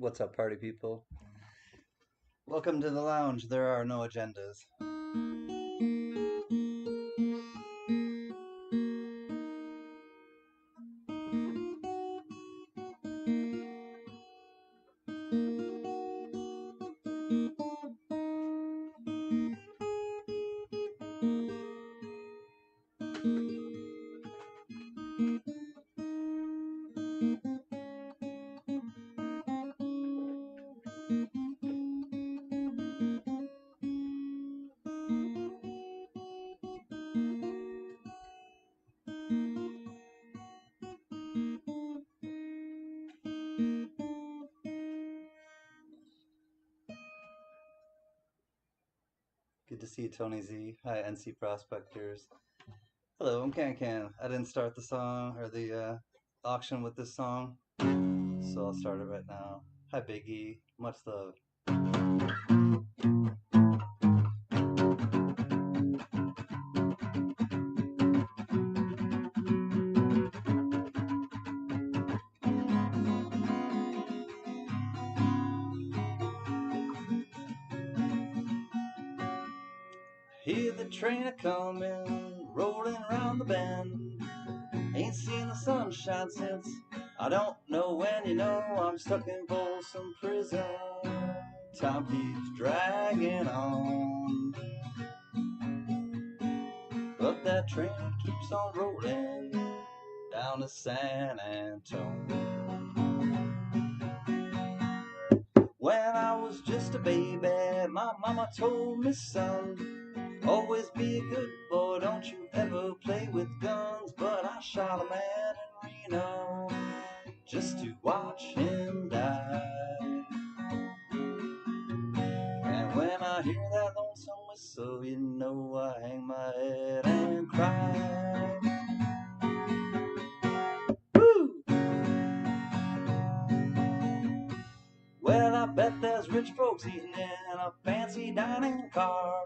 What's up, party people? Welcome to the lounge. There are no agendas. Good to see you, Tony Z. Hi, NC Prospectors. Hello, I'm Can. I didn't start the song or the auction with this song, so I'll start it right now. Hi, Biggie. Much love. Hear the train a-comin', rolling around the bend. Ain't seen the sunshine since I don't know when. You know I'm stuck in Folsom Prison. Time keeps dragging on, but that train keeps on rolling down to San Antonio. When I was just a baby, my mama told me, son, always be a good boy, don't you ever play with guns. But I shot a man in Reno just to watch him die. And when I hear that lonesome whistle, you know I hang my head and cry. Woo! Well, I bet there's rich folks eating in a fancy dining car,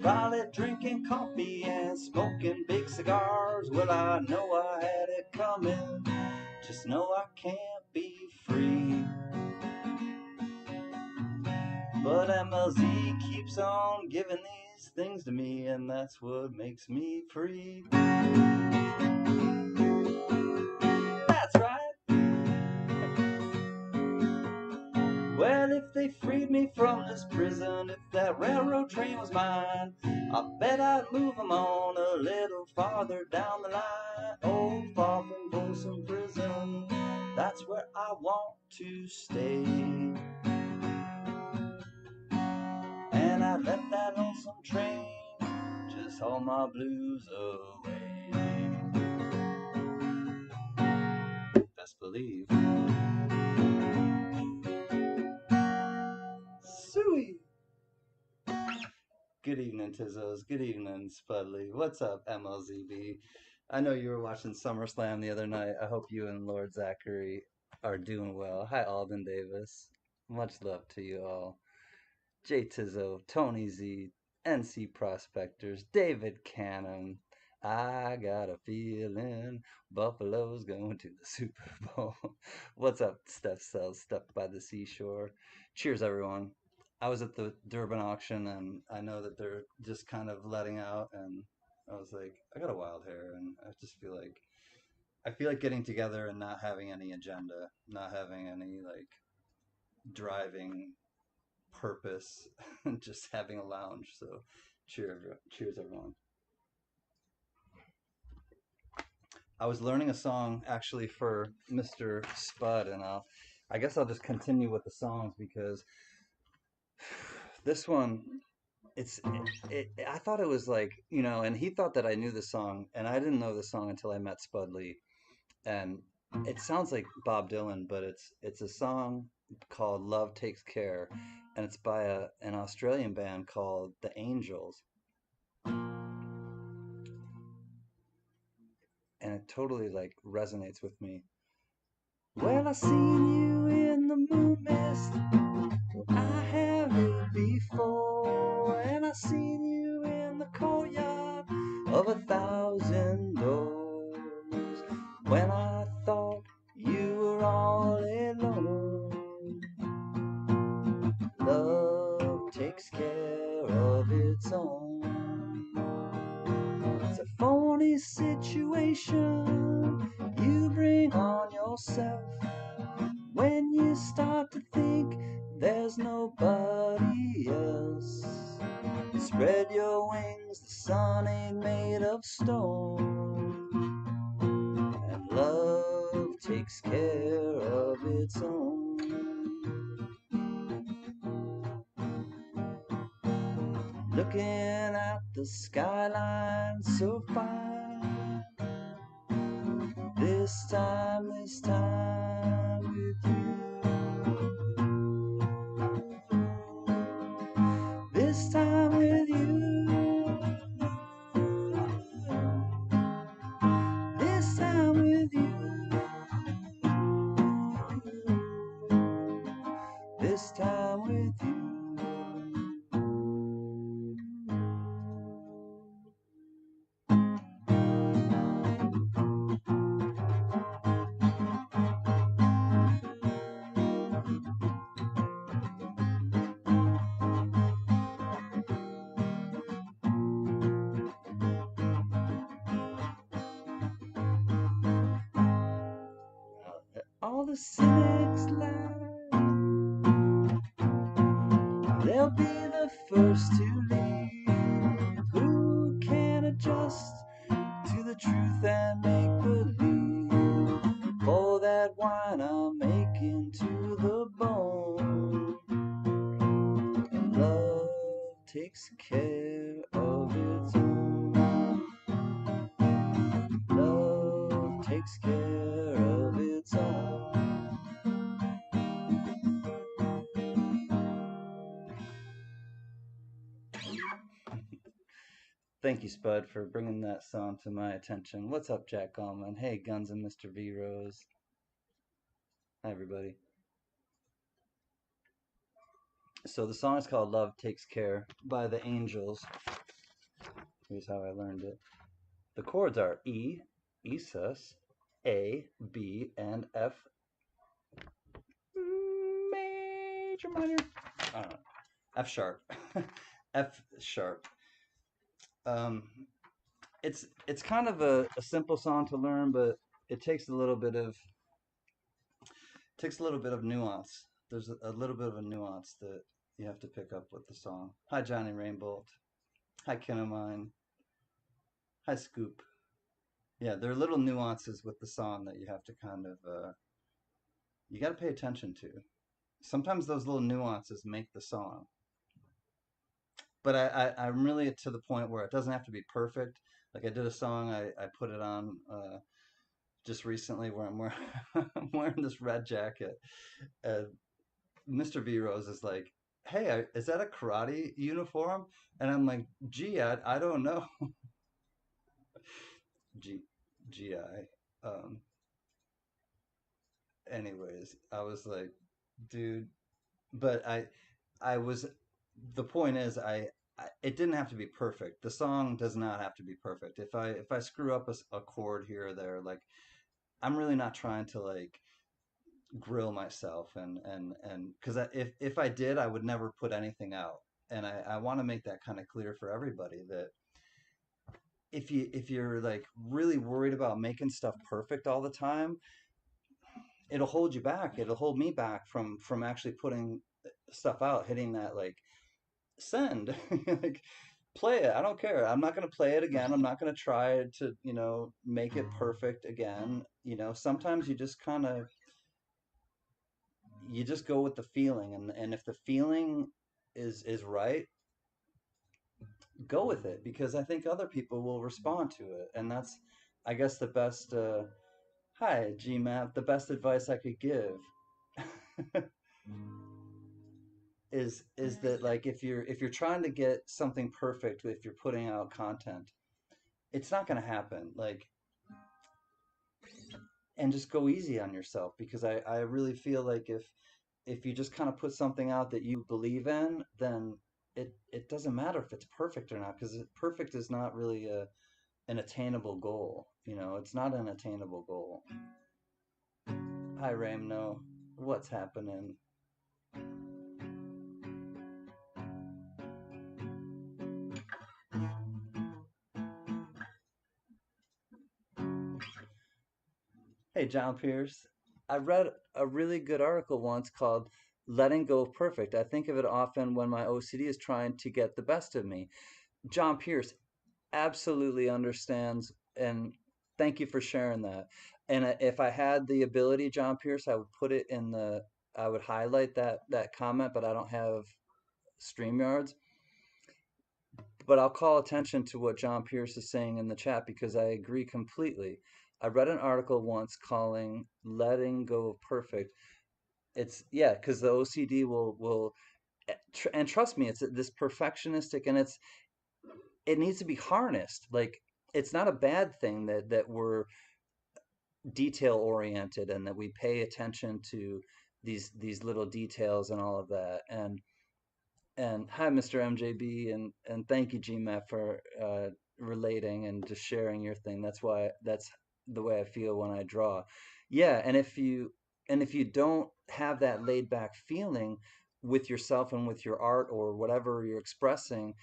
probably drinking coffee and smoking big cigars. Well, I know I had it coming, just know I can't be free. But MLZ keeps on giving these things to me, and that's what makes me free. That's right. Well, if they freed me from this prison, if that railroad train was mine, I bet I'd move them on a little farther down the line. Oh, far from Folsom Prison, that's where I want to stay. And I'd let that lonesome train just haul my blues away. Best believe. Suey! Good evening, Tizzos. Good evening, Spudley. What's up, MLZB? I know you were watching SummerSlam the other night. I hope you and Lord Zachary are doing well. Hi, Alden Davis. Much love to you all. Jay Tizzo, Tony Z, NC Prospectors, David Cannon. I got a feeling Buffalo's going to the Super Bowl. What's up, Steph Sells, Stuck by the Seashore? Cheers, everyone. I was at the Durban auction, and I know that they're just kind of letting out, and I was like, I got a wild hair, and I feel like getting together and not having any agenda, not having any like driving purpose, just having a lounge. So cheers everyone. I was learning a song actually for Mr. Spud, and I guess I'll just continue with the songs because this one, I thought it was like, and he thought that I knew the song, and I didn't know the song until I met Spudley. And it sounds like Bob Dylan, but it's a song called Love Takes Care, and it's by an Australian band called The Angels. And it totally like resonates with me. Well, I seen you in the moon mist, I haven't before, and I seen you in the courtyard of 1,000 doors, when I thought you were all alone. situation you bring on yourself. When you start to think there's nobody else, spread your wings, the sun ain't made of stone, and love takes care of its own. Looking at the skyline so fine, this time with you. This time with you. This time with you. This time with you. All the cynics lie. They'll be the first to leave. Who can adjust to the truth and make believe? For that wine I'm making to the bone. And love takes care of its own. Love takes care of its own. Thank you, Spud, for bringing that song to my attention. What's up, Jack Gallman? Hey, Guns and Mr. V Rose. Hi, everybody. So the song is called Love Takes Care by the Angels. Here's how I learned it. The chords are E, E sus, A, B, and F major minor. I don't know. F sharp. F sharp. Um, it's kind of a simple song to learn, but it takes a little bit of nuance. There's a little bit of a nuance that you have to pick up with the song. Hi, Johnny Rainbolt. Hi, Kinemine. Hi, Scoop. Yeah, there are little nuances with the song that you have to kind of you got to pay attention to. Sometimes those little nuances make the song. But I'm really to the point where it doesn't have to be perfect. Like I did a song, I put it on just recently where I'm wearing, I'm wearing this red jacket. And Mr. V Rose is like, hey, is that a karate uniform? And I'm like, gee, I don't know. G, GI. Um, anyways, I was like, dude, but I was, the point is, it didn't have to be perfect. The song does not have to be perfect. If I screw up a chord here or there, like I'm really not trying to like grill myself and because if I did, I would never put anything out. And I want to make that kind of clear for everybody that if you're like really worried about making stuff perfect all the time, it'll hold you back. It'll hold me back from actually putting stuff out, hitting that like send. Like play it. I don't care. I'm not going to play it again. I'm not going to try to, make it perfect again. Sometimes you just go with the feeling, and if the feeling is right, go with it, because I think other people will respond to it. And that's, I guess, the best hi GMAP, the best advice I could give is that like if you're trying to get something perfect, if you're putting out content, it's not going to happen. Like, and just go easy on yourself, because I really feel like if you just kind of put something out that you believe in, then it doesn't matter if it's perfect or not, because perfect is not really an attainable goal. It's not an attainable goal. Hi Ramno, what's happening? Hey, John Pierce. I read a really good article once called Letting Go of Perfect. I think of it often when my OCD is trying to get the best of me. John Pierce absolutely understands, and thank you for sharing that. And if I had the ability, John Pierce, I would put it in I would highlight that comment, but I don't have StreamYards. But I'll call attention to what John Pierce is saying in the chat because I agree completely. I read an article once calling letting go of perfect. It's yeah, because the OCD will and trust me, it's this perfectionistic, and it needs to be harnessed. Like it's not a bad thing that we're detail oriented and that we pay attention to these little details and all of that. And hi, Mr. MJB, and thank you, GMAT, for relating and just sharing your thing. That's the way I feel when I draw. Yeah, and if you don't have that laid back feeling with yourself and with your art or whatever you're expressing,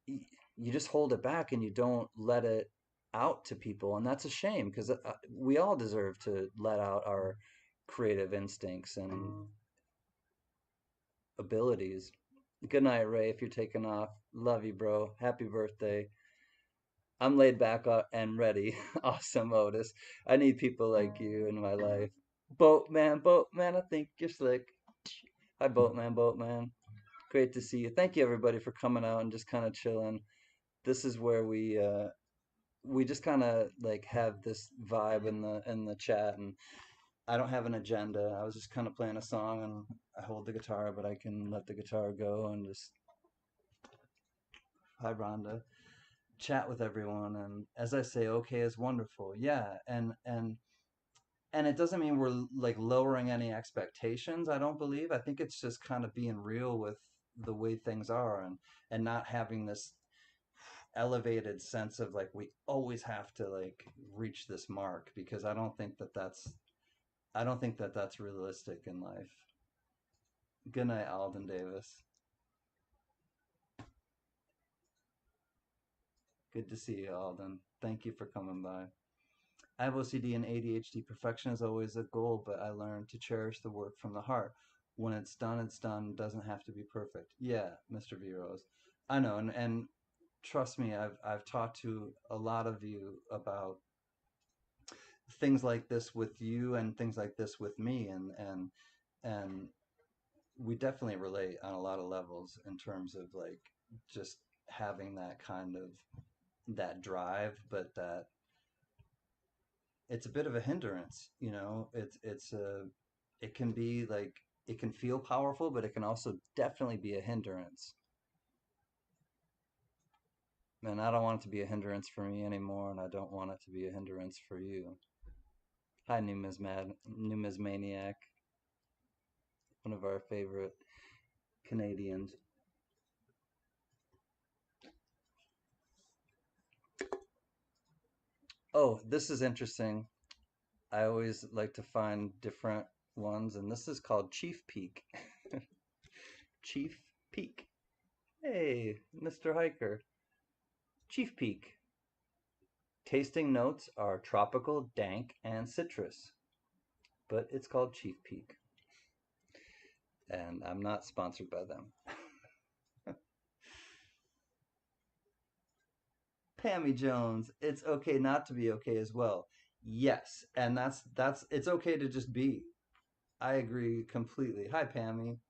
you just hold it back and you don't let it out to people, and that's a shame because we all deserve to let out our creative instincts and abilities. Good night, Ray, if you're taking off. Love you, bro. Happy birthday. I'm laid back and ready. Awesome, Otis. I need people like you in my life. Boatman, I think you're slick. Hi, Boatman. Great to see you. Thank you, everybody, for coming out and just kind of chilling. This is where we just kind of like have this vibe in the chat, and I don't have an agenda. I was just kind of playing a song, and I hold the guitar, but I can let the guitar go and just hi, Rhonda, chat with everyone. And as I say, okay is wonderful. Yeah, and it doesn't mean we're like lowering any expectations. I don't believe. I think it's just kind of being real with the way things are, and not having this elevated sense of like we always have to like reach this mark, because I don't think that that's realistic in life. Good night, Alden Davis. Good to see you, Alden. Thank you for coming by. I have OCD and ADHD. Perfection is always a goal, but I learned to cherish the work from the heart. When it's done, it's done. It doesn't have to be perfect. Yeah, Mr. V Rose. I know, and trust me, I've talked to a lot of you about things like this with you and things like this with me, and we definitely relate on a lot of levels in terms of like just having that kind of that drive, but that it's a bit of a hindrance, it can be like it can feel powerful, but it can also definitely be a hindrance. And I don't want it to be a hindrance for me anymore, and I don't want it to be a hindrance for you. Hi, Numismaniac, one of our favorite Canadians. Oh, this is interesting. I always like to find different ones, and this is called Chief Peak. Chief Peak. Hey, Mr. Hiker. Chief Peak. Tasting notes are tropical, dank, and citrus, but it's called Chief Peak, and I'm not sponsored by them. Pammy Jones, it's okay not to be okay as well. Yes, and that's it's okay to just be. I agree completely. Hi, Pammy.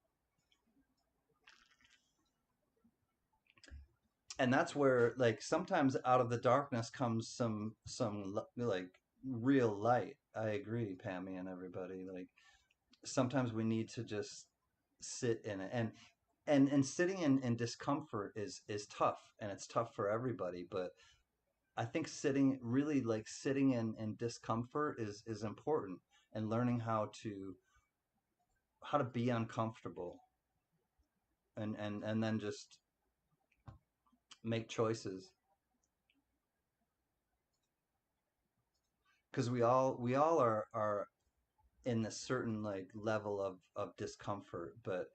And that's where like sometimes out of the darkness comes like real light. I agree, Pammy, and everybody. Like sometimes we need to just sit in it, and sitting in discomfort is tough, and it's tough for everybody. But I think sitting in discomfort is important, and learning how to be uncomfortable, and then just make choices, because we all are in a certain like level of discomfort, but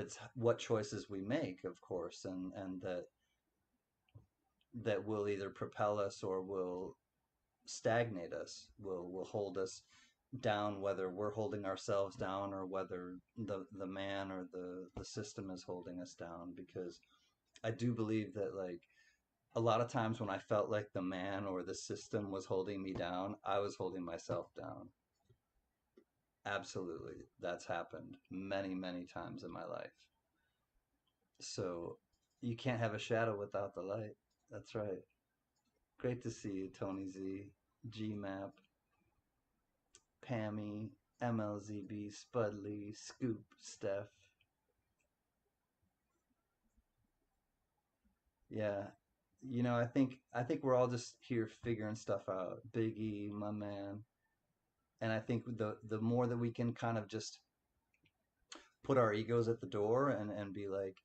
it's what choices we make, of course, and that will either propel us or will stagnate us, will hold us down, whether we're holding ourselves down or whether the man or the system is holding us down. Because I do believe that, like, a lot of times when I felt like the man or the system was holding me down, I was holding myself down. Absolutely. That's happened many, many times in my life. So you can't have a shadow without the light. That's right. Great to see you, Tony Z, GMAP, Pammy, MLZB, Spudley, Scoop, Steph. Yeah. I think we're all just here figuring stuff out. Biggie, my man. And I think the more that we can kind of just put our egos at the door and be like,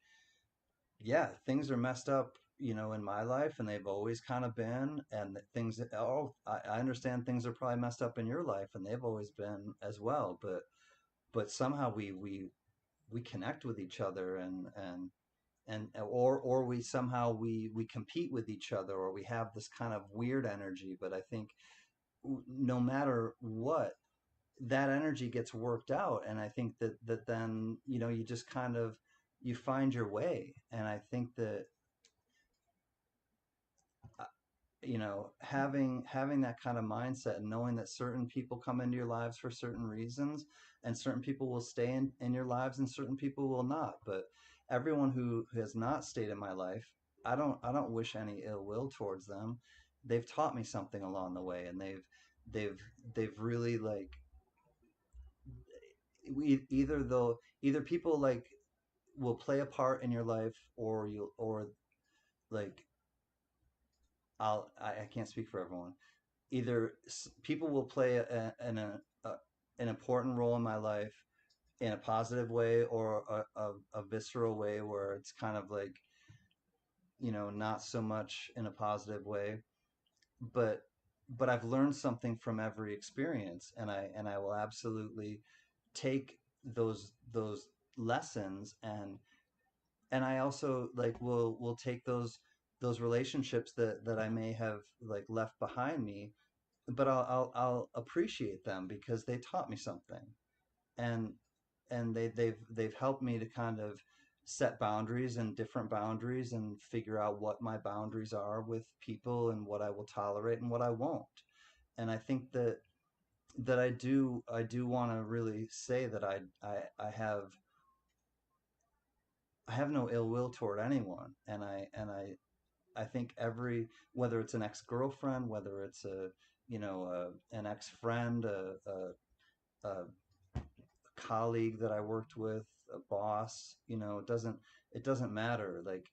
yeah, things are messed up, in my life, and they've always kind of been. And I understand things are probably messed up in your life, and they've always been as well. But somehow we connect with each other, or we somehow we compete with each other, or we have this kind of weird energy. But I think no matter what, that energy gets worked out, and I think that then you just kind of you find your way. And I think that uh, having that kind of mindset and knowing that certain people come into your lives for certain reasons, and certain people will stay in your lives and certain people will not. But everyone who has not stayed in my life, I don't wish any ill will towards them. They've taught me something along the way, and they've they've really, like, either people, like, will play a part in your life, or you or like, I can't speak for everyone. Either people will play an important role in my life in a positive way, or a visceral way where it's kind of like, not so much in a positive way. But I've learned something from every experience, and I will absolutely take those lessons, and I also, like, will take those relationships that I may have, like, left behind me, but I'll appreciate them because they taught me something. And they've helped me to kind of set boundaries and different boundaries, and figure out what my boundaries are with people, and what I will tolerate and what I won't. And I think that I do want to really say that I have no ill will toward anyone. And I think whether it's an ex-girlfriend, whether it's an ex-friend, a colleague that I worked with, a boss, it doesn't matter. Like,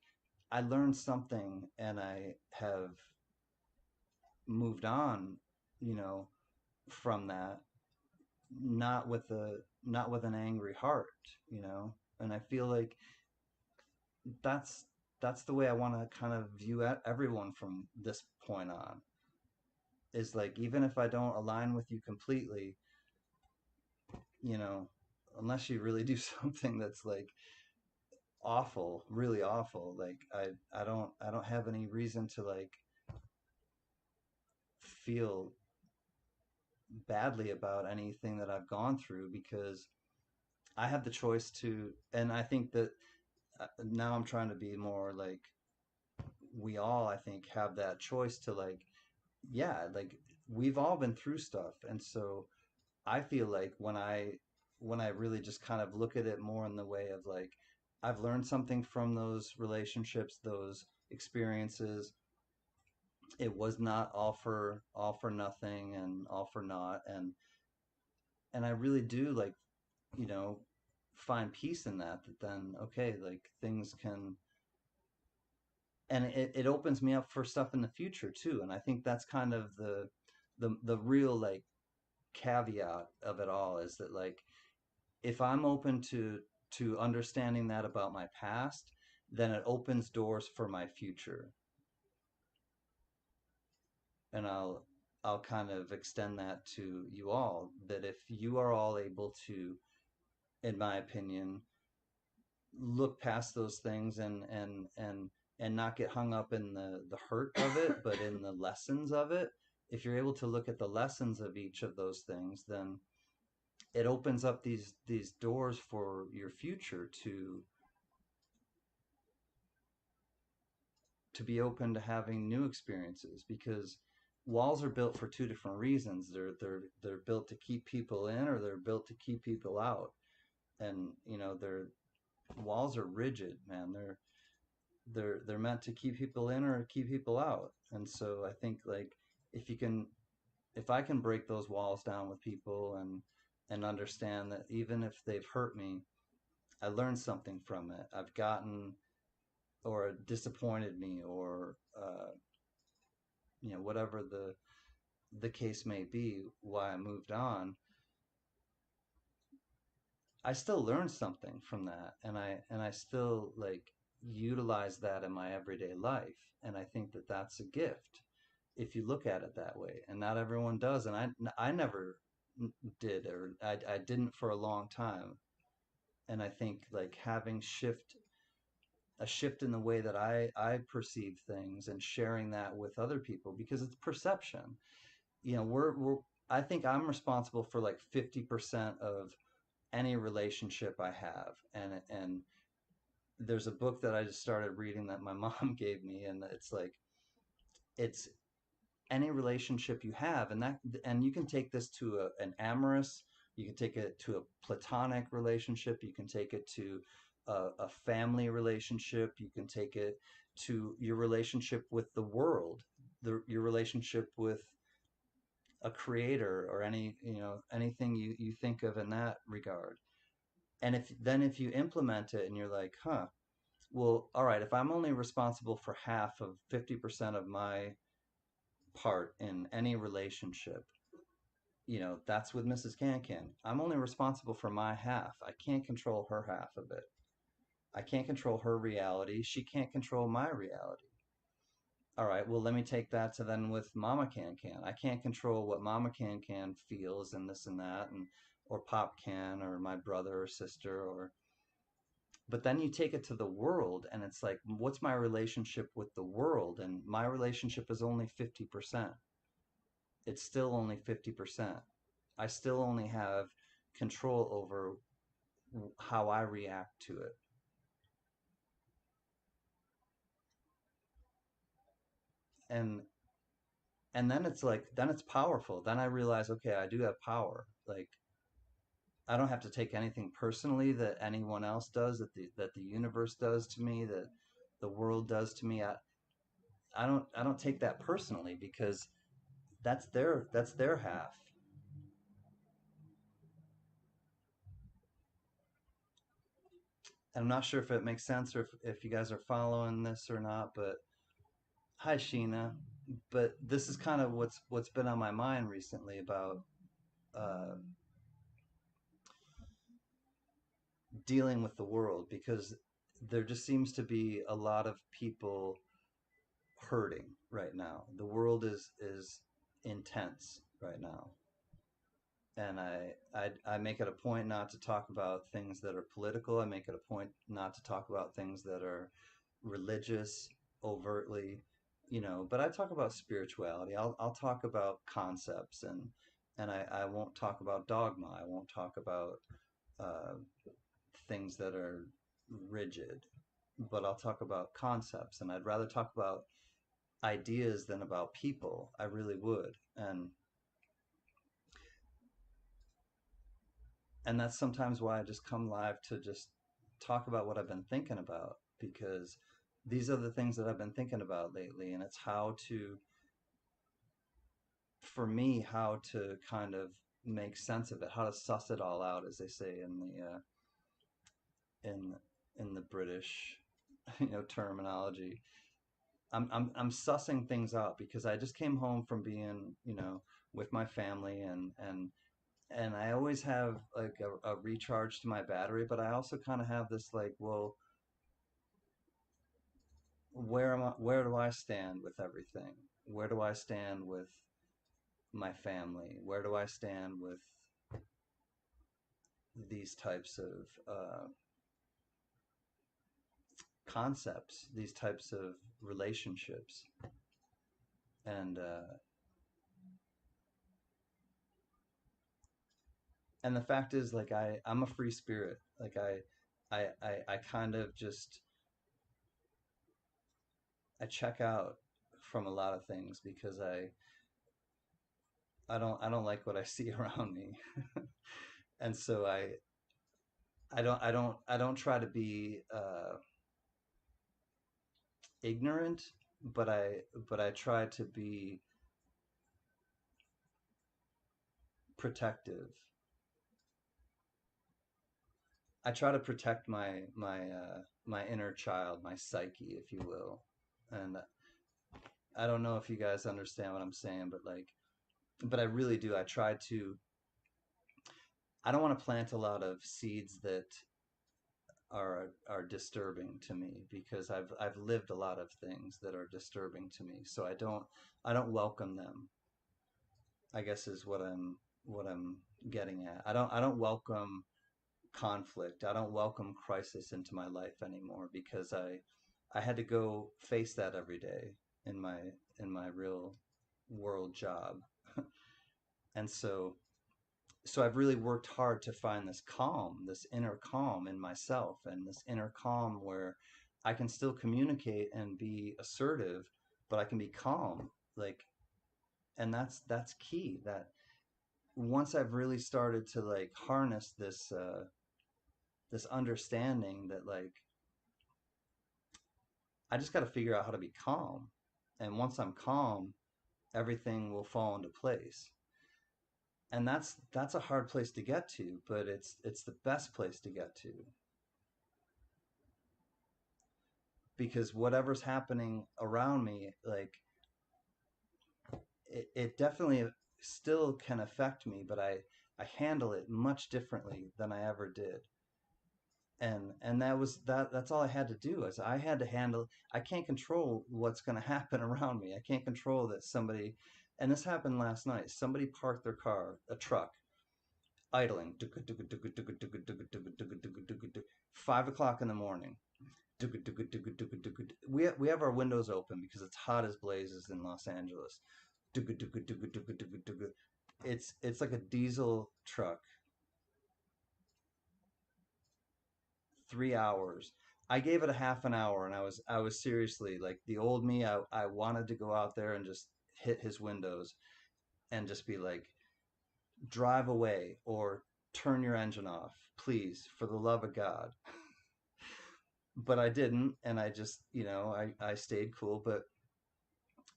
I learned something, and I have moved on, you know, from that, not with an angry heart. And I feel like that's that's the way I want to kind of view everyone from this point on. Is like, even if I don't align with you completely, you know, unless you really do something that's, like, awful, really awful, like, I don't have any reason to, like, feel badly about anything that I've gone through, because I have the choice to. And I think that now I'm trying to be more like, we all, I think, have that choice to, like, yeah, like, we've all been through stuff. And so I feel like when I really just kind of look at it more in the way of, like, I've learned something from those relationships, those experiences. It was not all for nothing and all for naught. And I really do, like, you know find peace in that then, okay, like, things can. And it opens me up for stuff in the future too. And I think that's kind of the real, like, caveat of it all, is that, like, if I'm open to understanding that about my past, then it opens doors for my future. And I'll kind of extend that to you all, that if you are all able to, in my opinion, look past those things, and not get hung up in the hurt of it, but in the lessons of it, if you're able to look at the lessons of each of those things, then it opens up these doors for your future to be open to having new experiences, because walls are built for two different reasons. They're built to keep people in, or they're built to keep people out. And they're walls are rigid, man. They're meant to keep people in or keep people out. And so I think, like, if you can if I can break those walls down with people and understand that even if they've hurt me, I learned something from it. I've gotten or disappointed me, or whatever the case may be, why I moved on. I still learned something from that, and I still, like, utilize that in my everyday life, and I think that that's a gift if you look at it that way. And not everyone does, and I never did, or I didn't for a long time. And I think, like, having a shift in the way that I perceive things and sharing that with other people, because it's perception. We're I think I'm responsible for like 50% of any relationship I have. And there's a book that I just started reading that my mom gave me, and it's like, it's any relationship you have, and you can take this to an amorous, you can take it to a platonic relationship, you can take it to a family relationship, you can take it to your relationship with the world, your relationship with a creator, or anything you think of in that regard. And if you implement it and you're like, huh, well, all right, if I'm only responsible for half of 50% of my part in any relationship, that's with Mrs. Cancan. I'm only responsible for my half. I can't control her half of it. I can't control her reality. She can't control my reality. All right, well, let me take that to then with Mama Can. I can't control what Mama Can feels and this and that, and or Pop Can, or my brother or sister, or but then you take it to the world, and it's like, what's my relationship with the world? And my relationship is only 50%. It's still only 50%. I still only have control over how I react to it. And then it's like, then it's powerful. Then I realize, okay, I do have power. Like, I don't have to take anything personally that anyone else does, that the universe does to me, that the world does to me. I don't take that personally, because that's their half. And I'm not sure if it makes sense, or if you guys are following this or not, but hi, Sheena. But this is kind of what's been on my mind recently about uh, dealing with the world, because there just seems to be a lot of people hurting right now. The world is intense right now, and I make it a point not to talk about things that are political. I make it a point not to talk about things that are religious overtly, but I talk about spirituality. I'll talk about concepts, and I won't talk about dogma. I won't talk about uh, things that are rigid, but I'll talk about concepts, and I'd rather talk about ideas than about people. I really would. And that's sometimes why I just come live to just talk about what I've been thinking about, because these are the things that I've been thinking about lately, and it's for me, how to kind of make sense of it, how to suss it all out, as they say in the British, terminology. I'm sussing things out, because I just came home from being, with my family, and I always have like a recharge to my battery, but I also kind of have this, like, well, where do I stand with everything? Where do I stand with my family? Where do I stand with these types of concepts, these types of relationships? And and the fact is, like, I'm a free spirit. Like I kind of just I check out from a lot of things because I don't like what I see around me. And so I don't try to be ignorant, but I try to be protective. I try to protect my inner child, my psyche, if you will. And I don't know if you guys understand what I'm saying, but like, but I really do. I try to. I don't want to plant a lot of seeds that are disturbing to me because I've lived a lot of things that are disturbing to me. So I don't welcome them. I guess is what I'm getting at. I don't welcome conflict. I don't welcome crisis into my life anymore because I had to go face that every day in my real world job. And so I've really worked hard to find this calm, this inner calm in myself, and this inner calm where I can still communicate and be assertive, but I can be calm. Like, and that's key. That once I've really started to like harness this understanding that like I just got to figure out how to be calm. And once I'm calm, everything will fall into place. And that's a hard place to get to, but it's the best place to get to because whatever's happening around me, like it definitely still can affect me, but I handle it much differently than I ever did. And that's all I had to do is I had to handle. I can't control what's going to happen around me. I can't control that somebody, and this happened last night. Somebody parked their car, a truck, idling. 5 o'clock in the morning. We have our windows open because it's hot as blazes in Los Angeles. It's like a diesel truck. 3 hours. I gave it a half an hour, and I was seriously like the old me. I wanted to go out there and just hit his windows and just be like, drive away or turn your engine off, please, for the love of God. But I didn't, and I just, I stayed cool. But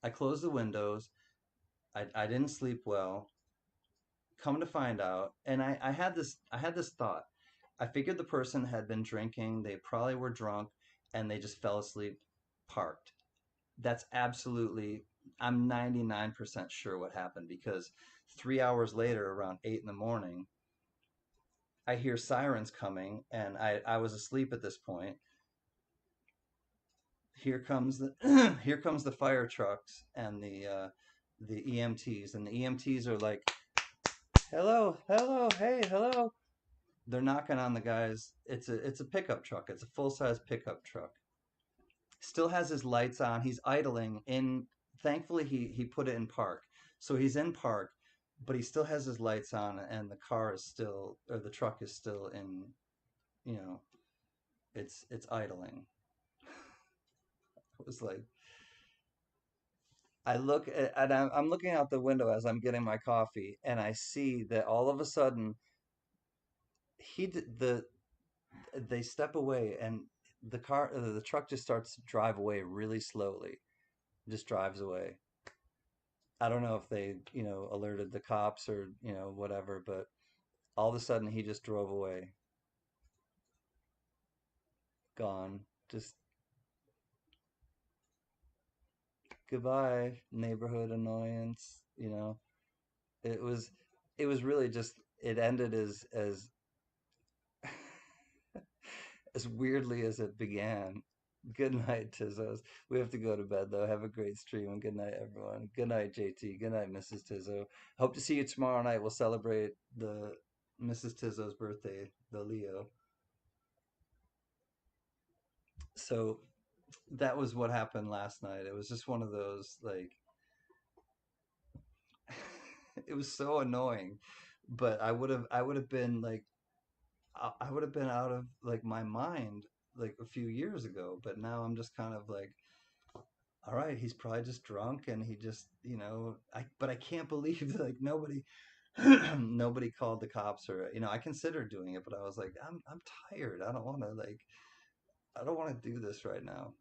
I closed the windows. I didn't sleep well. Come to find out, and I had this thought. I figured the person had been drinking, they probably were drunk, and they just fell asleep parked. That's absolutely, I'm 99% sure what happened because 3 hours later, around 8 in the morning, I hear sirens coming, and I was asleep at this point. Here comes the here comes the fire trucks and the EMTs, and the EMTs are like, hello, hello, hey, hello. They're knocking on the guy's. It's a pickup truck. It's a full size pickup truck. Still has his lights on. He's idling in. Thankfully, he put it in park, so he's in park, but he still has his lights on, and the car is still, or the truck is still in. You know, it's idling. It was like I look at, and I'm looking out the window as I'm getting my coffee, and I see that all of a sudden the they step away, and the truck just starts to drive away really slowly. Just drives away. I don't know if they, alerted the cops or, whatever, but all of a sudden he just drove away, gone. Just goodbye, neighborhood annoyance. It was it was really just it ended as weirdly as it began. Good night, Tizzos. We have to go to bed though. Have a great stream and good night, everyone. Good night, JT. Good night, Mrs. Tizzo. Hope to see you tomorrow night. We'll celebrate the Mrs. Tizzo's birthday, the Leo. So that was what happened last night. It was just one of those like it was so annoying But I would have been like I would have been out of like my mind like a few years ago. But now I'm just kind of like, all right, he's probably just drunk and he just, but I can't believe like nobody nobody called the cops, or I considered doing it, but I was like, I'm tired. I don't want to do this right now.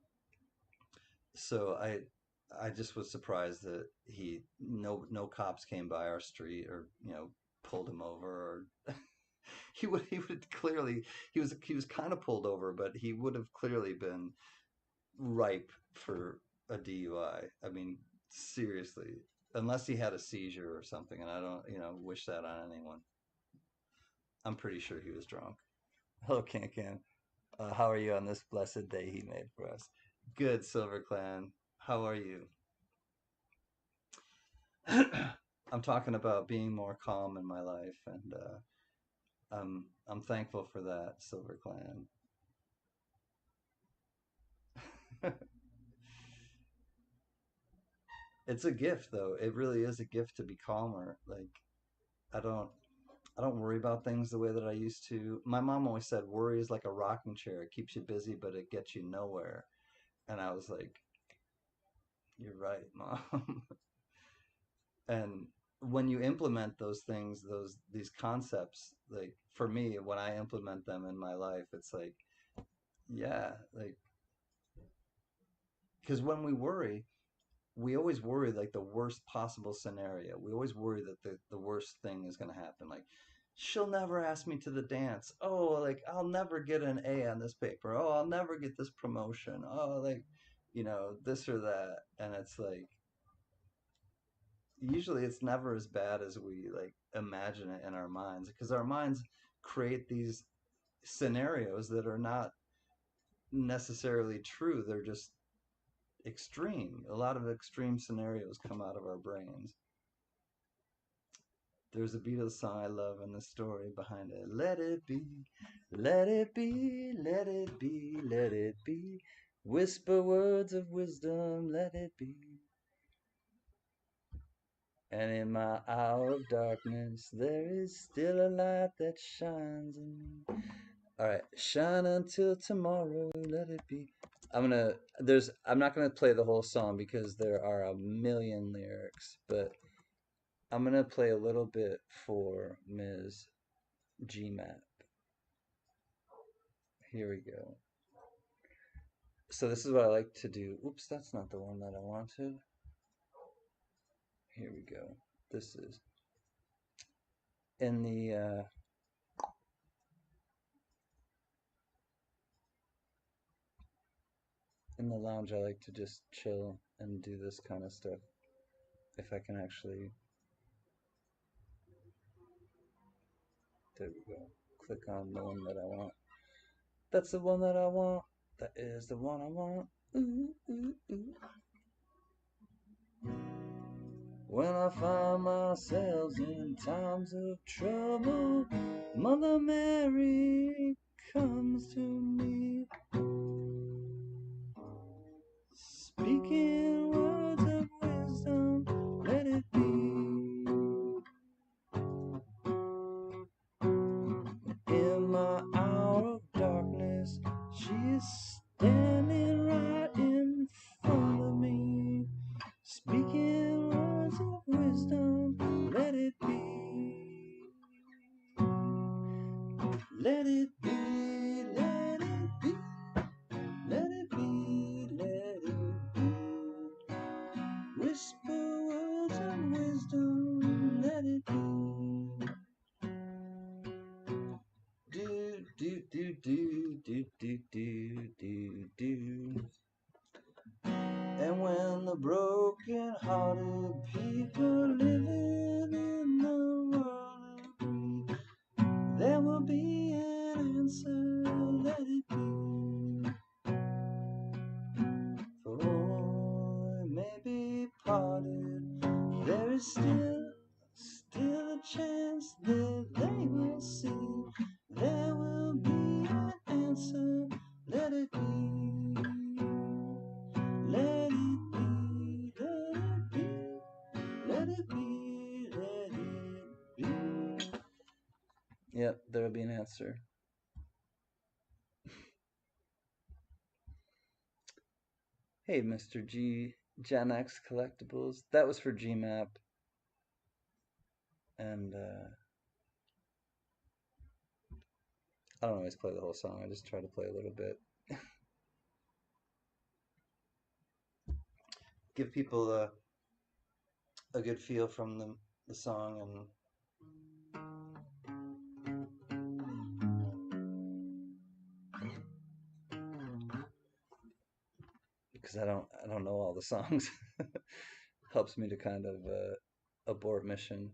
So I just was surprised that no cops came by our street, or pulled him over, or he would clearly, he was kind of pulled over, but he would have clearly been ripe for a DUI. I mean, seriously, unless he had a seizure or something, and I don't, wish that on anyone. I'm pretty sure he was drunk. Hello, Can. How are you on this blessed day he made for us? Good, Silver Clan. How are you? I'm talking about being more calm in my life, and I'm thankful for that, Silver Clan. It's a gift, though. It really is a gift to be calmer. Like, I don't I don't worry about things the way that I used to. My mom always said worry is like a rocking chair. It keeps you busy, but it gets you nowhere. And I was like, you're right, mom. And when you implement those things, these concepts, like for me, when I implement them in my life, it's like, yeah, like, because when we always worry like the worst possible scenario. We always worry that the worst thing is going to happen. Like, she'll never ask me to the dance. Oh, like, I'll never get an A on this paper. Oh, I'll never get this promotion. Oh, like, this or that. And it's like, usually it's never as bad as we like imagine it in our minds, because our minds create these scenarios that are not necessarily true. They're just extreme. A lot of extreme scenarios come out of our brains. There's a Beatles song I love, and the story behind it. Let it be, let it be, let it be, let it be. Whisper words of wisdom, let it be. And in my hour of darkness, there is still a light that shines in me. All right, shine until tomorrow, let it be. I'm not gonna play the whole song because there are a million lyrics, but I'm gonna play a little bit for Ms. GMAT. Here we go. So this is what I like to do. Oops, that's not the one that I wanted. Here we go. This is in the lounge. I like to just chill and do this kind of stuff. If I can actually, there we go. Click on the one that I want. That's the one that I want. That is the one I want. Ooh, ooh, ooh. When I find myself in times of trouble, Mother Mary comes to me, speaking words of wisdom, let it be. In my hour of darkness, she is standing right in front of me, speaking words of wisdom, let it be. Let it be, let it be, let it be, let it be. Whisper words of wisdom, let it be. Do, do, do, do, do, do, do, do, do. And when the broken-hearted people living in the world agree, there will be an end that'll be an answer. Hey, Mr. G, Gen X Collectibles. That was for GMAP, and I don't always play the whole song. I just try to play a little bit. Give people a good feel from the song, and because I don't know all the songs, helps me to kind of abort mission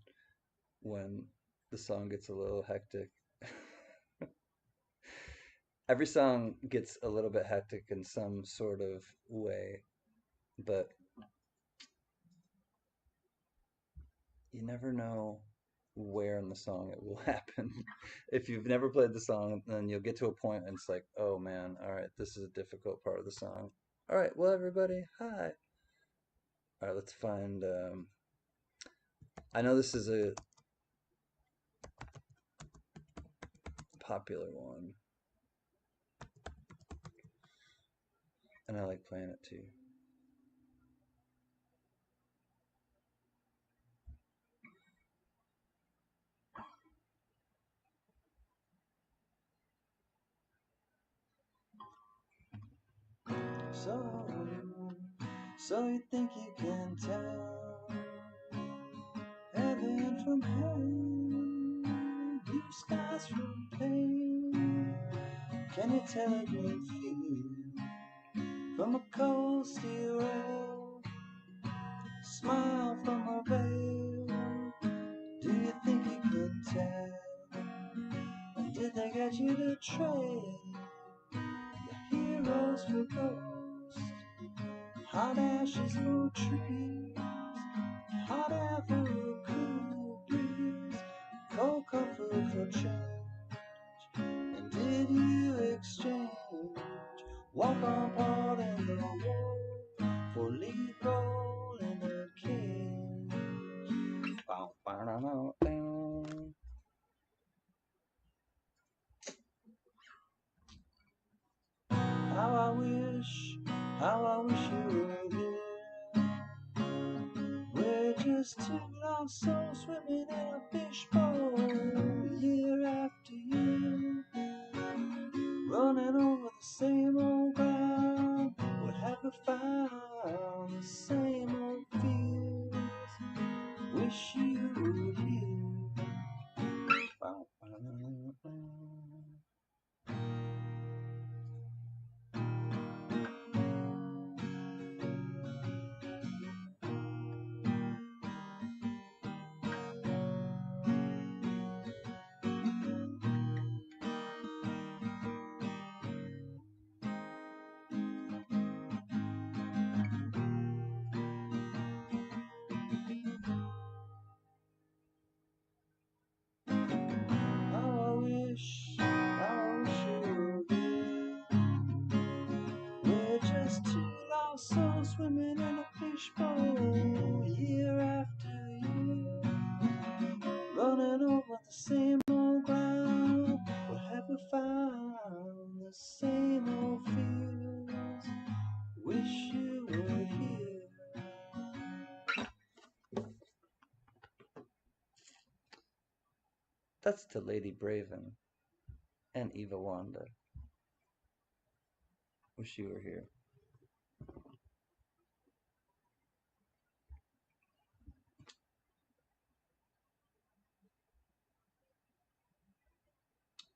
when the song gets a little hectic. Every song gets a little bit hectic in some sort of way, but you never know where in the song it will happen. If you've never played the song, then you'll get to a point and it's like, oh man, all right, this is a difficult part of the song. All right, well, everybody, hi. All right, let's find. I know this is a popular one, and I like playing it too. So, so you think you can tell heaven from hell, blue skies from pain? Can you tell a green field from a cold steel rail? Smile from a veil. Do you think you can tell? And did they get you to trade your heroes for ghosts? Hot ashes for trees, hot air for a cool breeze, cold comfort for change. And did you exchange walk on part in the wall for lead role in a cage? How I wish, how I wish you were here. We're just two lost souls swimming in a fishbowl, year after year, running over the same old ground. What have we found? The same old fears. Wish you were here. How I wish you were here. We're just two lost souls swimming in a fishbowl, year after year, running over the same old ground. What have we found? The same old fears. Wish you were here. That's to Lady Braven and Eva Wanda. Wish you were here.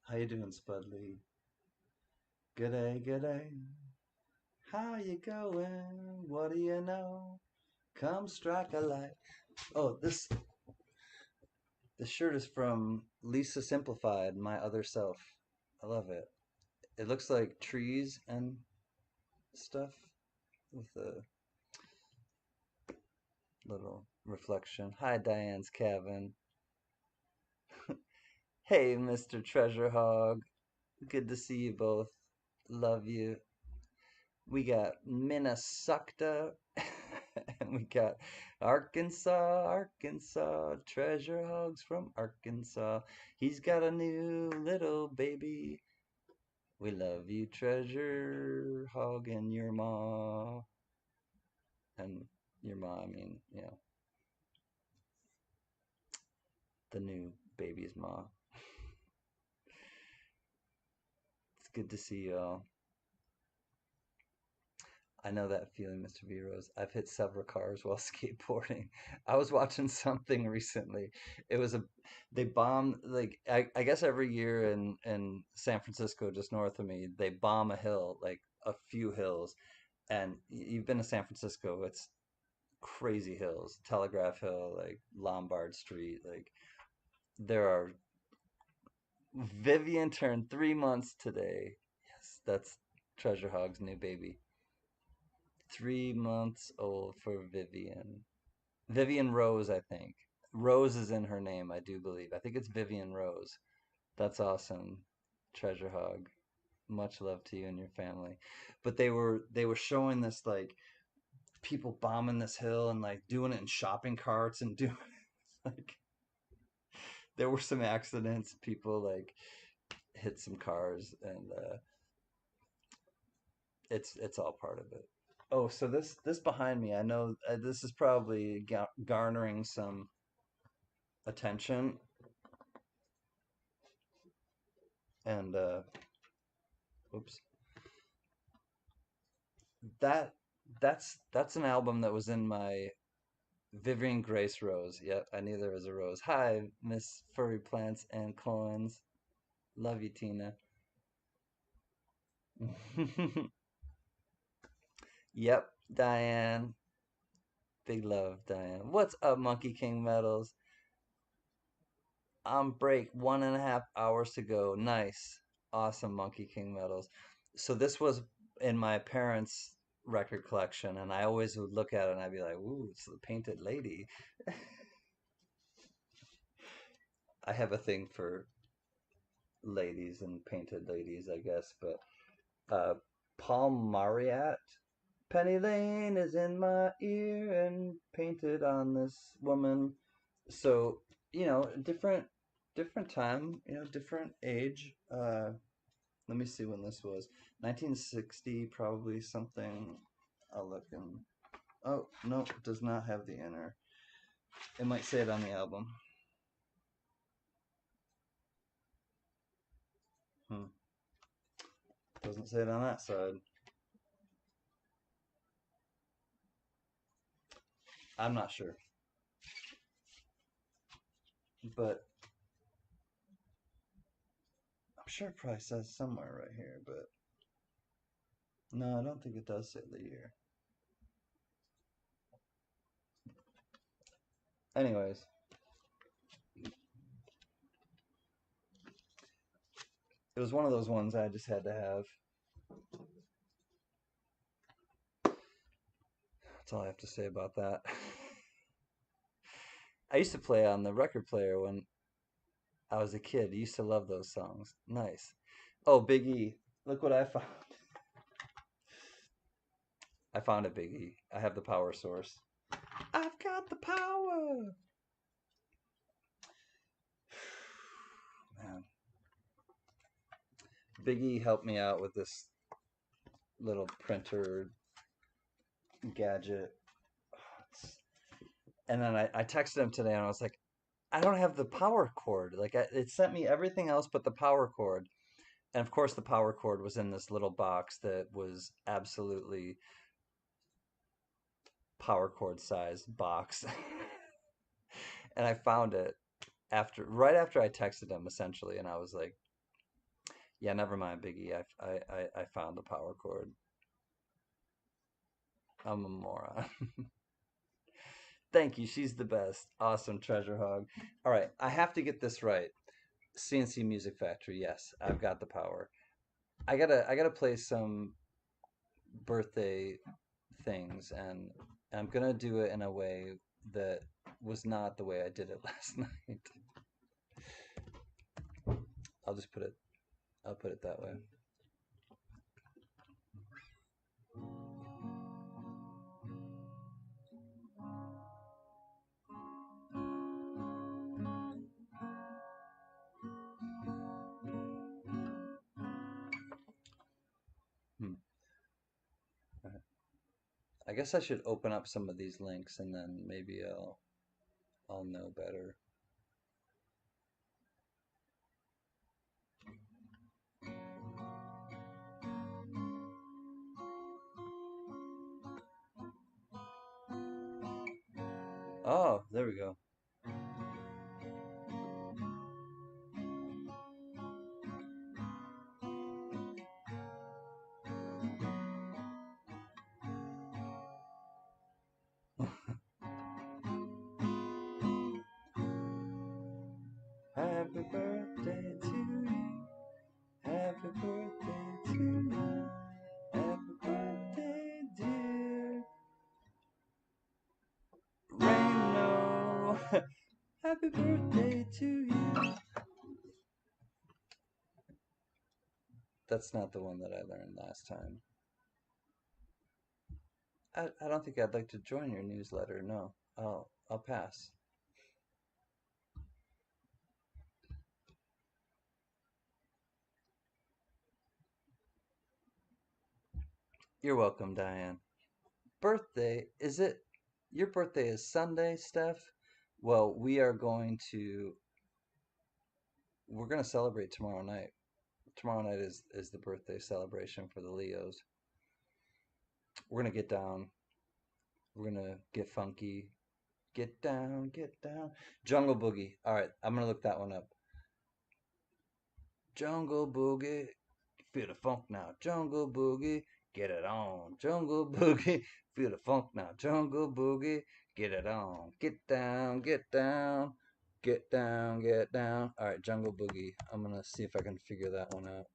How you doing, Spudley? G'day, g'day. How you going? What do you know? Come strike a light. Oh, this shirt is from Lisa Simplified, My Other Self. I love it. It looks like trees and stuff with a little reflection. Hi, Diane's cabin. Hey, Mr. Treasure Hog. Good to see you both. Love you. We got Minnesota. And we got Arkansas, Arkansas, treasure hogs from Arkansas. He's got a new little baby. We love you, treasure hog, and your ma. And your ma, I mean, the new baby's ma. It's good to see you all. I know that feeling, Mr. V. Rose. I've hit several cars while skateboarding. I was watching something recently. It was a they bomb like I guess every year in San Francisco, just north of me, they bomb a hill, like a few hills. And you've been to San Francisco, it's crazy hills. Telegraph Hill, like Lombard Street, like there are Vivian turned 3 months today. Yes, that's Treasure Hog's new baby. 3 months old for Vivian. Vivian Rose, I think. Rose is in her name, I do believe. I think it's Vivian Rose. That's awesome. Treasure Hog. Much love to you and your family. But they were showing this like people bombing this hill and like doing it in shopping carts and doing like there were some accidents. People like hit some cars and it's all part of it. Oh, so this behind me, I know this is probably garnering some attention, and oops, that that's an album that was in my Vivian Grace Rose. Yep, I knew there was a rose. Hi, Miss Furry Plants and Coins. Love you, Tina. Yep, Diane. Big love, Diane. What's up, Monkey King Metals? On break, 1.5 hours to go. Nice. Awesome, Monkey King Metals. So this was in my parents' record collection, and I always would look at it and I'd be like, ooh, it's the Painted Lady. I have a thing for ladies and painted ladies, I guess, but uh Paul Mariat. Penny Lane is in my ear and painted on this woman. So, different time, different age. Let me see when this was. 1960, probably something. I'll look in. Oh, no, it does not have the inner. It might say it on the album. Hmm. Doesn't say it on that side. I'm not sure. But I'm sure it probably says somewhere right here, but no, I don't think it does say the year. Anyways, it was one of those ones I just had to have. That's all I have to say about that. I used to play on the record player when I was a kid. I used to love those songs. Nice. Oh, Big E. Look what I found. I found a Big E. I have the power source. I've got the power. Man, Big E helped me out with this little printer gadget. And then I texted him today and I was like, I don't have the power cord. Like, it sent me everything else but the power cord. And of course, the power cord was in this little box that was absolutely power cord sized box. And I found it right after I texted him essentially, and I was like, "Yeah, never mind, Biggie. I found the power cord. I'm a moron." Thank you. She's the best. Awesome, Treasure Hog. All right, I have to get this right. CNC Music Factory. Yes, I've got the power. I gotta play some birthday things, and I'm gonna do it in a way that was not the way I did it last night. I'll just put it. I'll put it that way. I guess I should open up some of these links and then maybe I'll know better. Oh, there we go. Happy birthday to you. Happy birthday to you. Happy birthday, dear Reno. Happy birthday to you. That's not the one that I learned last time. I don't think I'd like to join your newsletter. No, I'll pass. You're welcome, Diane. Birthday, is it? Your birthday is Sunday, Steph? Well, we're gonna celebrate tomorrow night. Tomorrow night is the birthday celebration for the Leos. We're gonna get down. We're gonna get funky. Get down, get down. Jungle Boogie. All right, I'm gonna look that one up. Jungle Boogie. Feel the funk now. Jungle Boogie. Get it on. Jungle Boogie. Feel the funk now. Jungle Boogie. Get it on. Get down, get down. Get down, get down. All right, Jungle Boogie. I'm gonna see if I can figure that one out.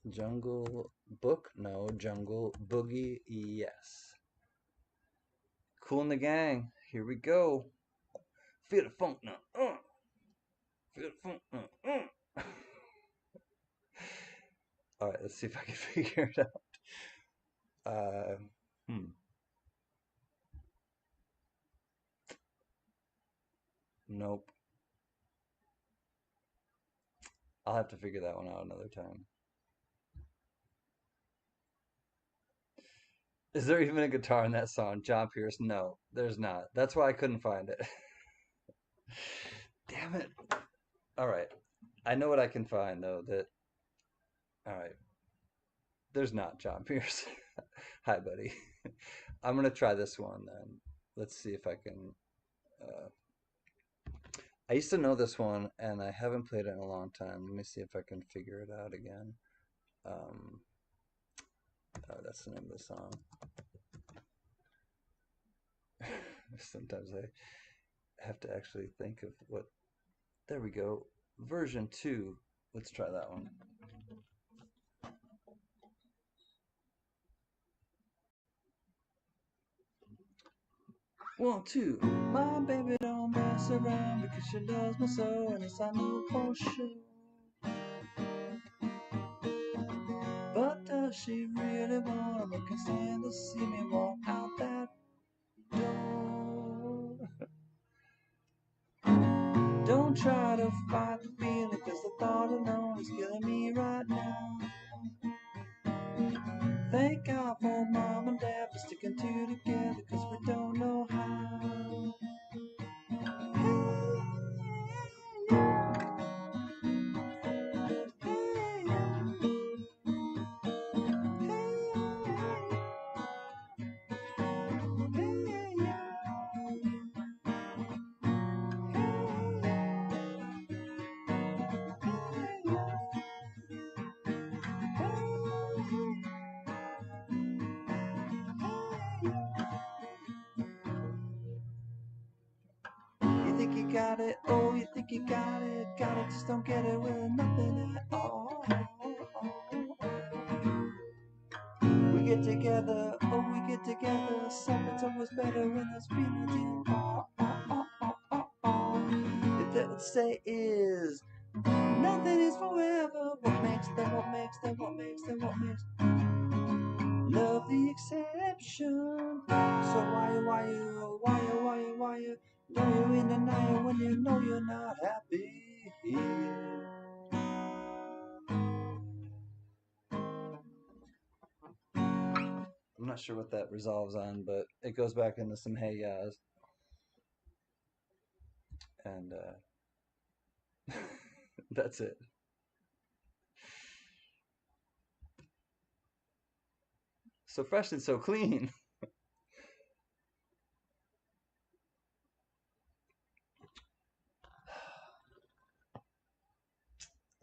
Jungle Book? No. Jungle Boogie? Yes. Cool in the Gang. Here we go. Feel the funk now. Feel the funk now. All right, let's see if I can figure it out. Uh, hmm. Nope. I'll have to figure that one out another time. Is there even a guitar in that song? John Pierce? No, there's not. That's why I couldn't find it. Damn it. All right. I know what I can find though. All right. There's not John Pierce. Hi, buddy. I'm gonna try this one then. Let's see if I can. Uh, I used to know this one, and I haven't played it in a long time. Let me see if I can figure it out again. Um, oh, that's the name of the song. Sometimes I have to actually think of what. There we go. Version 2. Let's try that one. 1, 2. My baby don't mess around because she loves me so, and it's I know for sure. But does she really want me? Can stand to see me walk out that door. Don't try to fight the feeling, cause the thought alone is killing me right now. Thank God for mom and dad for sticking two together, cause we don't know how. You think you got it, oh, you think you got it, just don't get it with nothing at all. We get together, oh, we get together, something's always better when there's feelings involved. If they would say is, nothing is forever, what makes them, what makes them, what makes them, what makes love the exception. So why you know you're in denial when you know you're not happy here. I'm not sure what that resolves on, but it goes back into some hey ya's, and that's it. So fresh and so clean.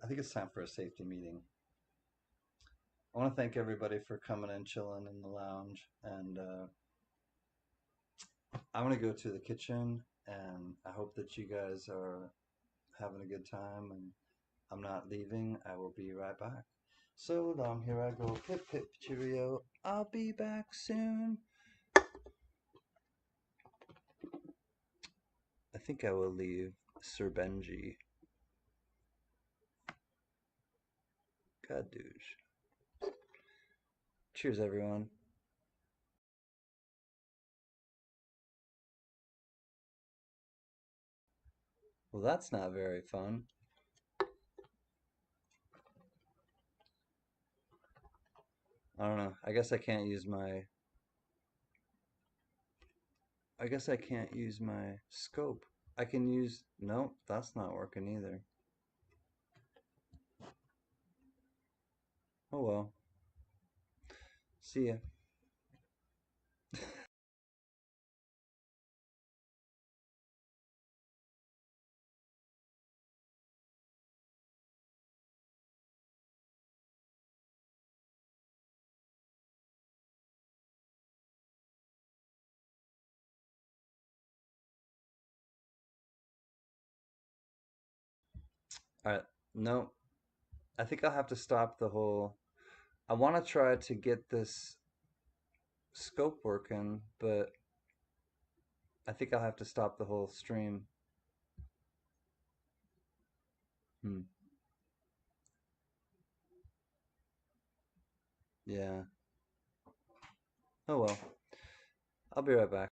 I think it's time for a safety meeting. I want to thank everybody for coming and chilling in the lounge, and I'm gonna go to the kitchen, and I hope that you guys are having a good time, and I'm not leaving. I will be right back. So long, here I go. Pip pip cheerio. I'll be back soon. I think I will leave Sir Benji. God douche. Cheers, everyone. Well, that's not very fun. I don't know. I guess I can't use my. I guess I can't use my scope. I can use. Nope, that's not working either. Oh well. See ya. Alright. No, I think I'll have to stop the whole. I want to try to get this scope working, but I think I'll have to stop the whole stream. Hmm. Yeah. Oh well. I'll be right back.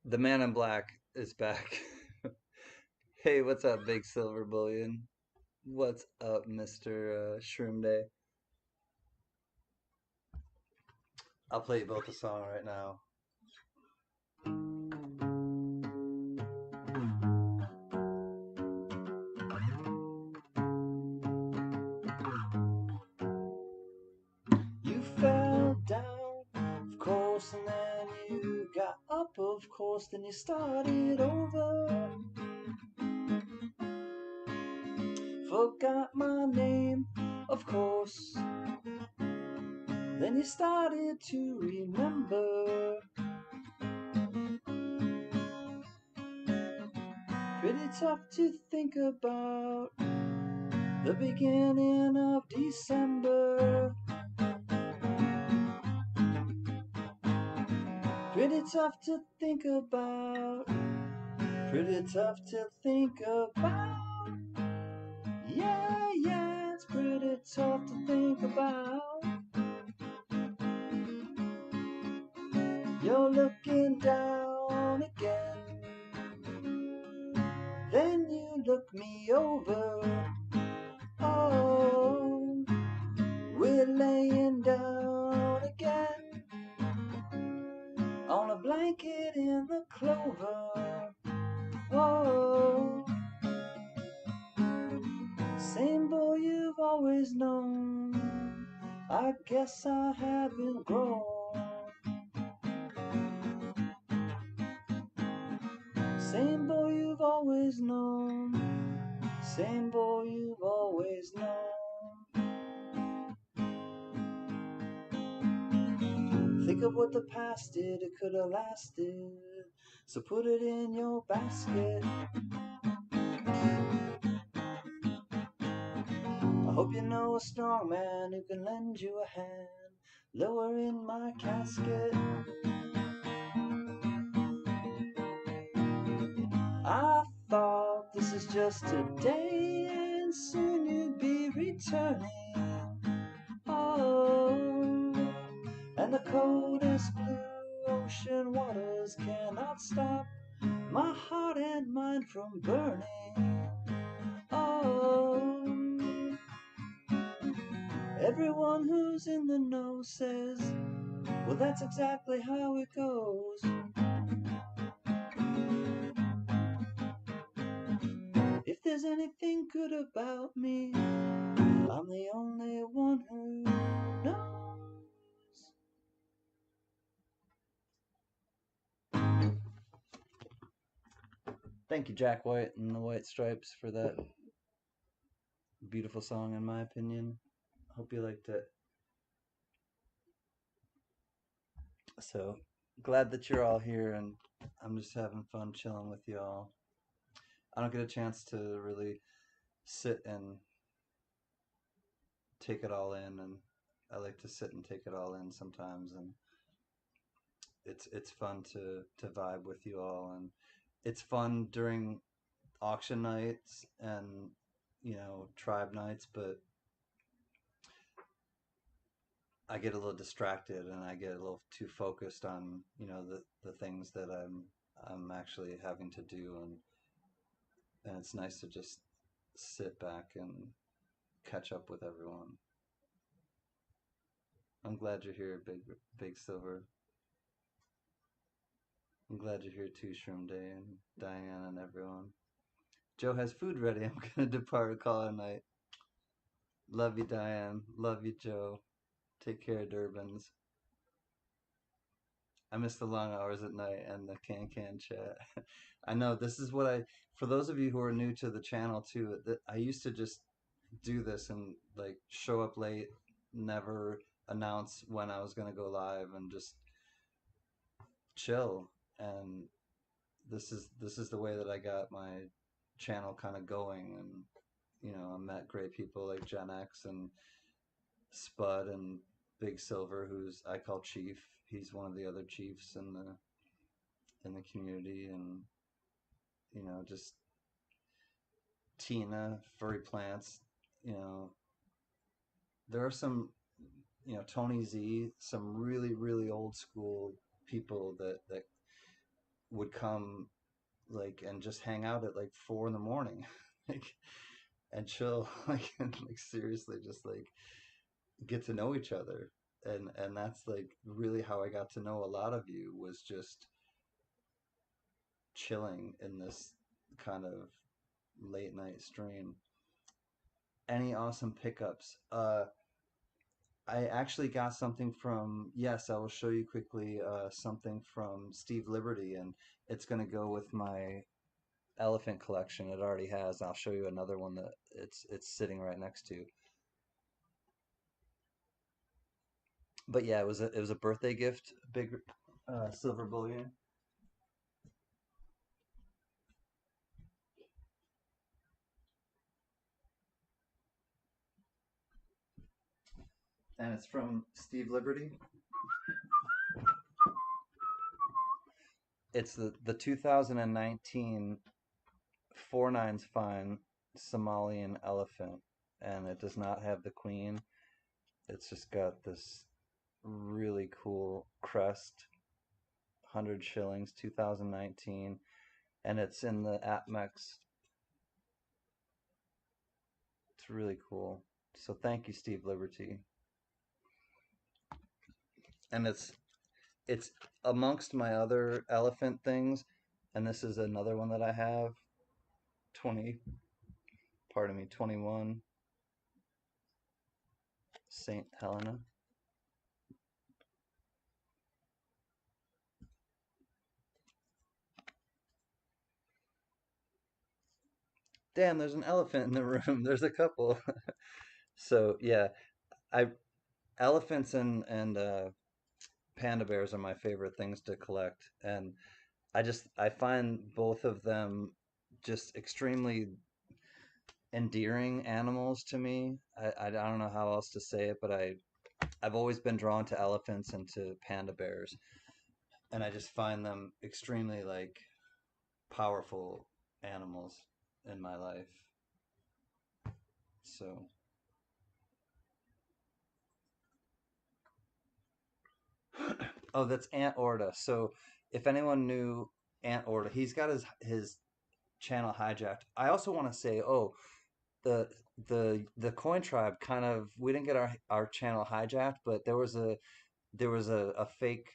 The man in black is back. Hey, what's up, Big Silver Bullion? What's up, Mr. Shroom Day? I'll play you both a song right now. You fell down, of course, and then you got up, of course, then you started over. Forgot my name, of course, then you started to remember. Pretty tough to think about the beginning of December. Pretty tough to think about. Pretty tough to think about. Yeah, yeah, it's pretty tough to think about. You're looking down again. Then you look me over. Oh, we're laying down again on a blanket in the clover. Oh, same boy you've always known. I guess I haven't grown. Same boy you've always known. Same boy you've always known. Think of what the past did, it could have lasted. So put it in your basket. I hope you know a strong man who can lend you a hand, lower in my casket. I thought this is just a day and soon you'd be returning. Oh, and the coldest blue ocean waters cannot stop my heart and mind from burning. Oh, everyone who's in the know says, well, that's exactly how it goes. If there's anything good about me, I'm the only one who knows. Thank you, Jack White and the White Stripes, for that beautiful song, in my opinion. Hope you liked it. So, glad that you're all here, and I'm just having fun chilling with y'all. I don't get a chance to really sit and take it all in, and I like to sit and take it all in sometimes, and it's fun to vibe with you all, and it's fun during auction nights and tribe nights, but I get a little distracted and I get a little too focused on the things that I'm actually having to do, and it's nice to just sit back and catch up with everyone. I'm glad you're here, Big Silver. I'm glad you're here too, Shroom Day and Diane and everyone. Joe has food ready. I'm gonna depart, call it a night. Love you, Diane. Love you, Joe. Take care, Durbans. I miss the long hours at night and the can chat. I know this is what for those of you who are new to the channel too, that I used to just do this and like show up late, never announce when I was gonna go live and just chill. And this is the way that I got my channel kind of going, and I met great people like Gen X and Spud and Big Silver, who's I call Chief. He's one of the other chiefs in the community, and just Tina, Furry Plants. You know, there are some, Tony Z, some really really old school people that would come like and just hang out at like 4 in the morning, like and chill, like and like seriously just like get to know each other. And that's like really how I got to know a lot of you was just chilling in this kind of late night stream. Any awesome pickups? I actually got something from, yes, I will show you quickly, something from Steve Liberty, and it's going to go with my elephant collection. It already has. I'll show you another one that it's sitting right next to. But yeah, it was a birthday gift, big silver bullion, and it's from Steve Liberty. It's the 2019 four nines fine Somalian elephant, and it does not have the queen. It's just got this really cool crest, 100 shillings, 2019, and it's in the Atmex. It's really cool. So thank you, Steve Liberty. And it's amongst my other elephant things, and this is another one that I have. 20, pardon me, 21 Saint Helena. Damn, there's an elephant in the room. There's a couple. So yeah, I elephants and panda bears are my favorite things to collect, and I find both of them just extremely endearing animals to me. I don't know how else to say it, but I've always been drawn to elephants and to panda bears, and I just find them extremely like powerful animals in my life. So, oh, that's Ant Orta. So, if anyone knew Ant Orta, he's got his channel hijacked. I also want to say, oh, the the Coin Tribe kind of we didn't get our channel hijacked, but there was a fake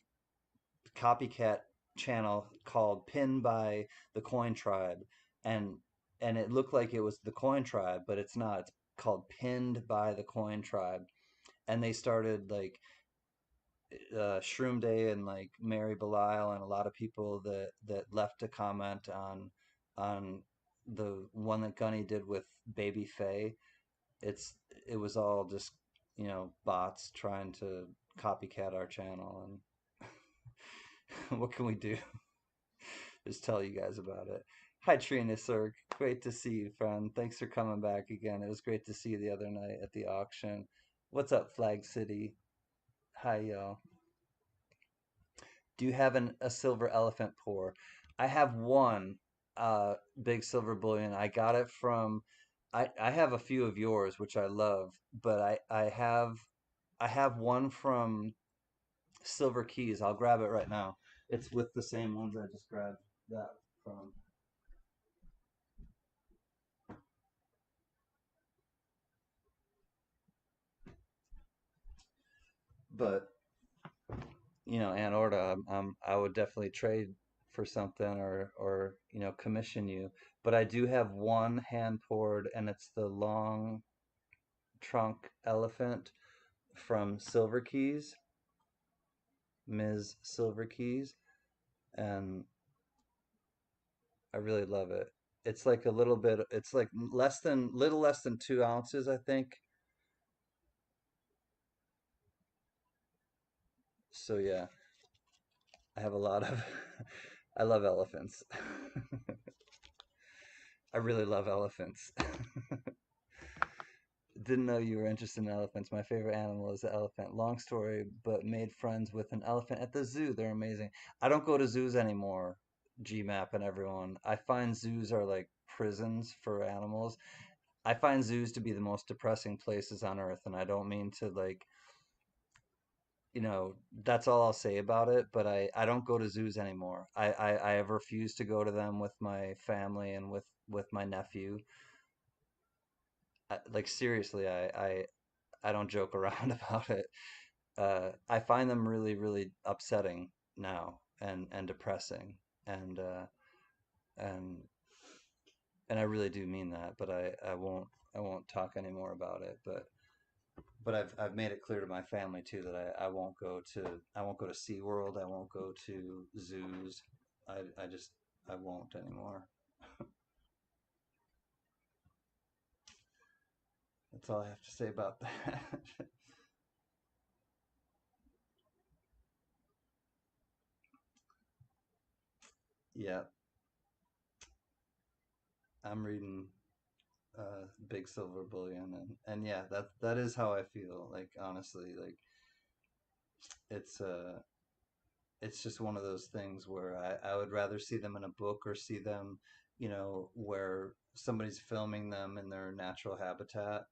copycat channel called Pin by the Coin Tribe, and and it looked like it was the Coin Tribe, but it's not. It's called Pinned by the Coin Tribe, and they started like Shroom Day and like Mary Belial and a lot of people that left a comment on the one that Gunny did with Baby Faye. It's it was all just bots trying to copycat our channel, and what can we do? Just tell you guys about it. Hi Trina Sir, great to see you, friend. Thanks for coming back again. It was great to see you the other night at the auction. What's up, Flag City? Hi y'all. Do you have a silver elephant pour? I have one big silver bullion. I got it from I have a few of yours, which I love, but I have one from Silver Keys. I'll grab it right now. It's with the same ones I just grabbed that from. But Aunt Orta, I would definitely trade for something or commission you. But I do have one hand poured, and it's the long trunk elephant from Silver Keys, Ms. Silver Keys, and I really love it. It's like a little bit, it's like little less than 2 ounces, I think. So yeah, I have a lot of, I love elephants. I really love elephants. Didn't know you were interested in elephants. My favorite animal is the elephant. Long story, but made friends with an elephant at the zoo. They're amazing. I don't go to zoos anymore, GMAP and everyone. I find zoos are like prisons for animals. I find zoos to be the most depressing places on earth, and I don't mean to like you know, that's all I'll say about it. But I don't go to zoos anymore. I have refused to go to them with my family and with my nephew. Like seriously, I don't joke around about it. I find them really, really upsetting now and depressing and and and I really do mean that, but I won't talk anymore about it. But I've made it clear to my family too that I won't go to SeaWorld, I won't go to zoos. I just I won't anymore. That's all I have to say about that. Yeah, I'm reading Big Silver Bullion and yeah, that is how I feel. Like honestly, like it's it's just one of those things where I would rather see them in a book or see them, you know, where somebody's filming them in their natural habitat.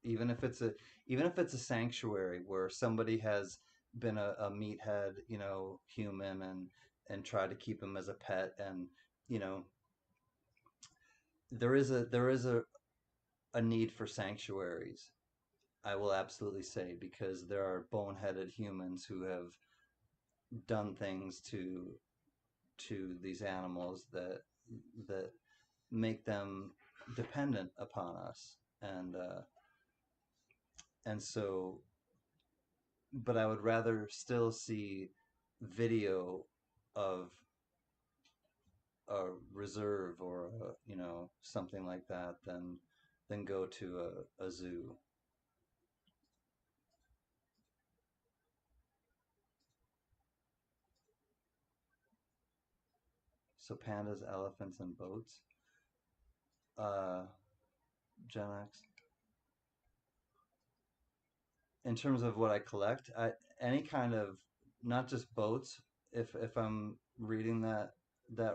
Even if it's a even if it's a sanctuary where somebody has been a meathead, you know, human and tried to keep him as a pet and you know, there is a need for sanctuaries. I will absolutely say because there are boneheaded humans who have done things to these animals that make them dependent upon us and so but I would rather still see video of a reserve or you know something like that than go to a zoo. So pandas, elephants, and boats. uh Gen X. In terms of what I collect, any kind of not just boats. If I'm reading that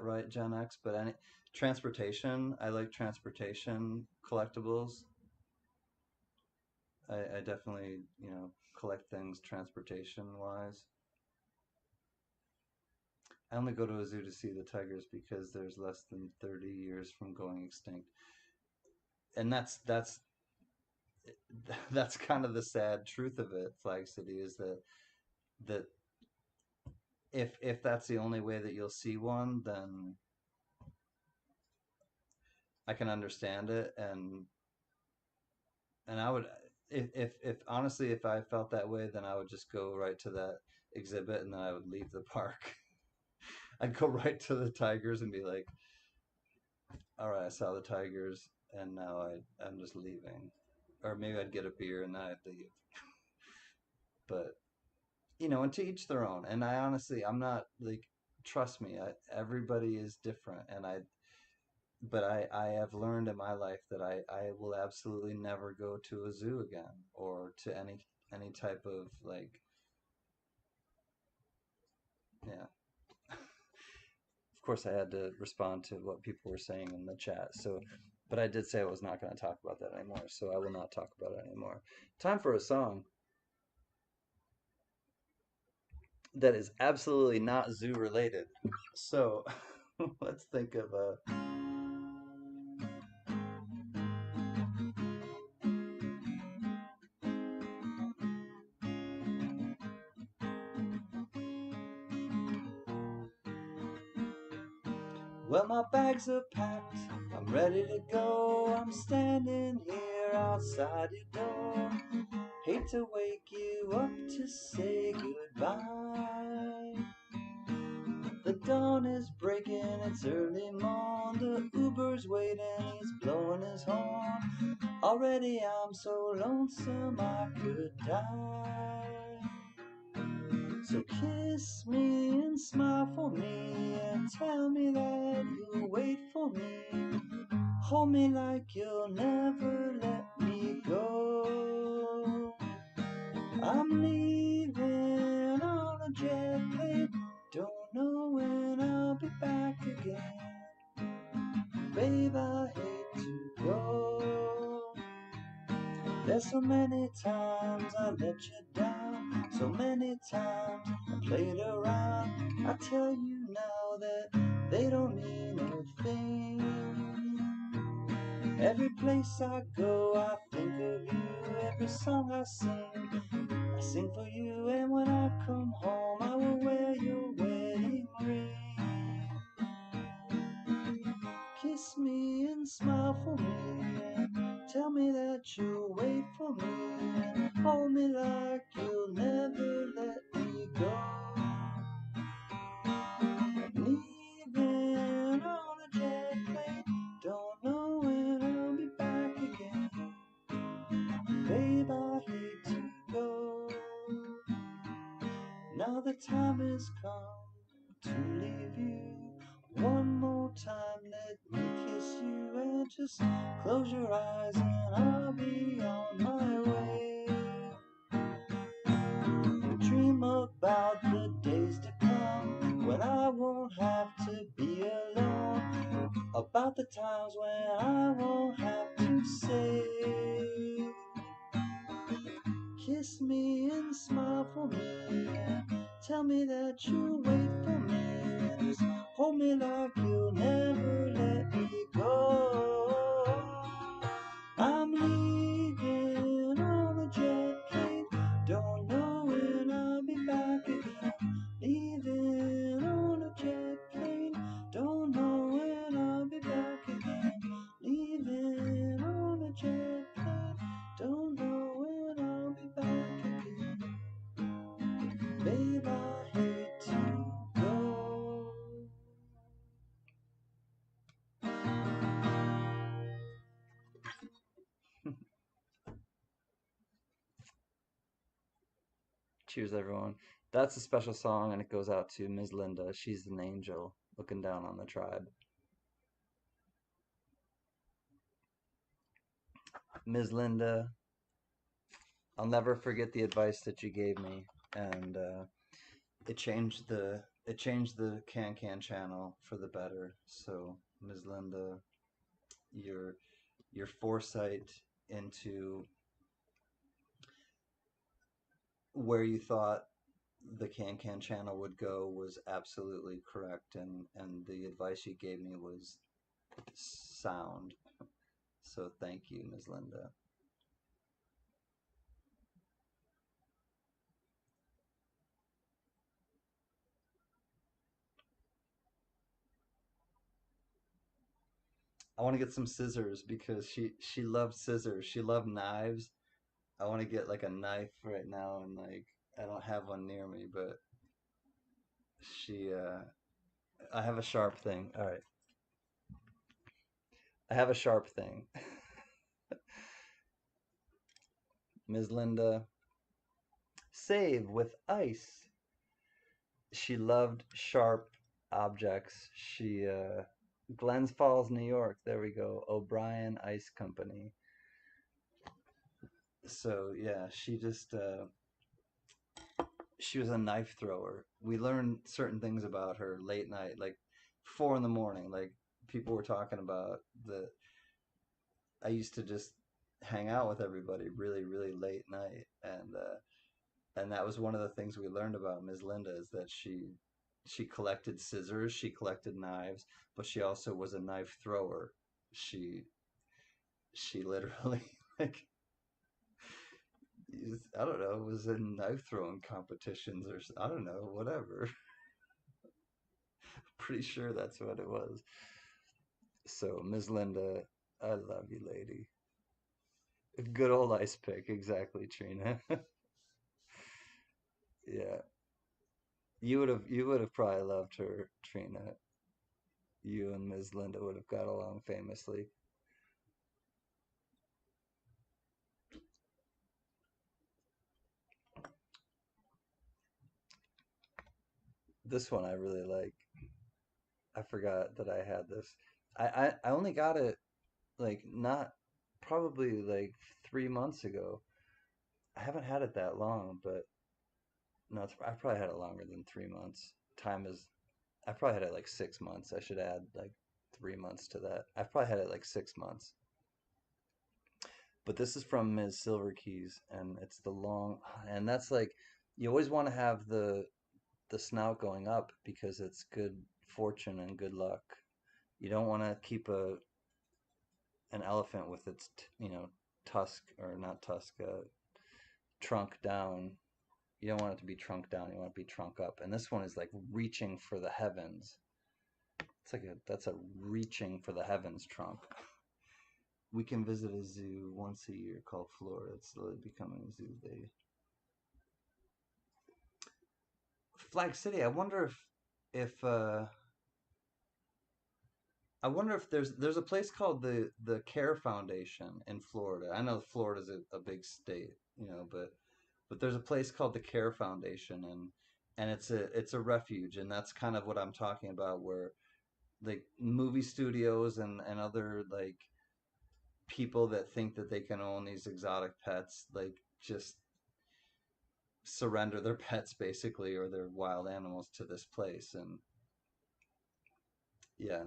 right, Gen X, but any transportation. I like transportation collectibles. I definitely you know collect things transportation wise. I only go to a zoo to see the tigers because there's less than 30 years from going extinct, and that's kind of the sad truth of it. Flag City is that if that's the only way that you'll see one, then I can understand it, and I would if honestly if I felt that way, then I would just go right to that exhibit and then I would leave the park. I'd go right to the tigers and be like, all right, I saw the tigers and now I'm just leaving, or maybe I'd get a beer and then I'd leave. But you know, and to each their own. And I honestly, I'm not like, trust me, everybody is different, and but I have learned in my life that I will absolutely never go to a zoo again or to any type of like yeah. Of course, I had to respond to what people were saying in the chat. So, but I did say I was not going to talk about that anymore. So I will not talk about it anymore. Time for a song that is absolutely not zoo related. So let's think of a. Well, my bags are packed, I'm ready to go. I'm standing here outside your door. Hate to wake you up to say goodbye. The dawn is breaking, it's early morn. The Uber's waiting, he's blowing his horn. Already I'm so lonesome I could die. So kiss me and smile for me and tell me that you'll wait for me. Hold me like you'll never let me go. I'm leaving on a jet plane. Don't know when I'll be back again. Babe, I hate to go. There's so many times I let you down. So many times I played around. I tell you now that they don't mean a thing. Every place I go, I think of you. Every song I sing for you. And when I come home, I will wear your wedding ring. Kiss me and smile for me, and tell me that you'll wait for me, and hold me like you'll never let me go. Leaving on a jet plane, don't know when I'll be back again. Babe, I hate to go. Now the time has come to leave you. One more time, let me kiss you, and just close your eyes and I'll be on my way. Dream about the days to come when I won't have to be alone, about the times when I won't have to say, kiss me and smile for me, and tell me that you'll wait for me, and just hold me like you'll never let me go. I'm leaving on a jet plane, don't know when I'll be back again. Leaving on a jet plane, don't know when I'll be back again. Leaving on a jet plane, don't know when I'll be back again. Babe, I hate to go. Cheers, everyone. That's a special song, and it goes out to Ms. Linda. She's an angel looking down on the tribe. Ms. Linda, I'll never forget the advice that you gave me, and it changed the Can channel for the better. So, Ms. Linda, your your foresight into where you thought the Can channel would go was absolutely correct, and the advice you gave me was sound. So thank you, Ms. Linda. I want to get some scissors because she loved scissors. She loved knives. I want to get like a knife right now, and like I don't have one near me, but she I have a sharp thing. All right. I have a sharp thing. Ms. Linda, save with ice. She loved sharp objects. She Glens Falls, New York. There we go. O'Brien Ice Company. So yeah, she was a knife thrower. We learned certain things about her late night, like 4 in the morning. Like people were talking about the. I used to just hang out with everybody really, really late night, and that was one of the things we learned about Ms. Linda is that she collected scissors, she collected knives, but she also was a knife thrower. She she literally like I don't know, was in knife throwing competitions or I don't know, whatever. Pretty sure that's what it was. So, Ms. Linda, I love you, lady. Good old ice pick, exactly, Trina. Yeah, you would have probably loved her, Trina. You and Ms. Linda would have got along famously. This one I really like. I forgot that I had this. I only got it like not probably like 3 months ago. I haven't had it that long, but no, I probably had it longer than 3 months. Time is, I probably had it like 6 months. I should add like 3 months to that. I've probably had it like 6 months. But this is from Ms. Silver Keys, and it's the long, and that's like You always want to have the snout going up because it's good fortune and good luck. You don't want to keep a an elephant with its tusk, or not tusk, trunk down. You don't want it to be trunk down. You want it to be trunk up. And this one is like reaching for the heavens. It's like that's a reaching for the heavens trunk. We can visit a zoo once a year called Florida. It's slowly becoming a zoo. They Flag City. I wonder if there's a place called the Care Foundation in Florida. I know Florida's a big state, but there's a place called the Care Foundation, and it's a refuge, and that's kind of what I'm talking about, where like movie studios and other like people that think that they can own these exotic pets, like just surrender their pets basically, or their wild animals, to this place. And yeah,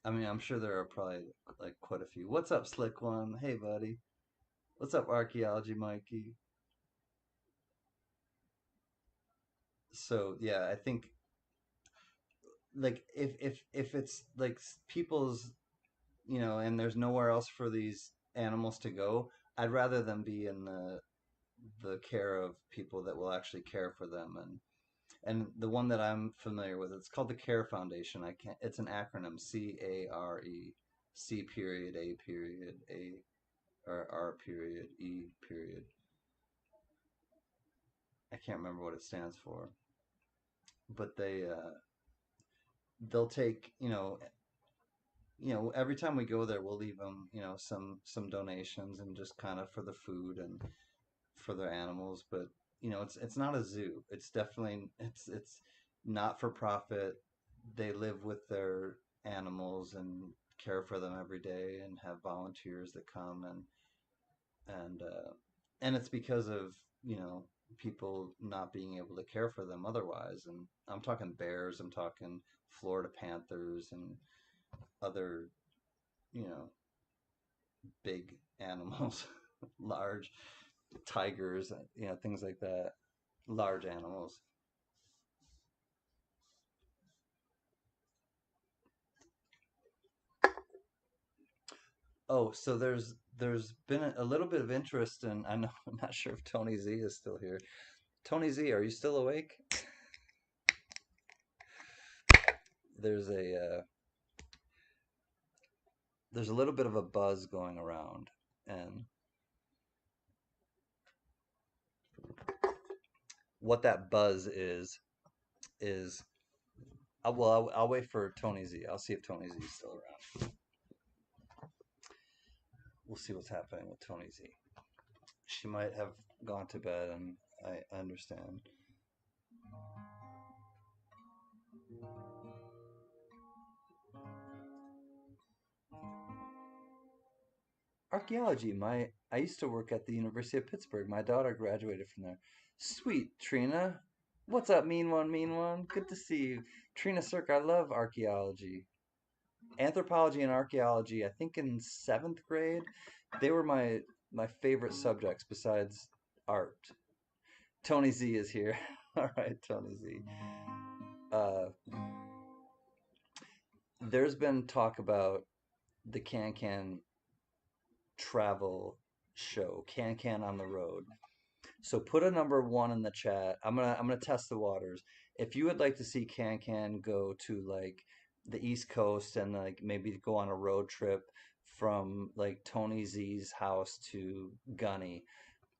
I mean, I'm sure there are probably like quite a few. What's up, Slick One? Hey, buddy. What's up, Archaeology Mikey? So yeah, I think like if it's like people's, and there's nowhere else for these animals to go, I'd rather them be in the care of people that will actually care for them. And the one that I'm familiar with, it's called the Care Foundation. I can't. It's an acronym: CARE, C period A period A, or R period E period. I can't remember what it stands for, but they'll take, every time we go there, we'll leave them, some donations, and just kind of for the food and for their animals. But it's not a zoo. It's definitely it's not for profit. They live with their animals and care for them every day, and have volunteers that come, and it's because of people not being able to care for them otherwise. And I'm talking bears, I'm talking Florida panthers, and other you know big animals, large tigers, things like that, large animals. Oh, so there's been a little bit of interest in, I know, I'm not sure if Tony Z is still here. Tony Z, are you still awake? There's a little bit of a buzz going around, and what that buzz is well, I'll wait for Tony Z. I'll see if Tony Z is still around. We'll see what's happening with Tony Z. She might have gone to bed, and I understand. Archaeology. I used to work at the University of Pittsburgh. My daughter graduated from there. Sweet, Trina. What's up, mean one, mean one? Good to see you. Trina Cirque, I love archaeology. Anthropology and archaeology, I think in seventh grade, they were my favorite subjects besides art. Tony Z is here. All right, Tony Z. Uh, there's been talk about the Can travel show, Can on the Road. So put a number one in the chat. I'm gonna test the waters. If you would like to see go to like the East Coast, and like maybe go on a road trip from like Tony Z's house to Gunny,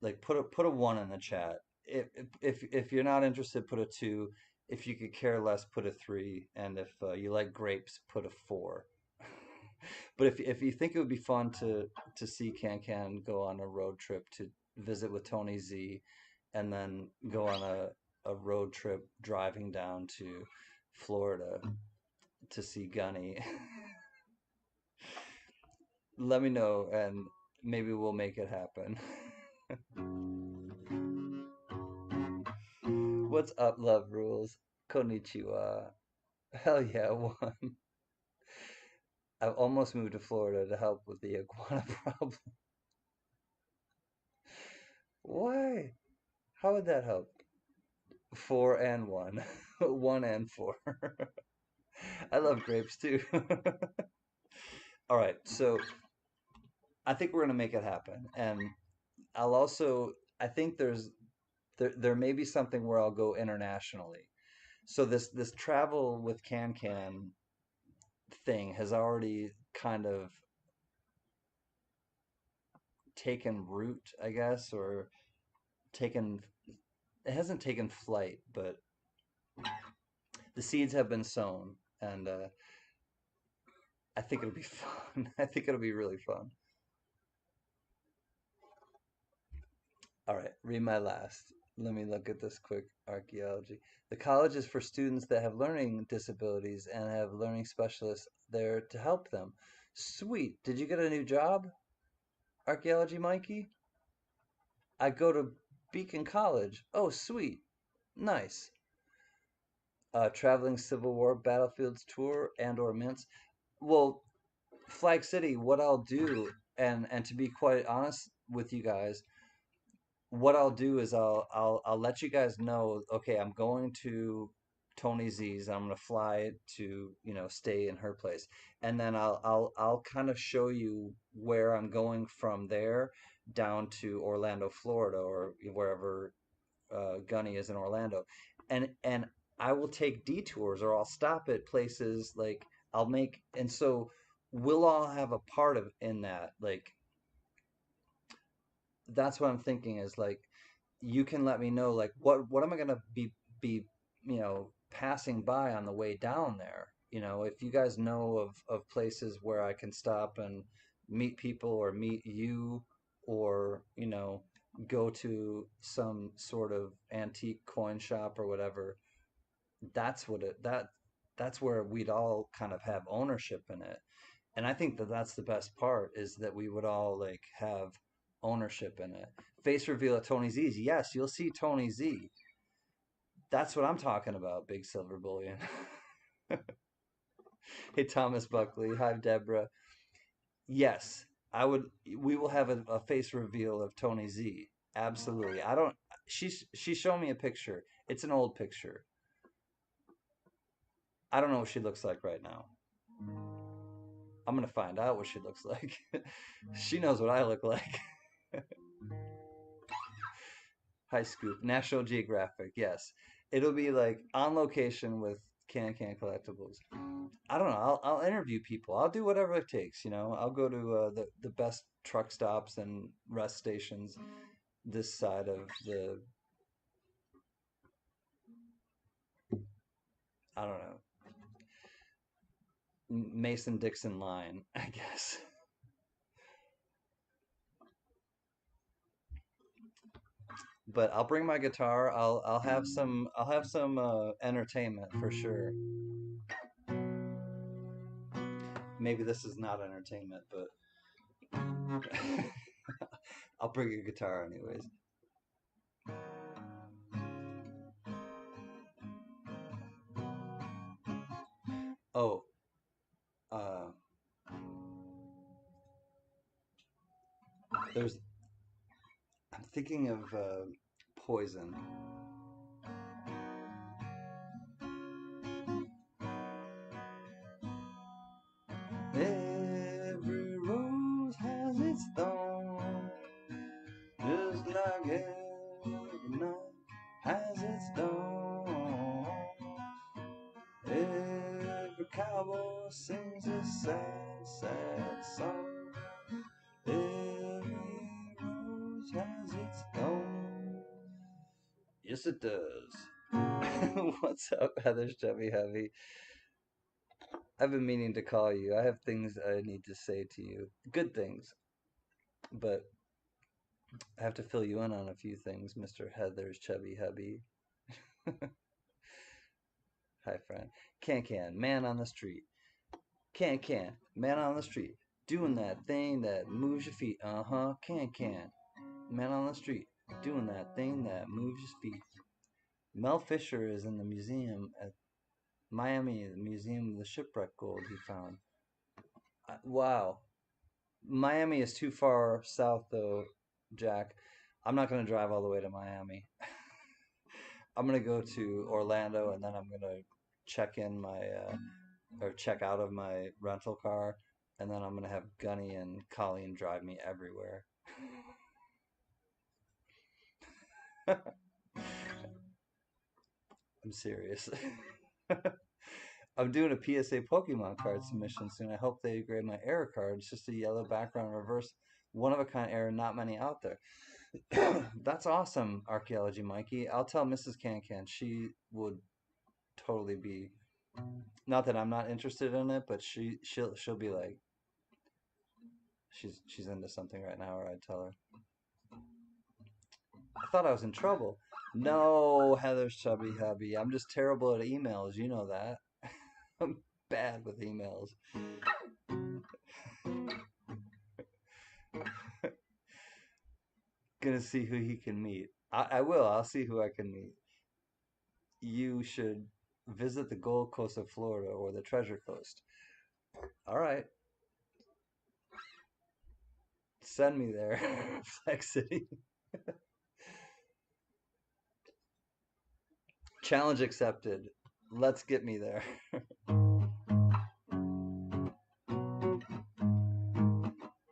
like put a one in the chat. If you're not interested, put a two. If you could care less, put a three. And if you like grapes, put a four. But if you think it would be fun to see Can go on a road trip to visit with Tony Z, and then go on a road trip driving down to Florida to see Gunny, let me know, and maybe we'll make it happen. What's up, Love Rules? Konnichiwa. Hell yeah, one. I almost moved to Florida to help with the iguana problem. Why? How would that help? Four and one. One and four. I love grapes too. All right, so I think we're gonna make it happen. And I'll also I think there may be something where I'll go internationally. So this travel with Can thing has already kind of taken root, I guess, or taken it hasn't taken flight, but the seeds have been sown, and I think it'll be fun. I think it'll be really fun. All right, read my last. Let me look at this quick archaeology. The college is for students that have learning disabilities and have learning specialists there to help them. Sweet. Did you get a new job, Archaeology Mikey? I go to Beacon College. Oh, sweet. Nice. Traveling Civil War battlefields tour and or mints. Well, Flag City, what I'll do, and to be quite honest with you guys, what I'll do is I'll let you guys know, okay, I'm going to Tony Z's. I'm gonna fly to, stay in her place. And then I'll kind of show you where I'm going from there down to Orlando, Florida, or wherever Gunny is in Orlando. And I will take detours, or I'll stop at places like and so we'll all have a part of in that. Like that's what I'm thinking is like you can let me know like what am I gonna be passing by on the way down there. If you guys know of places where I can stop and meet people or meet you, or go to some sort of antique coin shop or whatever, that's what it that that's where we'd all kind of have ownership in it. And I think that that's the best part is that we would all like have ownership in it. Face reveal at Tony Z's. Yes, you'll see Tony Z. That's what I'm talking about, Big Silver Bullion. Hey, Thomas Buckley. Hi, Deborah. Yes, I would. We will have a face reveal of Tony Z. Absolutely. I don't. She's shown me a picture. It's an old picture. I don't know what she looks like right now. I'm gonna find out what she looks like. She knows what I look like. High Scoop, National Geographic. Yes, it'll be like on location with Can Collectibles. I don't know. I'll interview people. I'll do whatever it takes. I'll go to the best truck stops and rest stations this side of the I don't know Mason Dixon line, I guess. But I'll bring my guitar. I'll have some entertainment for sure. Maybe this is not entertainment, but I'll bring a guitar anyways. Oh, uh, there's. I'm thinking of Poison. Every rose has its thorn, just like every night has its dawn. Every cowboy sings a sad, sad song. Every rose has its thorn. Yes, it does. What's up, Heather's Chubby Heavy? I've been meaning to call you. I have things I need to say to you. Good things, but I have to fill you in on a few things, Mr. Heather's Chubby Hubby. Hi, friend. Man on the street. Man on the street. Doing that thing that moves your feet. Uh-huh, man on the street. Doing that thing that moves your feet. Mel Fisher is in the museum at Miami, the Museum of the Shipwreck Gold he found. Wow. Miami is too far south, though, Jack. I'm not gonna drive all the way to Miami. I'm gonna go to Orlando and then I'm gonna check in my or check out of my rental car, and then I'm gonna have Gunny and Colleen drive me everywhere. I'm serious. I'm doing a PSA Pokemon card submission soon. I hope they grade my error card. It's just a yellow background, reverse, one of a kind error, not many out there. That's awesome, Archaeology Mikey. I'll tell Mrs. Can. She would totally be. Not that I'm not interested in it, but she'll be like she's into something right now, or I'd tell her. I thought I was in trouble. No, Heather's chubby hubby. I'm just terrible at emails. You know that. I'm bad with emails. Gonna see who he can meet. I will. I'll see who I can meet. You should visit the Gold Coast of Florida or the Treasure Coast. All right, send me there, Flex City. Challenge accepted. Let's get me there.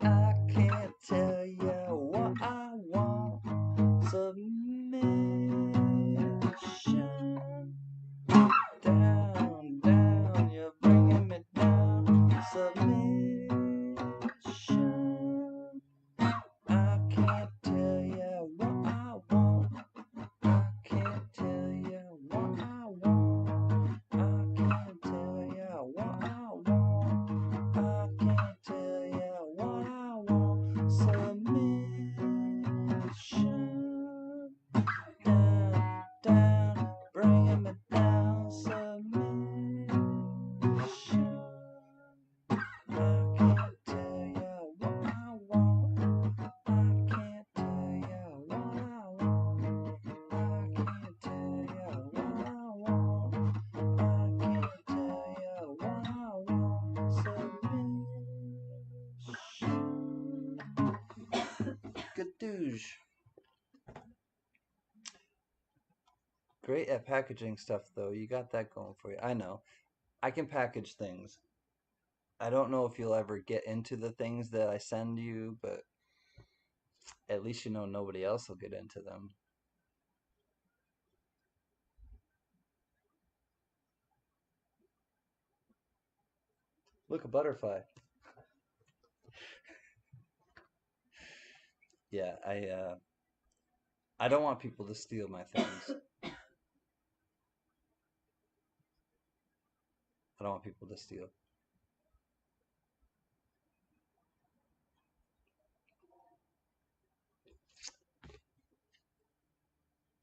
I can't tell you what I want. Submission. Down, down, you're bringing me down. Submission. I can't tell you what I want. I can't tell you what I want. I can't tell you what I want. I can't tell you what I want. Submission. Down, down, bringing me down. Submission. I can't tell you what I want. I can't tell you what I want. I can't tell you what I want. I can't tell you what I want. Submission. Gadoosh. Great at packaging stuff, though. You got that going for you. I know. I can package things. I don't know if you'll ever get into the things that I send you, but at least you know nobody else will get into them. Look, a butterfly. Yeah, I don't want people to steal my things. I don't want people to steal.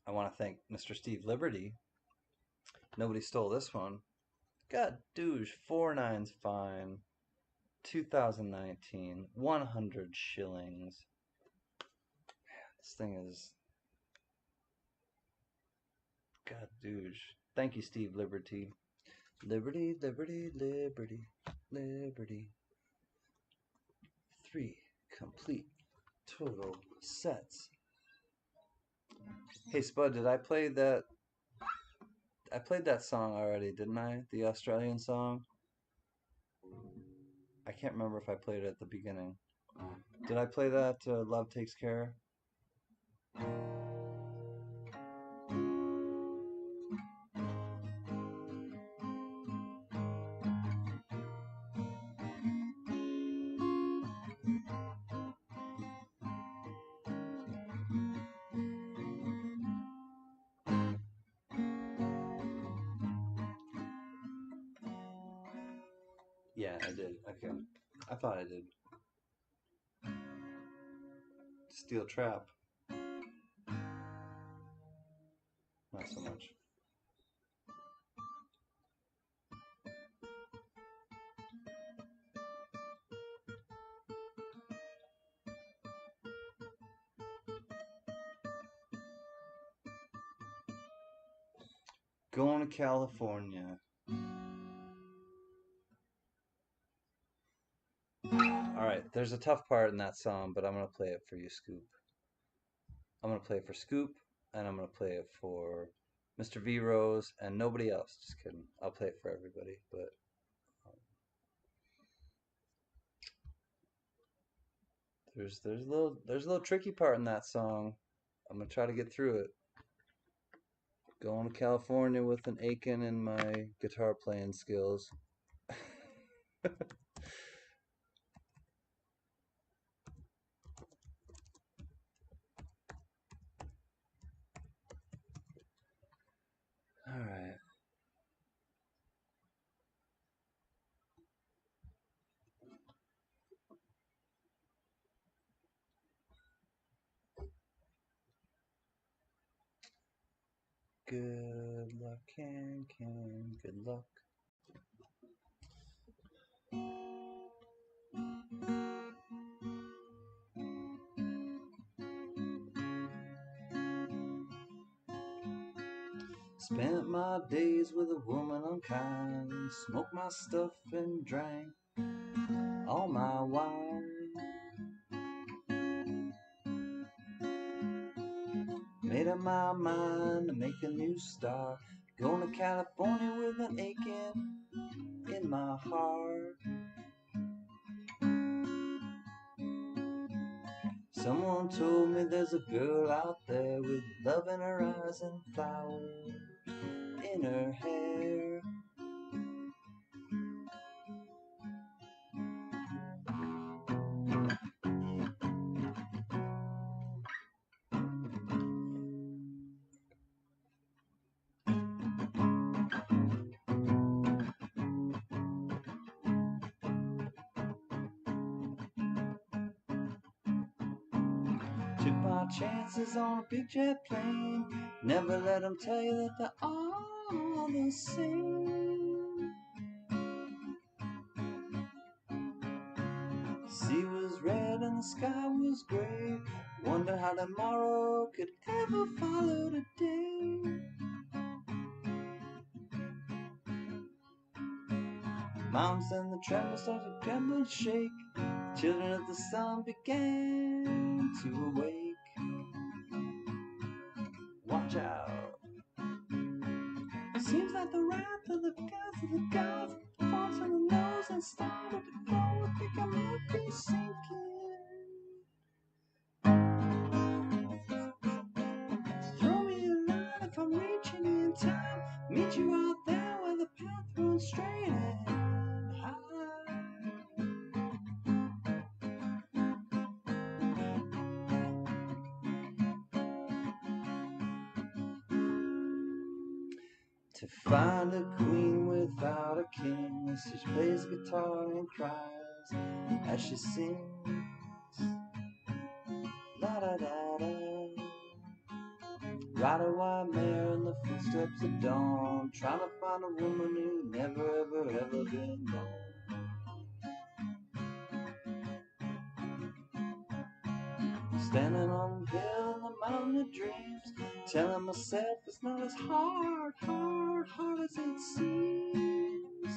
I want to thank Mr. Steve Liberty. Nobody stole this one. God douche, 4 nines fine. 2019, 100 shillings. This thing is God douche. Thank you, Steve Liberty. Liberty, liberty, liberty, liberty. 3 complete total sets. Hey Spud, did I play that? I played that song already, didn't I? The Australian song. I can't remember if I played it at the beginning. Did I play that Love Takes Care? Yeah, I did. Okay. I thought I did. Steel Trap. Not so much. Going to California. Alright, there's a tough part in that song, but I'm going to play it for you, Scoop. I'm gonna play it for Scoop, and I'm gonna play it for Mr. V Rose, and nobody else. Just kidding. I'll play it for everybody, but um, there's a little tricky part in that song. I'm gonna try to get through it. Going to California with an aching in my guitar playing skills. All right. Good luck, can, good luck. Spent my days with a woman unkind, smoked my stuff and drank all my wine. Made up my mind to make a new start, going to California with an aching in my heart. Someone told me there's a girl out there with love in her eyes and flowers in her hair. Took my chances on a big jet plane. Never let them tell you that they're all the same. The sea was red and the sky was gray. Wonder how tomorrow could ever follow today. Mountains and the tremble started to tremble and shake. Children of the sun began to awake. Watch out. Seems like the wrath of the gods falls on the nose and started to go. I think I might be sinking. Throw me a line if I'm reaching in time. Meet you out there where the path runs straight and high. To find a queen without a king, she plays guitar and cries as she sings. La da da da. Ride a white mare in the footsteps of dawn, trying to find a woman who never ever ever been born. Standing on the hill in the mountain of dreams, telling myself it's not as hard as it seems.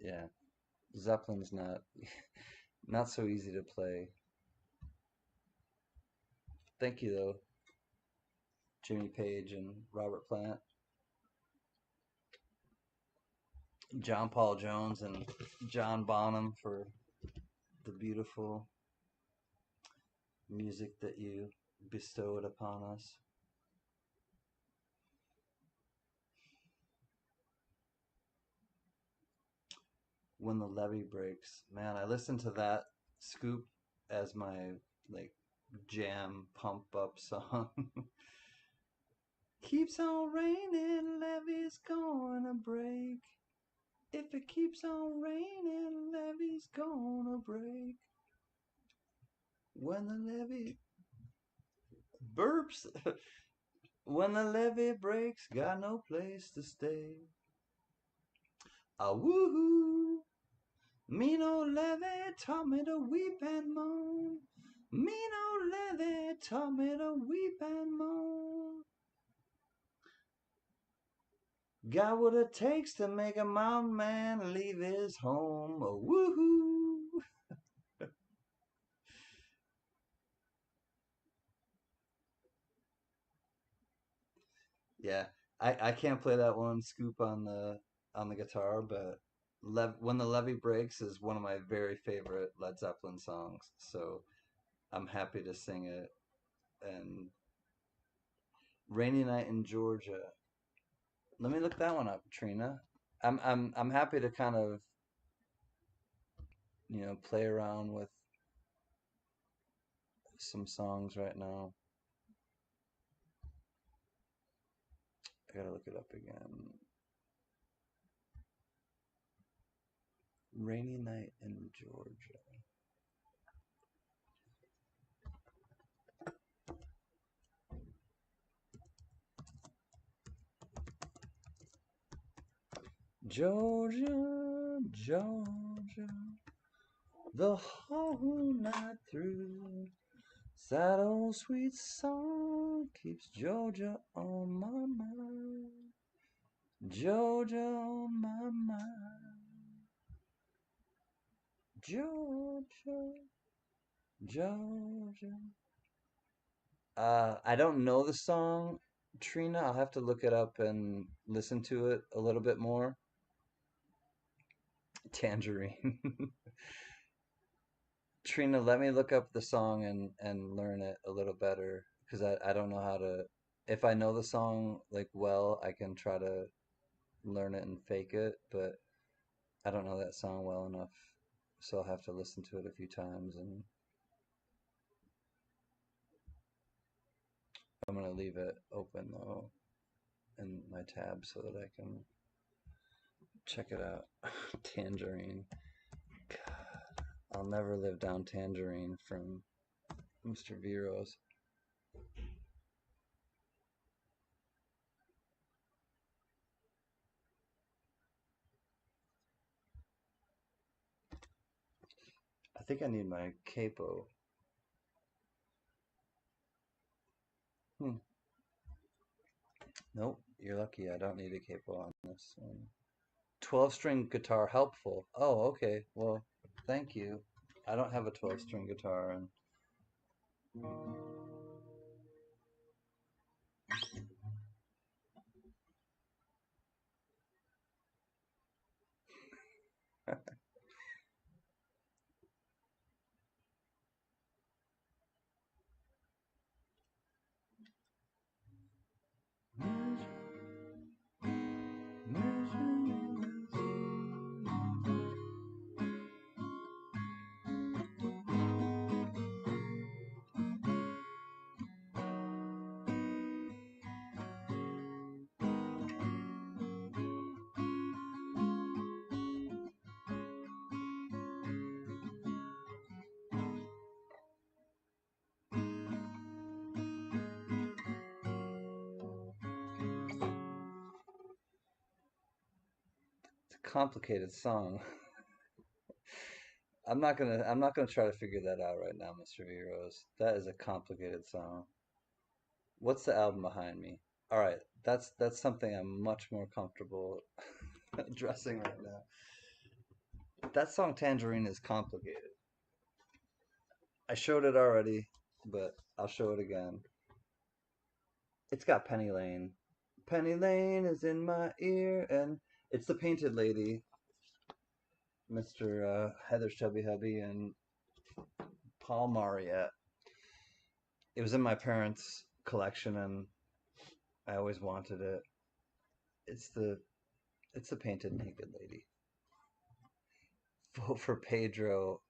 Yeah, Zeppelin's not so easy to play. Thank you though, Jimmy Page and Robert Plant, John Paul Jones and John Bonham for the beautiful music that you bestowed upon us. When the Levee Breaks, man, I listened to that Scoop as my like jam pump up song. Keeps on raining, levee's gonna break. If it keeps on raining, levee's gonna break. When the levee Burps. When the levee breaks, got no place to stay. Ah, woohoo! Mean old levee taught me to weep and moan. Mean old levee taught me to weep and moan. Got what it takes to make a mountain man leave his home. Oh, woohoo! Yeah, I can't play that one scoop on the guitar, but When the Levee Breaks is one of my very favorite Led Zeppelin songs. So I'm happy to sing it. And Rainy Night in Georgia. Let me look that one up, Trina. I'm happy to kind of, play around with some songs right now. I gotta look it up again. Rainy Night in Georgia. Georgia, Georgia, the whole night through. That old sweet song keeps Georgia on my mind. Georgia on my mind. Georgia, Georgia. I don't know the song, Trina. I'll have to look it up and listen to it a little bit more. Tangerine. Trina, let me look up the song and learn it a little better because I don't know how to. If I know the song like well, I can try to learn it and fake it, but I don't know that song well enough, so I'll have to listen to it a few times and I'm gonna leave it open though in my tab so that I can check it out. Tangerine. God, I'll never live down Tangerine from Mr. Veros. I think I need my capo. Hmm. Nope, you're lucky. I don't need a capo on this one. 12-string guitar helpful. Oh, okay. Well, thank you. I don't have a 12-string guitar and it's a complicated song. I'm not gonna try to figure that out right now, Mr. V Rose. That is a complicated song. What's the album behind me? All right, that's something I'm much more comfortable addressing right now. That song Tangerine is complicated. I showed it already, but I'll show it again. It's got Penny Lane. Penny Lane is in my ear, and it's the Painted Lady, Mr. Heather Chubby Hubby, and Paul Mariette. It was in my parents' collection, and I always wanted it. It's the it's the Painted Naked Lady. Vote for Pedro.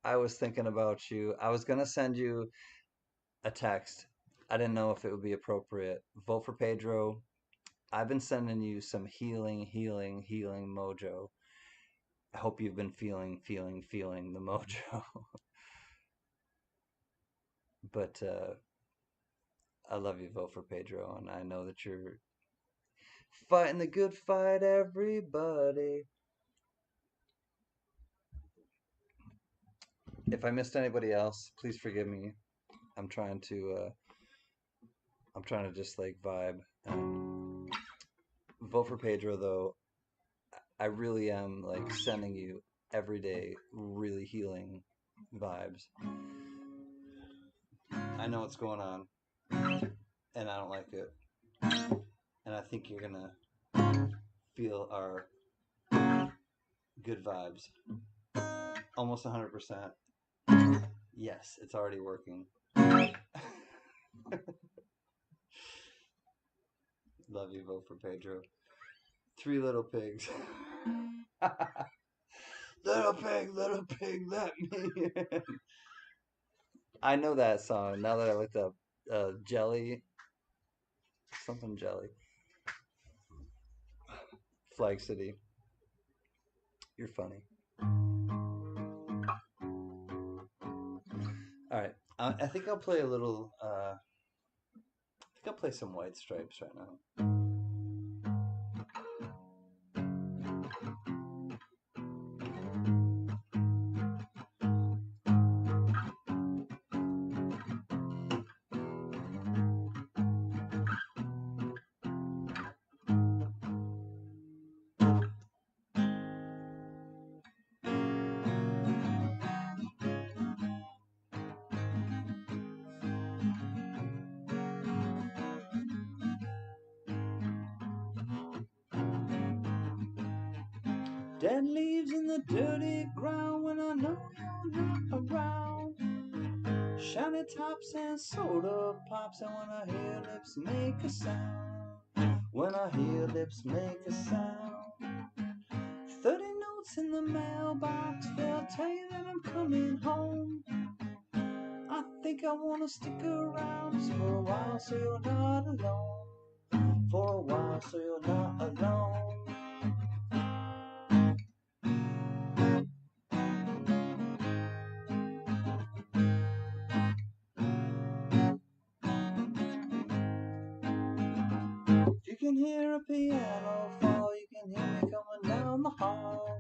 I was thinking about you. I was gonna send you a text. I didn't know if it would be appropriate. Vote for Pedro. I've been sending you some healing, healing, healing mojo. I hope you've been feeling, feeling, feeling the mojo. But I love you, vote for Pedro, and I know that you're fighting the good fight, everybody. If I missed anybody else, please forgive me. I'm trying to I'm trying to just like vibe. Vote for Pedro though. I really am like sending you every day really healing vibes. I know what's going on and I don't like it. And I think you're gonna feel our good vibes. Almost 100%. Yes, it's already working. Love you, vote for Pedro. Three little pigs. Little pig, let me in. I know that song now that I looked up. Jelly, something jelly. Flag City. You're funny. All right. I think I'll play a little. I think I'll play some White Stripes right now. Dead leaves in the dirty ground when I know you're not around. Shiny tops and soda pops, and when I hear lips make a sound. When I hear lips make a sound. 30 notes in the mailbox, they'll tell you that I'm coming home. I think I wanna stick around just for a while so you're not alone. For a while so you're not alone. You can hear a piano fall, you can hear me coming down the hall.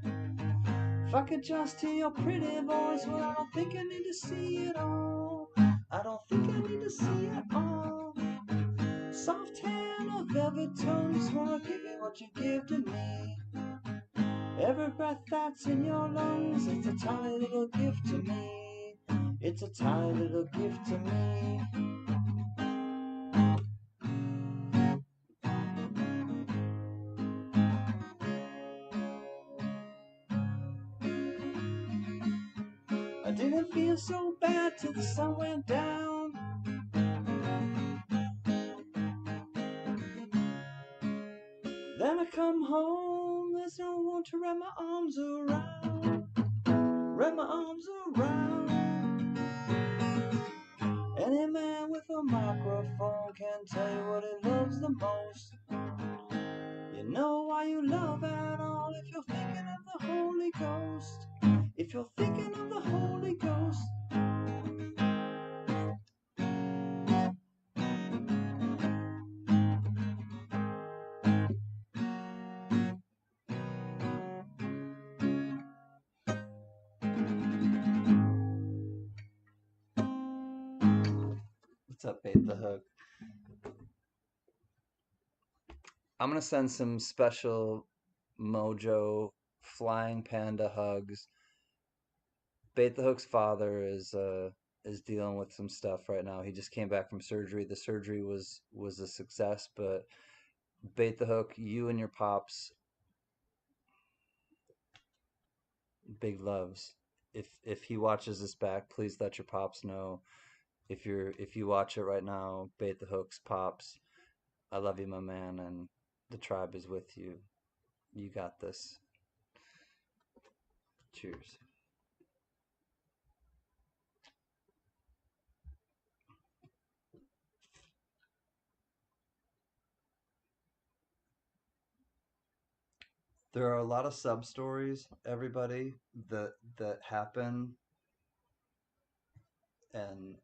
If I could just hear your pretty voice, well, I don't think I need to see it all. I don't think I need to see it all. Soft hand or velvet tones, wanna give you what you give to me. Every breath that's in your lungs, it's a tiny little gift to me. It's a tiny little gift to me. I didn't feel so bad till the sun went down. Then I come home, there's no one to wrap my arms around. Wrap my arms around. Any man with a microphone can tell you what he loves the most. You know why you love at all if you're thinking of the Holy Ghost. If you're thinking of the Holy Ghost. What's up, Bait the Hook? I'm gonna send some special mojo flying panda hugs. Bait the Hook's father is dealing with some stuff right now. He just came back from surgery. The surgery was a success, but Bait the Hook, you and your pops, big loves. If he watches this back, please let your pops know. If you watch it right now, Bait the Hook's pops, I love you, my man, and the tribe is with you. You got this. Cheers. There are a lot of sub stories, everybody, that happen and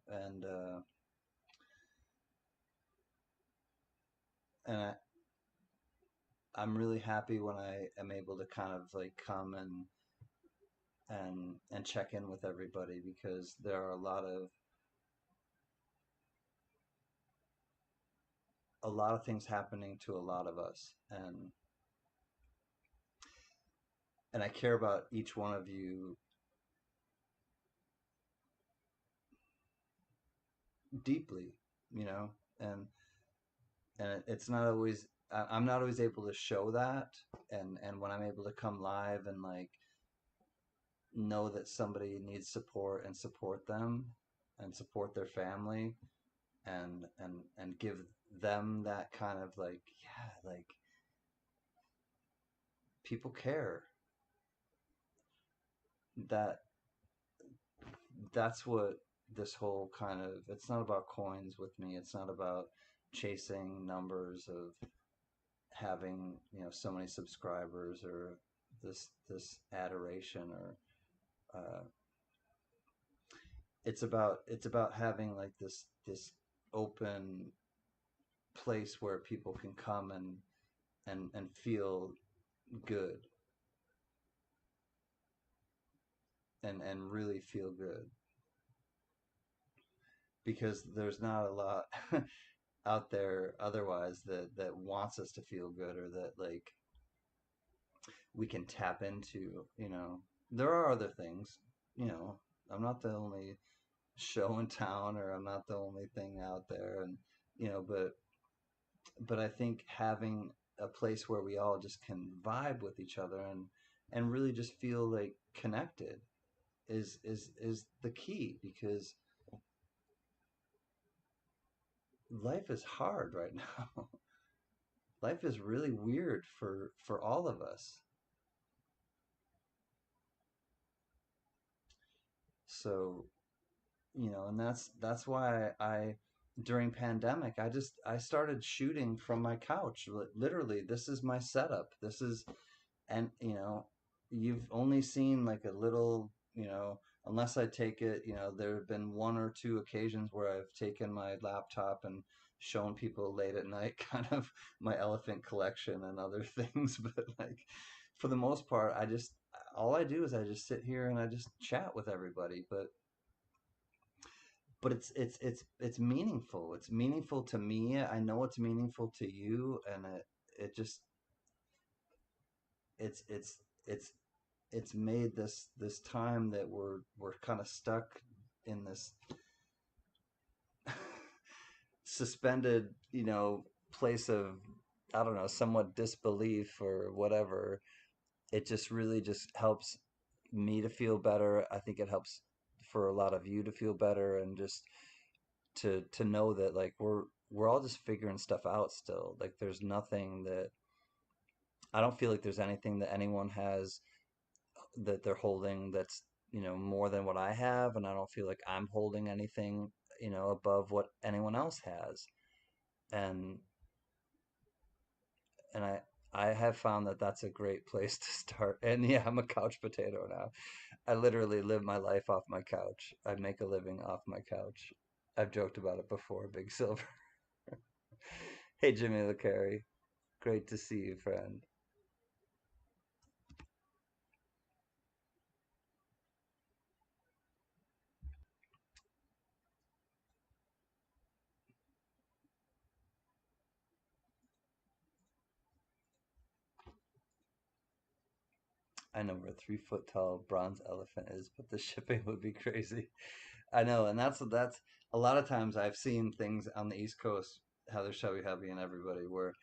and I'm really happy when I am able to kind of like come and check in with everybody, because there are a lot of things happening to a lot of us, and I care about each one of you deeply, you know, and it's not always I'm not always able to show that, and when I'm able to come live and like know that somebody needs support and support them and support their family and give them that kind of like, yeah, like people care, that that's what this whole kind of, it's not about coins with me, it's not about chasing numbers of having, you know, so many subscribers or this adoration or it's about having like this open place where people can come and feel good and really feel good, because there's not a lot out there otherwise that wants us to feel good, or that like we can tap into, you know. There are other things, you know. I'm not the only show in town, or I'm not the only thing out there, and you know, but I think having a place where we all just can vibe with each other and really just feel like connected is the key, because life is hard right now. Life is really weird for all of us. So, you know, and that's why I during pandemic I started shooting from my couch. Literally, this is my setup. This is, and you know, you've only seen like a little, you know, unless I take it, you know, there have been one or two occasions where I've taken my laptop and shown people late at night kind of my elephant collection and other things, but like for the most part, all I do is I just sit here and I just chat with everybody, but it's meaningful. It's meaningful to me. I know it's meaningful to you, and it just it's it's it's it's made this time that we're kind of stuck in this suspended, you know, place of, I don't know, somewhat disbelief or whatever. It just really just helps me to feel better. I think it helps for a lot of you to feel better, and just to know that like we're all just figuring stuff out still. Like there's nothing that, I don't feel like there's anything that anyone has that they're holding that's, you know, more than what I have, and I don't feel like I'm holding anything, you know, above what anyone else has. And and I have found that that's a great place to start. And yeah, I'm a couch potato now. I literally live my life off my couch. I make a living off my couch. I've joked about it before, Big Silver. Hey, Jimmy LeCarry. Great to see you, friend. I know where a 3 foot tall bronze elephant is, but the shipping would be crazy. I know, and that's a lot of times I've seen things on the East Coast, Heather Shelby Hubby and everybody, where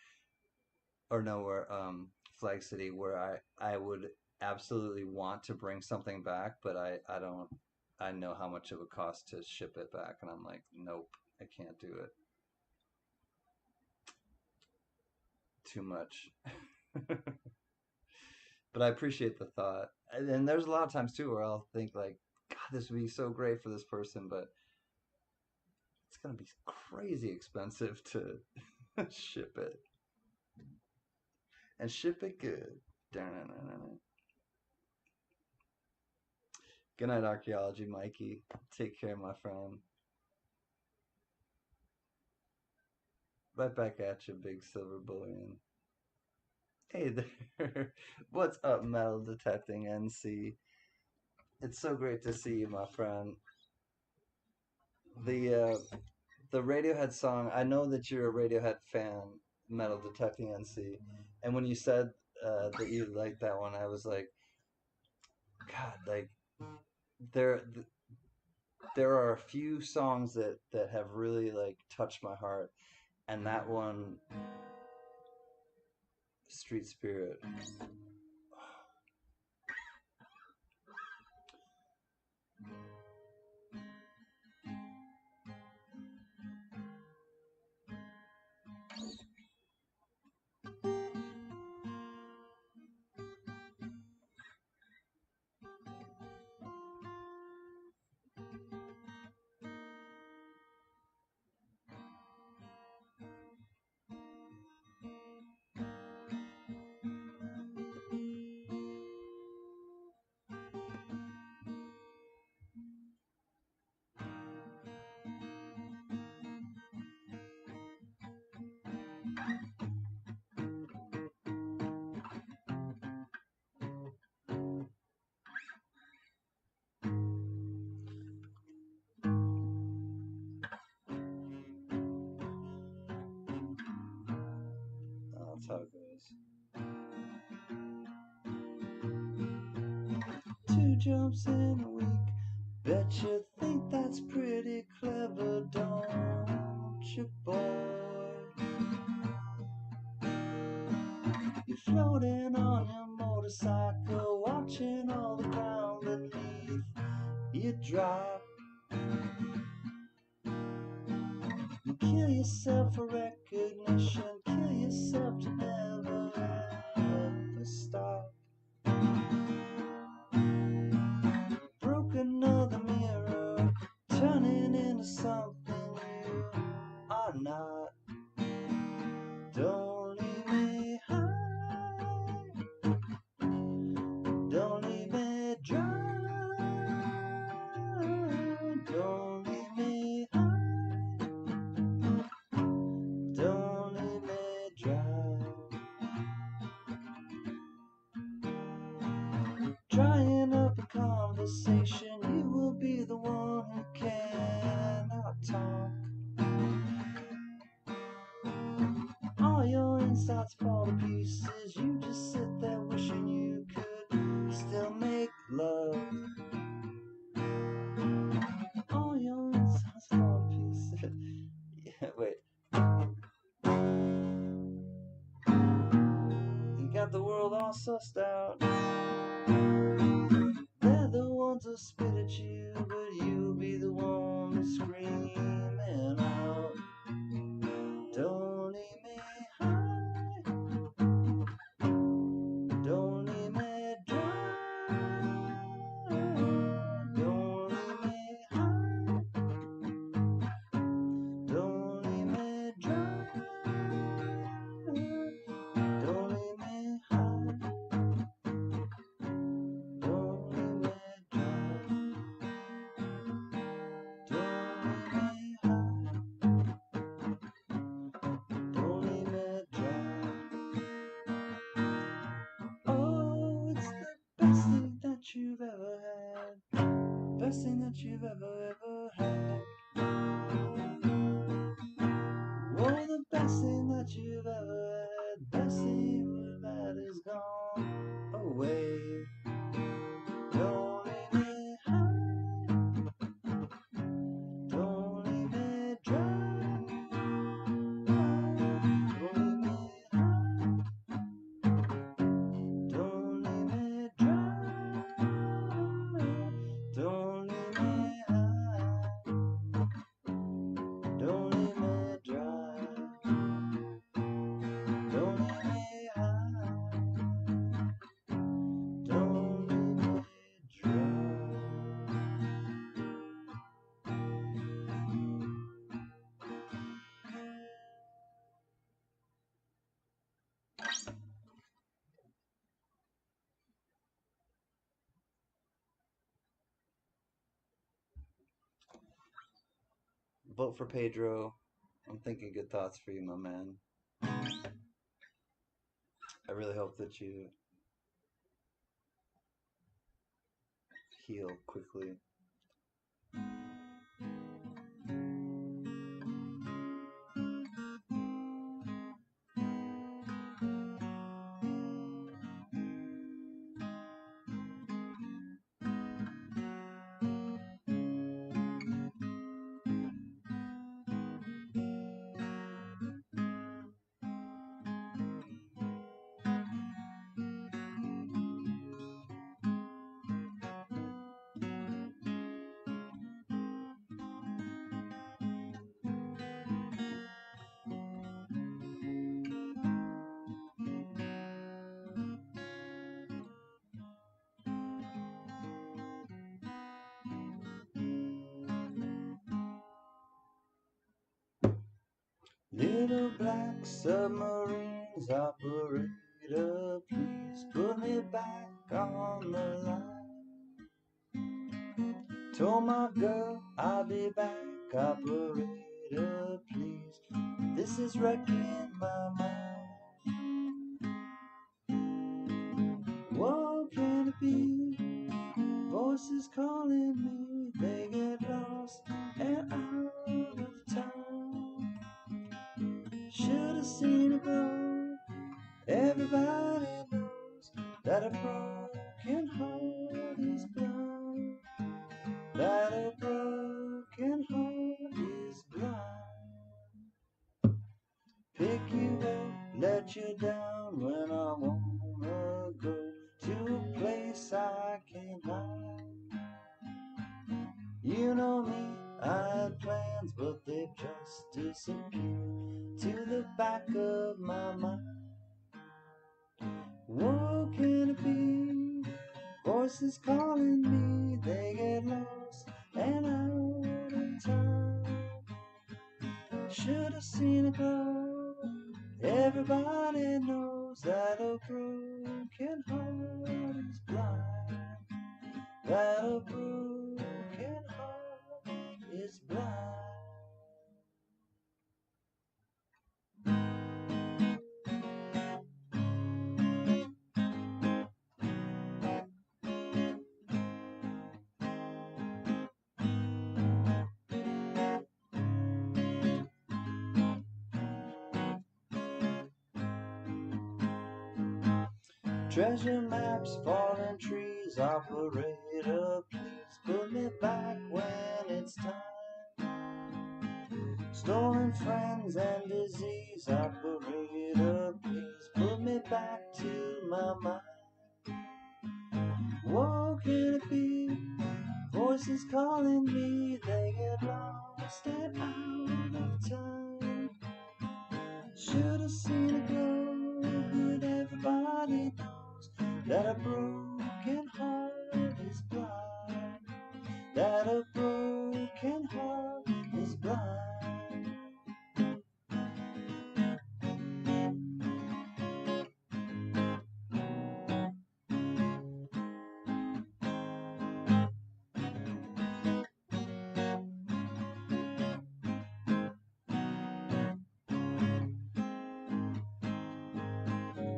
or no, where Flag City, where I would absolutely want to bring something back, but I don't, I know how much it would cost to ship it back, and I'm like, nope, I can't do it. Too much. But I appreciate the thought. And there's a lot of times too where I'll think like, God, this would be so great for this person, but it's gonna be crazy expensive to ship it and ship it good. Dun-dun-dun-dun-dun. Good night, archaeology, Mikey. Take care, my friend. Right back at you, big silver bullion. Hey there. What's up, metal detecting NC? It's so great to see you, my friend. The Radiohead song, I know that you're a Radiohead fan, metal detecting NC. And when you said that you liked that one, I was like, God, like there there are a few songs that have really like touched my heart, and that one, Street Spirit. Oh, that's how it goes. Two jumps in a week. Bet you think that's pretty clever, don't you, boy? You're floating on your motorcycle, watching all the ground beneath you drop. You kill yourself for recognition, kill yourself to never ever stop. Broke another mirror, turning into something you are not. Don't leave me high, don't leave me dry, don't leave me high, don't leave me dry. Drying up a conversation, you will be the one who cannot talk. All your insides fall to pieces, you just sit there wishing you could still make love. All your insides fall to pieces. Yeah, wait. You got the world all sussed out. They're the ones who spit at you, but you'll be the one screaming out. Don't leave me high, don't leave me dry, don't leave me high, don't leave me dry, don't leave me high, don't leave me dry, don't leave me high, don't leave me dry. Oh, it's the best thing that you've ever had. Best thing that you've ever had. Oh, the best thing that you've ever had. Best thing you've had is gone away. Don't leave me high, don't leave me dry. Don't leave me high, don't leave me dry. Don't leave me high, don't leave me dry. Don't leave me high, don't leave me dry. Vote for Pedro. I'm thinking good thoughts for you, my man. I really hope that you heal quickly. Little black submarines operator, please put me back on the line. Told my girl I'll be back, operator, please. This is wrecking my mind. What can it be? Voices calling me, they get lost and out of time. Should've seen it glow. Everybody knows that a broken heart is blind. That a broken heart is blind. Pick you up, let you down when I wanna go to a place I can't hide. You know me, I had plans, but they've just disappeared to the back of my mind. What can it be? Voices calling me, they get lost and out of time. Should've seen it glow. Everybody knows that a broken heart is blind. That a broken heart is blind. Treasure maps, fallen trees, operator, please put me back when it's time. Stolen friends and disease, operator, please put me back to my mind. What can it be? Voices calling me, they get lost and out of time. Should've seen it glow, but everybody knows that a broken heart is blind. That a broken heart is blind.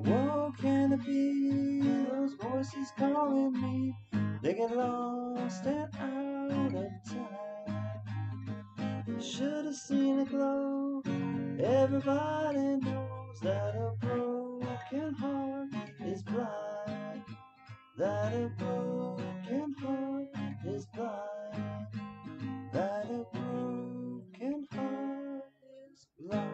What can it be? Those voices calling me, they get lost and out of time. Should've seen it glow. Everybody knows that a broken heart is blind. That a broken heart is blind. That a broken heart is blind.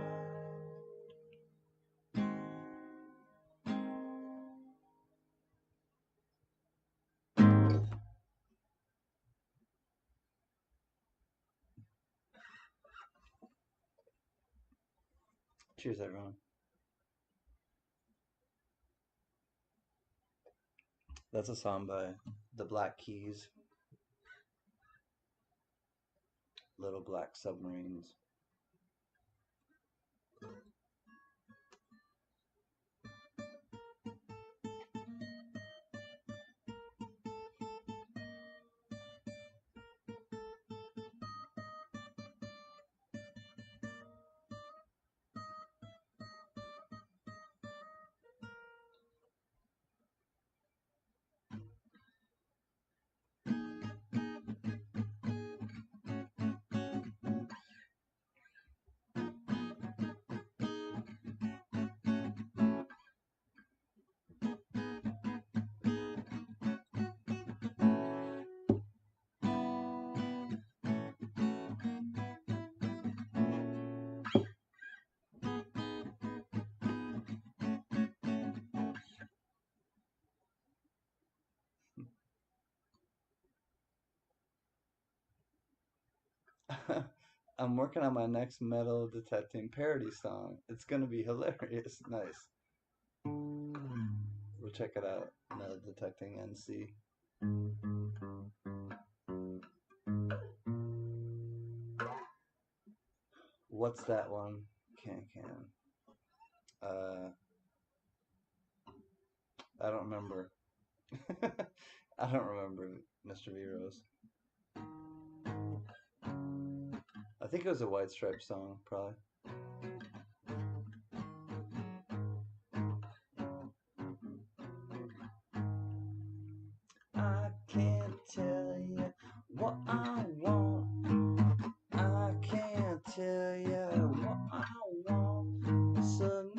Cheers, everyone. That's a song by the Black Keys, Little Black Submarines. I'm working on my next metal detecting parody song. It's gonna be hilarious. Nice. We'll check it out. Metal detecting NC. What's that one? Can. Uh, I don't remember. I don't remember, Mr. V Rose. I think it was a White Stripes song, probably. I can't tell you what I want. I can't tell you what I want. Submission.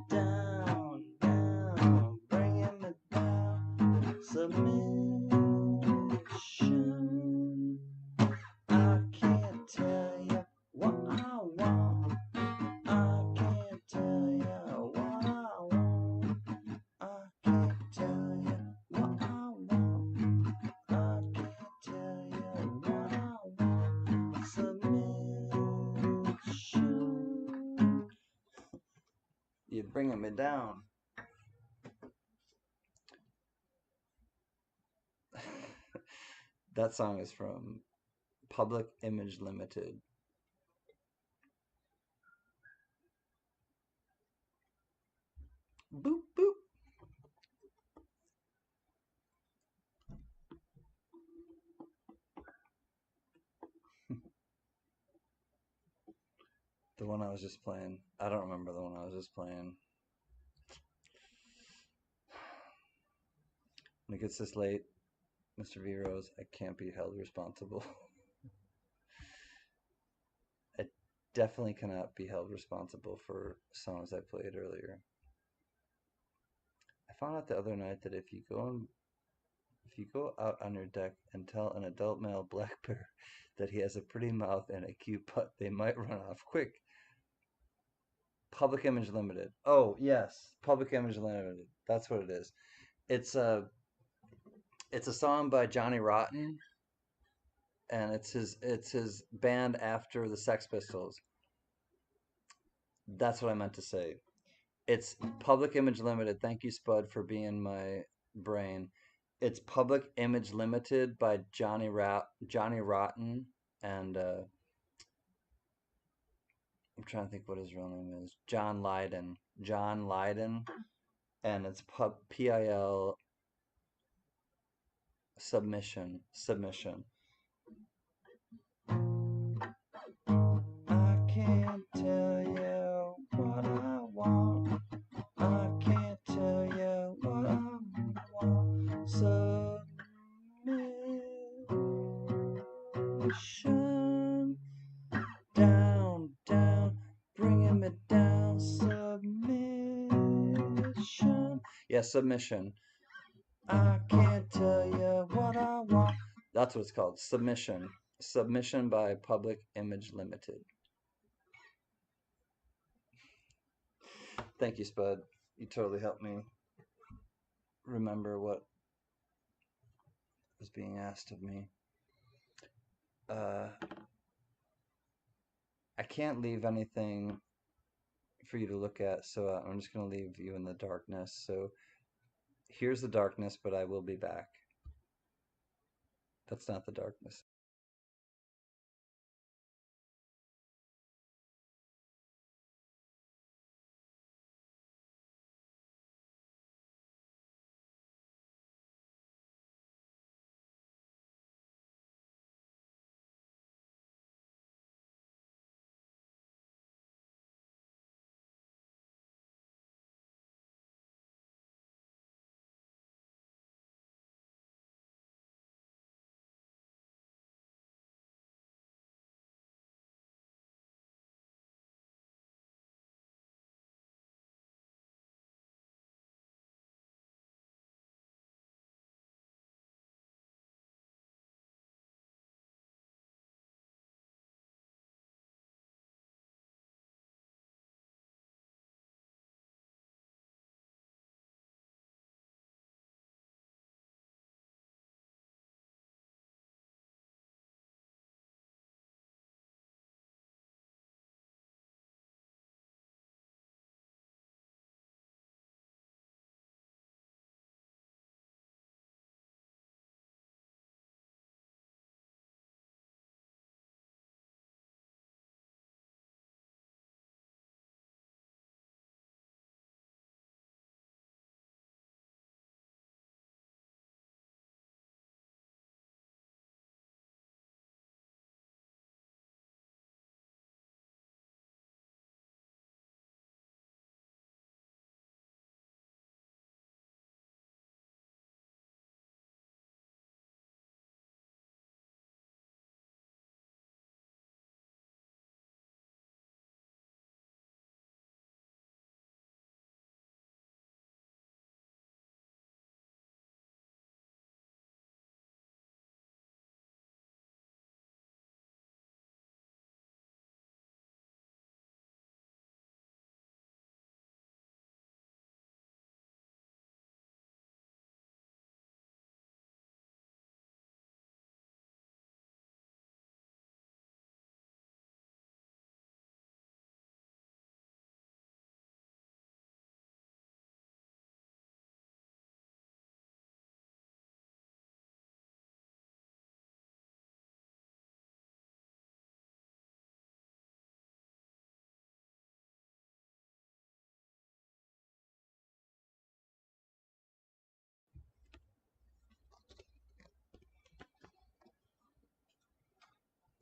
Down, down, bringing me down. Submission. I can't tell you what I want. I can't tell you what I want. I can't tell you what I want. I can't tell you what I want. Submission. You're bringing me down. That song is from Public Image Limited. Boop, boop. The one I was just playing. I don't remember the one I was just playing. When it gets this late, Mr. V Rose, I can't be held responsible. I definitely cannot be held responsible for songs I played earlier. I found out the other night that if you go out on your deck and tell an adult male black bear that he has a pretty mouth and a cute butt, they might run off quick. Public Image Limited. Oh yes, Public Image Limited. That's what it is. It's a it's a song by Johnny Rotten, and it's his band after the Sex Pistols. That's what I meant to say. It's Public Image Limited. Thank you, Spud, for being my brain. It's Public Image Limited by Johnny Rotten, and I'm trying to think what his real name is. John Lydon. John Lydon, and it's PIL submission. I can't tell you what I want. I can't tell you what I want. Submission. Down, down, bringing me down. Submission. Yeah, submission. I can't tell you what I want. That's what it's called. Submission. Submission by Public Image Limited. Thank you, Spud. You totally helped me remember what was being asked of me. I can't leave anything for you to look at, so I'm just going to leave you in the darkness. So here's the darkness, but I will be back. That's not the darkness.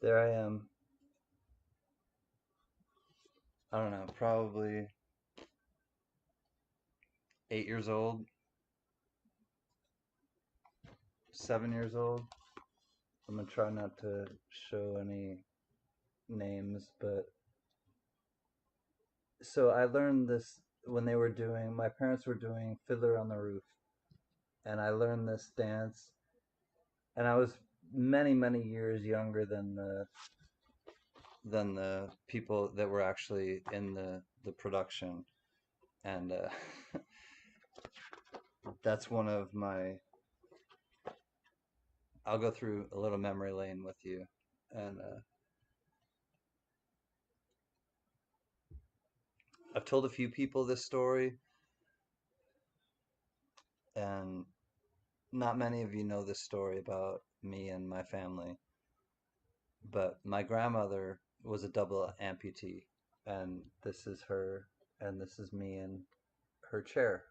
There I am. I don't know, probably 8 years old, 7 years old. I'm gonna try not to show any names, but so I learned this when my parents were doing Fiddler on the Roof, and I learned this dance, and I was many, many years younger than the people that were actually in the production, and that's one of my. I'll go through a little memory lane with you, and I've told a few people this story, and not many of you know this story about me and my family, but my grandmother was a double amputee, and this is her, and this is me in her chair.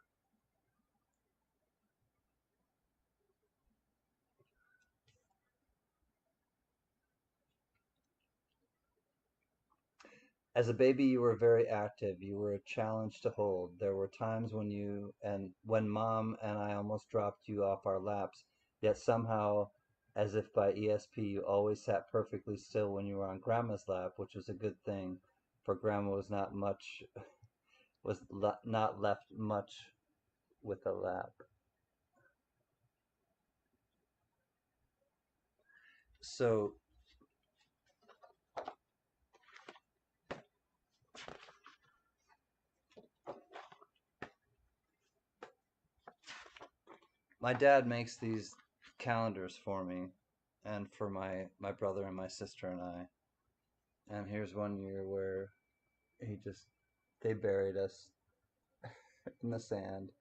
As a baby, you were very active. You were a challenge to hold. There were times when mom and I almost dropped you off our laps, yet somehow, as if by ESP, you always sat perfectly still when you were on grandma's lap, which was a good thing, for grandma not left much with a lap. So my dad makes these calendars for me and for my brother and my sister and I. And here's one year where he just they buried us in the sand.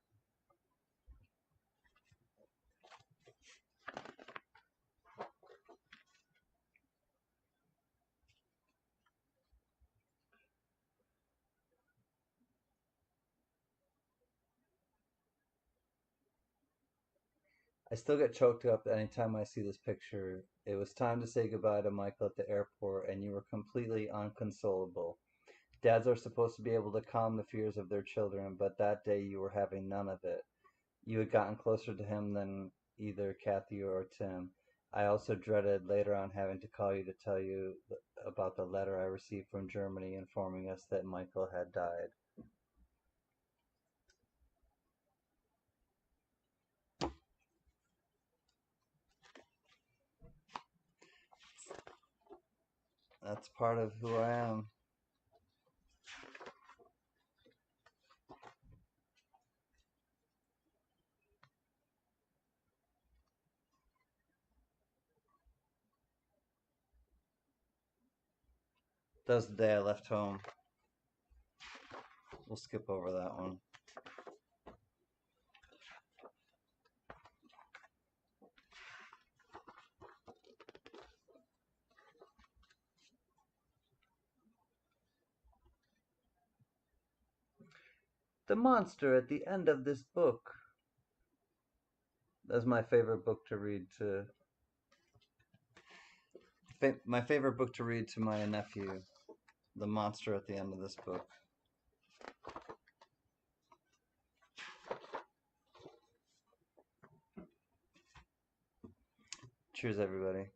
I still get choked up anytime I see this picture. It was time to say goodbye to Michael at the airport, and you were completely unconsolable. Dads are supposed to be able to calm the fears of their children, but that day you were having none of it. You had gotten closer to him than either Kathy or Tim. I also dreaded later on having to call you to tell you about the letter I received from Germany informing us that Michael had died. That's part of who I am. That was the day I left home. We'll skip over that one. The monster at the end of this book. That's my favorite book to read to my favorite book to read to my nephew. The monster at the end of this book. Cheers, everybody.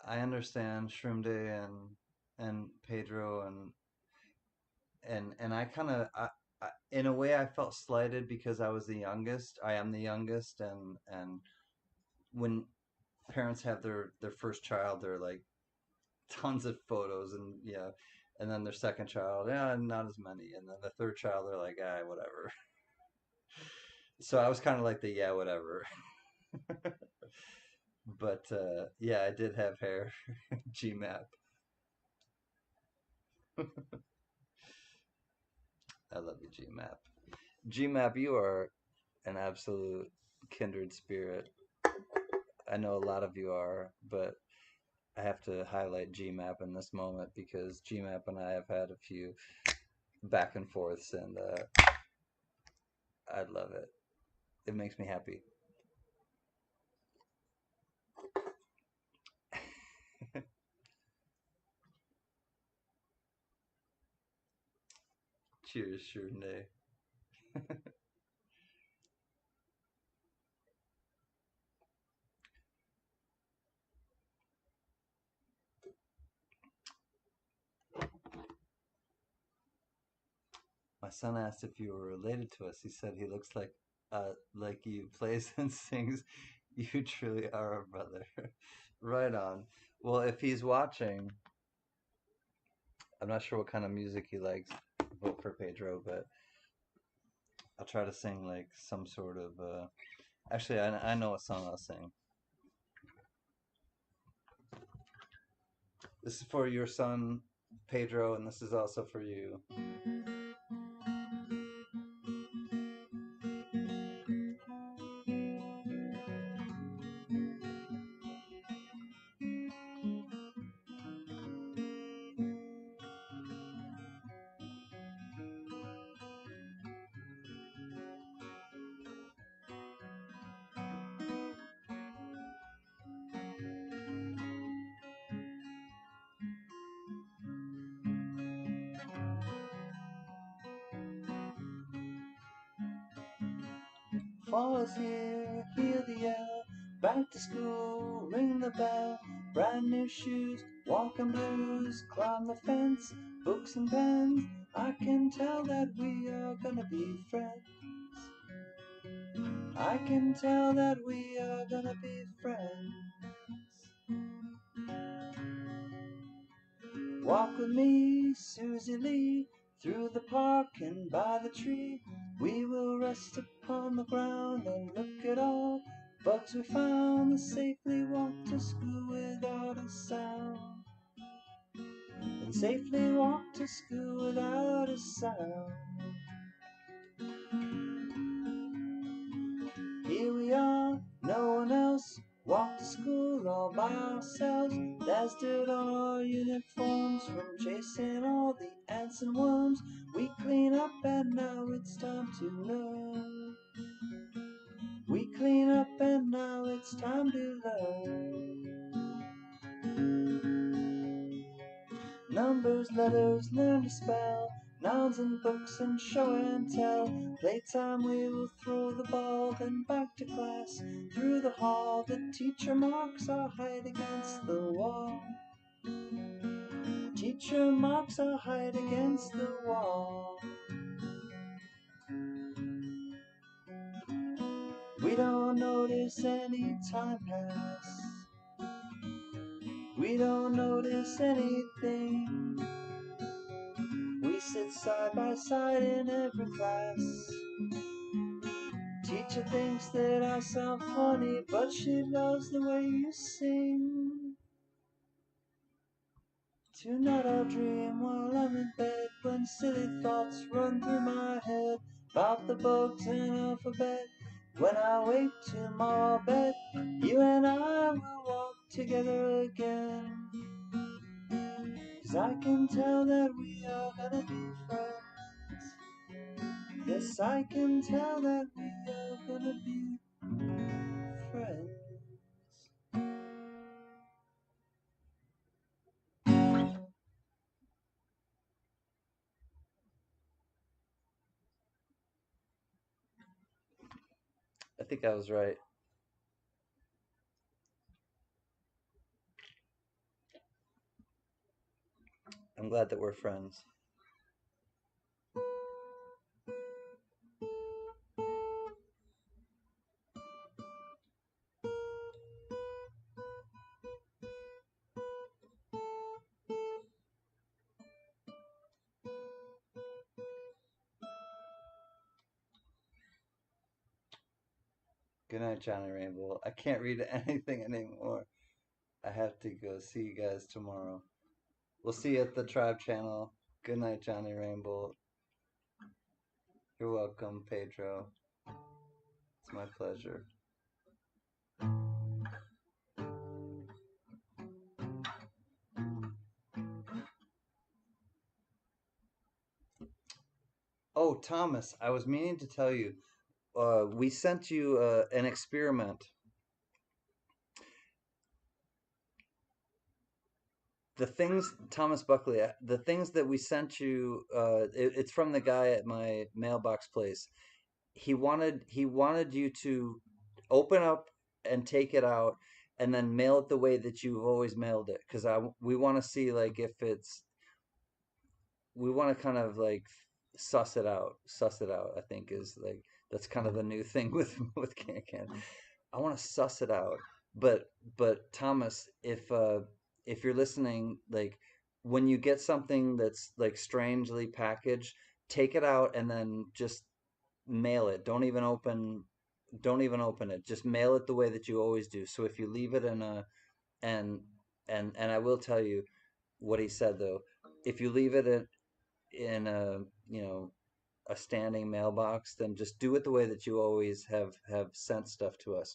I understand Shroom Day and Pedro and I kind of in a way I felt slighted because I was the youngest. I am the youngest, and when parents have their first child, they're like tons of photos and yeah, and then their second child, yeah, not as many, and then the third child, they're like, ah, whatever. So I was kind of like the yeah, whatever. But yeah, I did have hair. GMAP. I love you, GMAP. GMAP, you are an absolute kindred spirit. I know a lot of you are, but I have to highlight GMAP in this moment because GMAP and I have had a few back and forths, and I love it. It makes me happy. Cheers, Shurnday. My son asked if you were related to us. He said he looks like you, plays and sings. You truly are a brother. Right on. Well, if he's watching, I'm not sure what kind of music he likes. Vote for Pedro, but I'll try to sing like some sort of. Actually, I know a song I'll sing. This is for your son, Pedro, and this is also for you. Fall is here, hear the yell. Back to school, ring the bell. Brand new shoes, walking blues. Climb the fence, books and pens. I can tell that we are gonna be friends. I can tell that we are gonna be friends. Walk with me, Susie Lee, through the park and by the tree. We will rest upon the ground and look at all bugs we found, and safely walk to school without a sound. And safely walk to school without a sound. Here we are, no one else. Walk to school all by ourselves. There's dirt on our uniforms from chasing all the ants and worms. We clean up and now it's time to learn. We clean up and now it's time to learn. Numbers, letters, learn to spell. Nouns and books and show and tell. Playtime we will throw the ball, then back to class. Through the hall the teacher marks our height against the wall. Teacher marks our height against the wall. We don't notice any time pass. We don't notice anything. We sit side by side in every class. Teacher thinks that I sound funny, but she loves the way you sing. Tonight I'll dream while I'm in bed, when silly thoughts run through my head about the books and alphabet. When I wake tomorrow, I'll bet you and I will walk together again. 'Cause I can tell that we are gonna be friends. Yes, I can tell that we are gonna be friends. I think I was right. I'm glad that we're friends. Good night, Johnny Rainbow. I can't read anything anymore. I have to go. See you guys tomorrow. We'll see you at the Tribe channel. Good night, Johnny Rainbow. You're welcome, Pedro. It's my pleasure. Oh, Thomas, I was meaning to tell you, we sent you an experiment. The things, Thomas Buckley, the things that we sent you, it's from the guy at my mailbox place. He wanted you to open up and take it out, and then mail it the way that you've always mailed it. Because we want to see like if it's we want to kind of like suss it out. I think is like that's kind of a new thing with can. I want to suss it out. But Thomas, if you're listening, like when you get something that's like strangely packaged, take it out and then just mail it. Don't even open it. Just mail it the way that you always do. So if you leave it in a and and I will tell you what he said though. If you leave it in a a standing mailbox, then just do it the way that you always have sent stuff to us.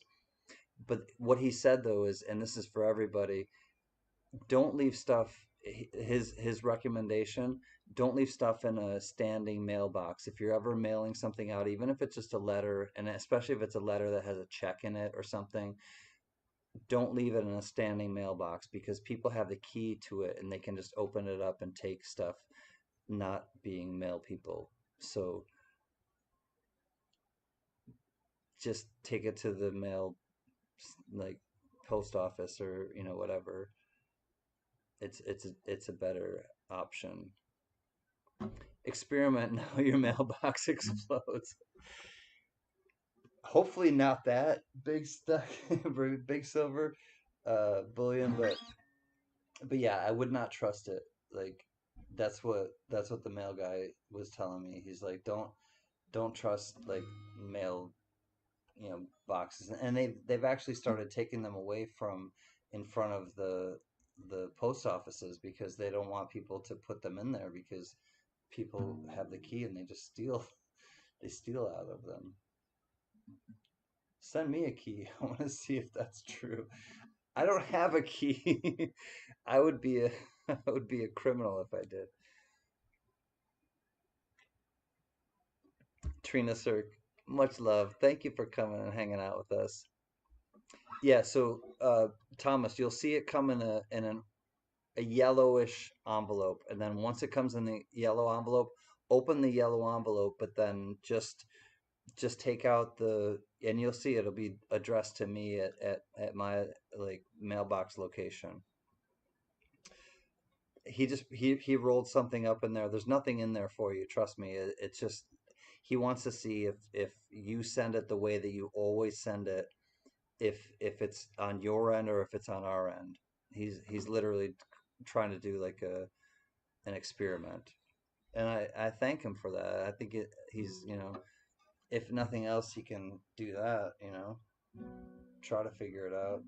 But what he said though is, and this is for everybody, don't leave stuff. His recommendation: don't leave stuff in a standing mailbox. If you're ever mailing something out, even if it's just a letter, and especially if it's a letter that has a check in it or something, don't leave it in a standing mailbox because people have the key to it and they can just open it up and take stuff, not being mail people. So just take it to the mail, like post office or whatever. It's a better option. Experiment now your mailbox explodes. Hopefully not that big stuff, big silver bullion, but yeah, I would not trust it. Like that's what the mail guy was telling me. He's like, don't trust like mail, boxes, and they've actually started taking them away from in front of the post offices because they don't want people to put them in there because people have the key and they just steal they steal out of them. Send me a key. I want to see if that's true. I don't have a key. I would be a I would be a criminal if I did. Trina Sir, much love. Thank you for coming and hanging out with us. Yeah, so Thomas, you'll see it come in a yellowish envelope, and then once it comes in the yellow envelope, open the yellow envelope, but then just take out the and you'll see it'll be addressed to me at my like mailbox location. He rolled something up in there. There's nothing in there for you, trust me. It's just he wants to see if you send it the way that you always send it, if it's on your end or if it's on our end. He's literally trying to do like an experiment, and I thank him for that. I think he's if nothing else he can do that, try to figure it out.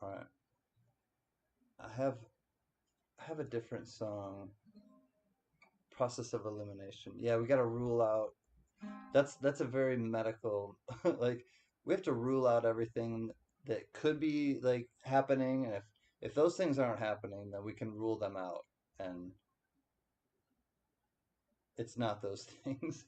All right, I have a different song. Process of elimination. Yeah, we got to rule out. That's a very medical like we have to rule out everything that could be like happening, and if those things aren't happening, then we can rule them out, and it's not those things.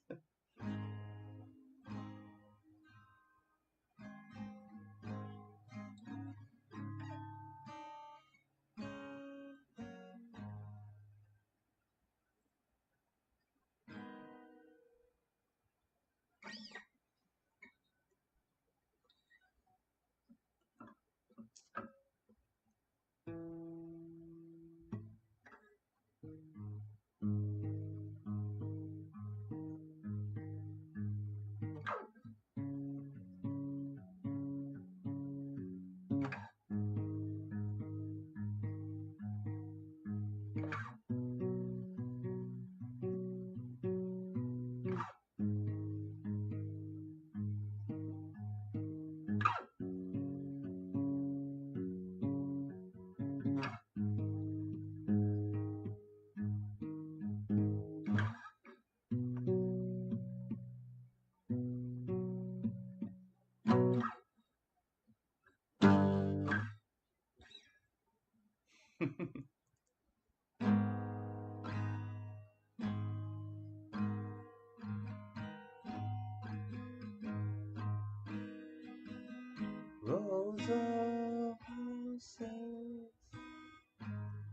of horses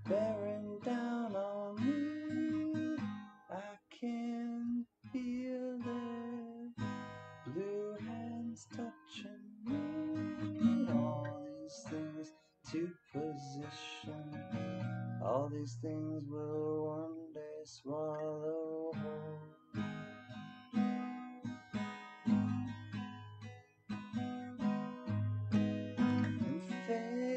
bearing down on me. I can feel their blue hands touching me. All these things to position, all these things will one day swallow whole. And fade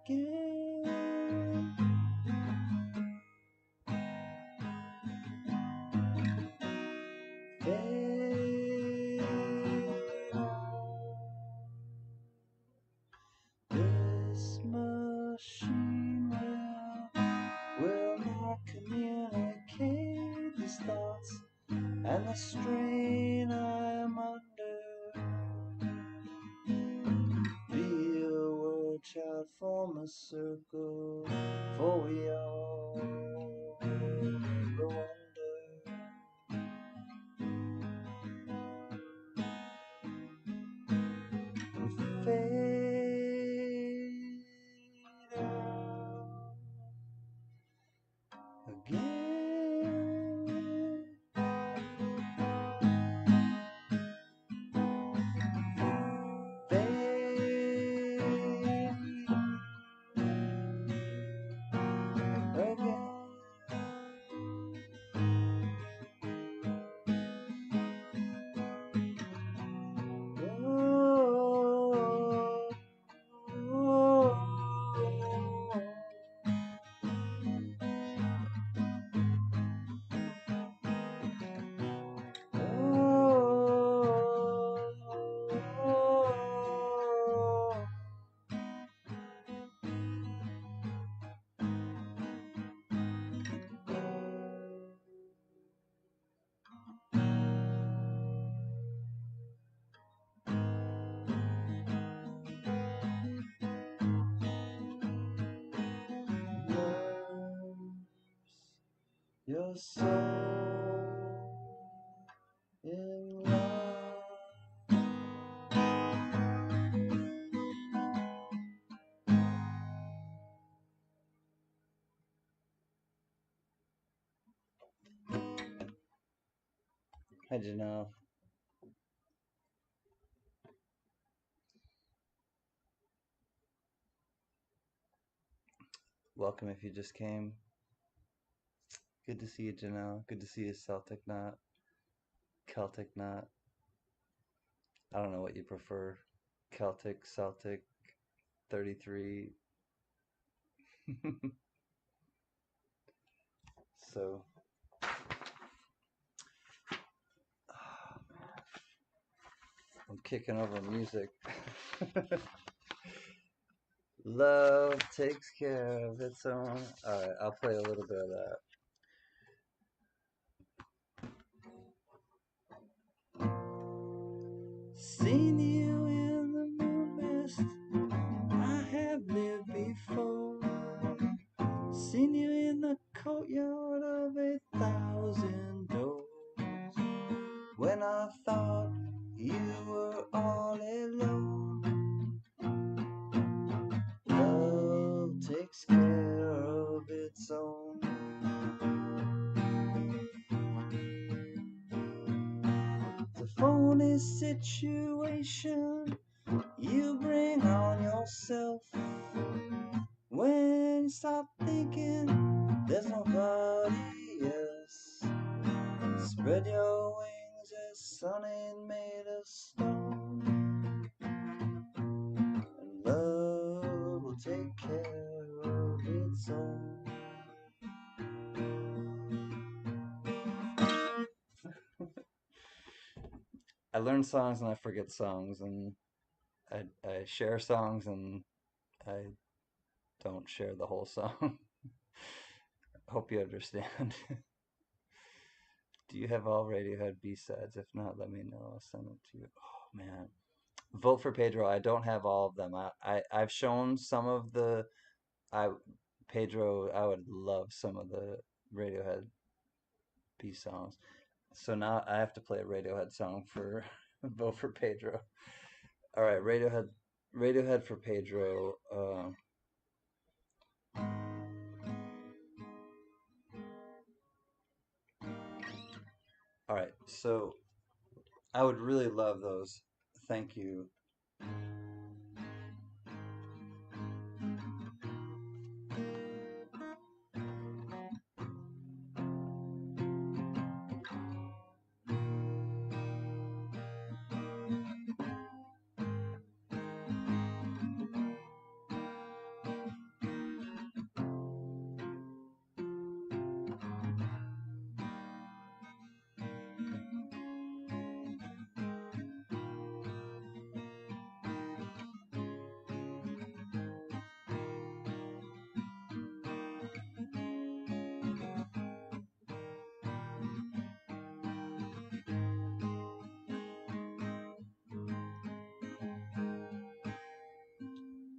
again. Fade on. This machine will not communicate these thoughts and the strain I am under. Be a word child, form a circle, for we all go under. And fade out again. Fade again. Oh, oh, oh. Your soul in love. Hi, Janelle. Welcome if you just came. Good to see you, Janelle. Good to see you, Celtic Knot. Celtic Knot. I don't know what you prefer. Celtic, Celtic, 33. So, I'm kicking over music. Love takes care of its own. Alright, I'll play a little bit of that. Seen you in the moon mist, I have lived before. Seen you in the courtyard of 1,000 doors. When I thought you were all alone, love takes care of its own. It's a phony situation you bring on yourself when you stop thinking there's nobody else. Spread your wings, the sun ain't made of stone, and love will take care of its own. I learn songs and I forget songs, and I share songs and I don't share the whole song. Hope you understand. Do you have all Radiohead B-sides? If not, let me know. I'll send them to you. Oh man. Vote for Pedro. I don't have all of them. I've shown some of the I Pedro, I would love some of the Radiohead happy songs. So now I have to play a Radiohead song for vote for Pedro. All right, Radiohead for Pedro. All right, so I would really love those. Thank you.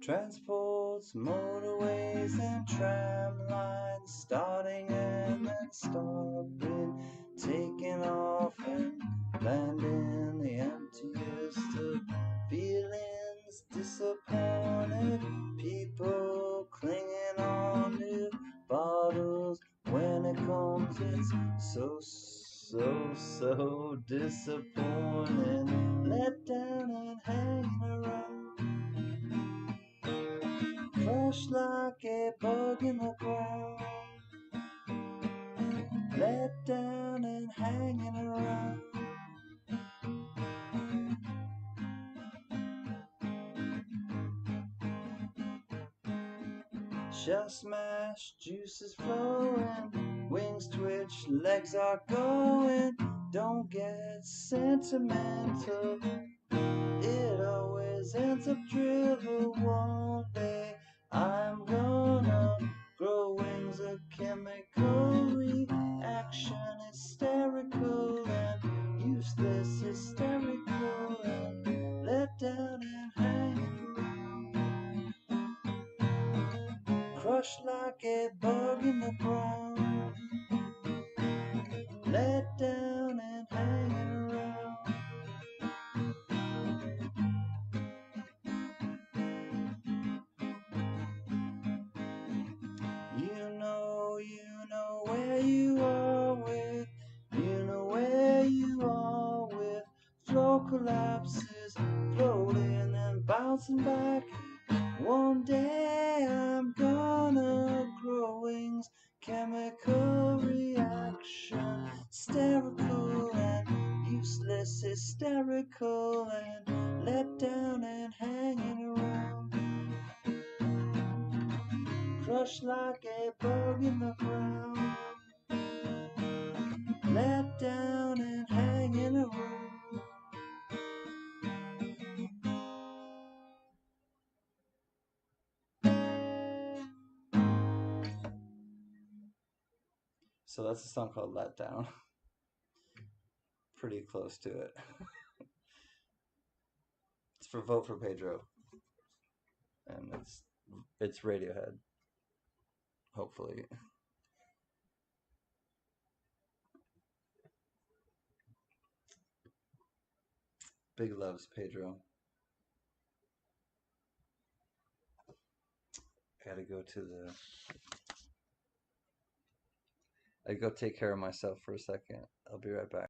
Transports, motorways, and tram lines, starting and then stopping, taking off and landing. The emptiest of feelings, disappointed people clinging on to bottles. When it comes, it's so disappointing. Let down and hanging around. Crushed like a bug in the ground, let down and hanging around. Shell smash, juices flowing, wings twitch, legs are going. Don't get sentimental, it always ends up dribble. One day I'm gonna grow wings, a chemical reaction, hysterical and useless, hysterical and let down and hang around. Crushed like a bug in the ground, let down and hanging around. You know where you are with, you know where you are with. Floor collapses, floating and bouncing back. One day I'm gonna grow wings, chemical reaction, hysterical and useless, hysterical and let down and hanging around. Crushed like a bug in the ground, let down and hanging around. So that's a song called Let Down. Pretty close to it. It's for Vote for Pedro. And it's Radiohead. Hopefully. Big loves, Pedro. I gotta go to the I go take care of myself for a second. I'll be right back.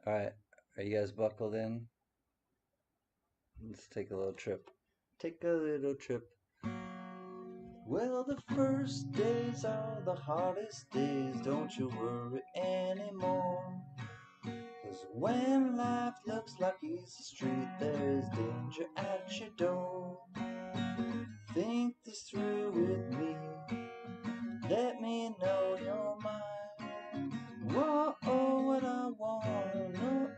All right, are you guys buckled in? Let's take a little trip. Take a little trip. Well, the first days are the hardest days, don't you worry anymore. 'Cause when life looks like easy street, there's danger at your door. Think this through with me, let me know your mind. Whoa, oh, what I wanna know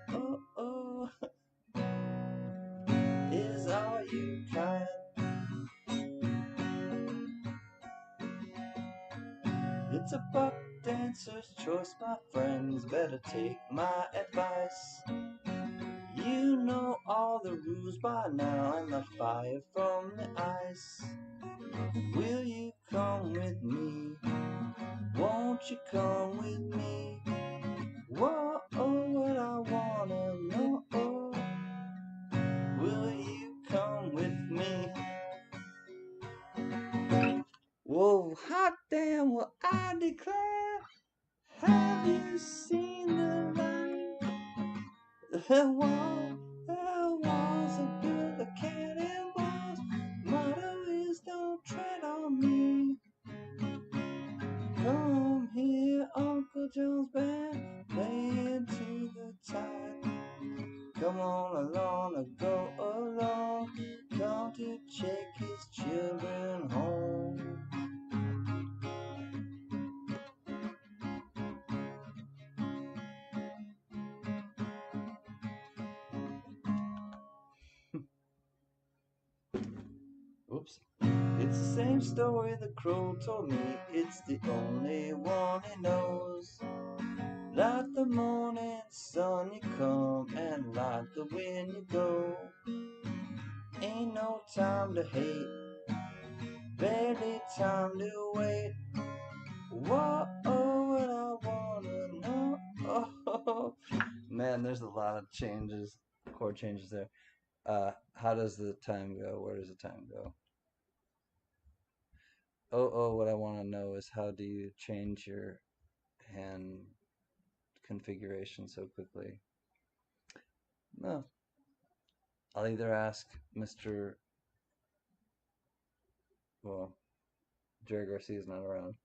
is, are you kind? It's a buck dancer's choice, my friends, better take my advice. You know all the rules by now, and the fire from the ice. Will you come with me? Won't you come with me? Whoa, oh, what I wanna know. Will you come with me? Whoa, hot damn, what I declare. Have you seen the light? The walls are built of cannonballs. Motto is don't tread on me. Come here, Uncle John's band, playing to the tide. Come on along or go along, come to take his children home. Oops. It's the same story the crow told me, it's the only one he knows. Like the morning sun you come, and like the wind you go. Ain't no time to hate, barely time to wait. Whoa, oh, what I wanna know. Oh, man, there's a lot of changes, chord changes there. How does the time go? Where does the time go? Oh, oh, what I want to know is, how do you change your hand configuration so quickly? No, I'll either ask Mr. Well, Jerry Garcia's not around.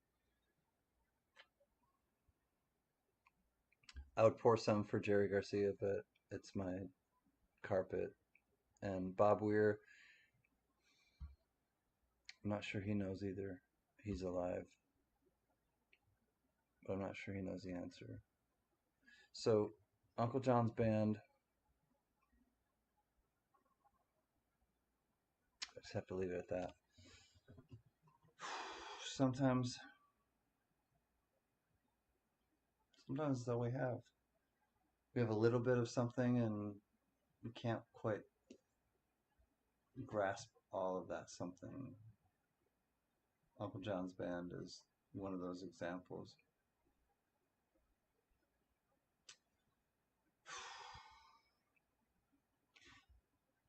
I would pour some for Jerry Garcia, but it's my carpet. And Bob Weir, I'm not sure he knows either. He's alive, but I'm not sure he knows the answer. So, Uncle John's band, I just have to leave it at that. Sometimes, sometimes it's all we have. We have a little bit of something, and we can't quite grasp all of that something. Uncle John's band is one of those examples.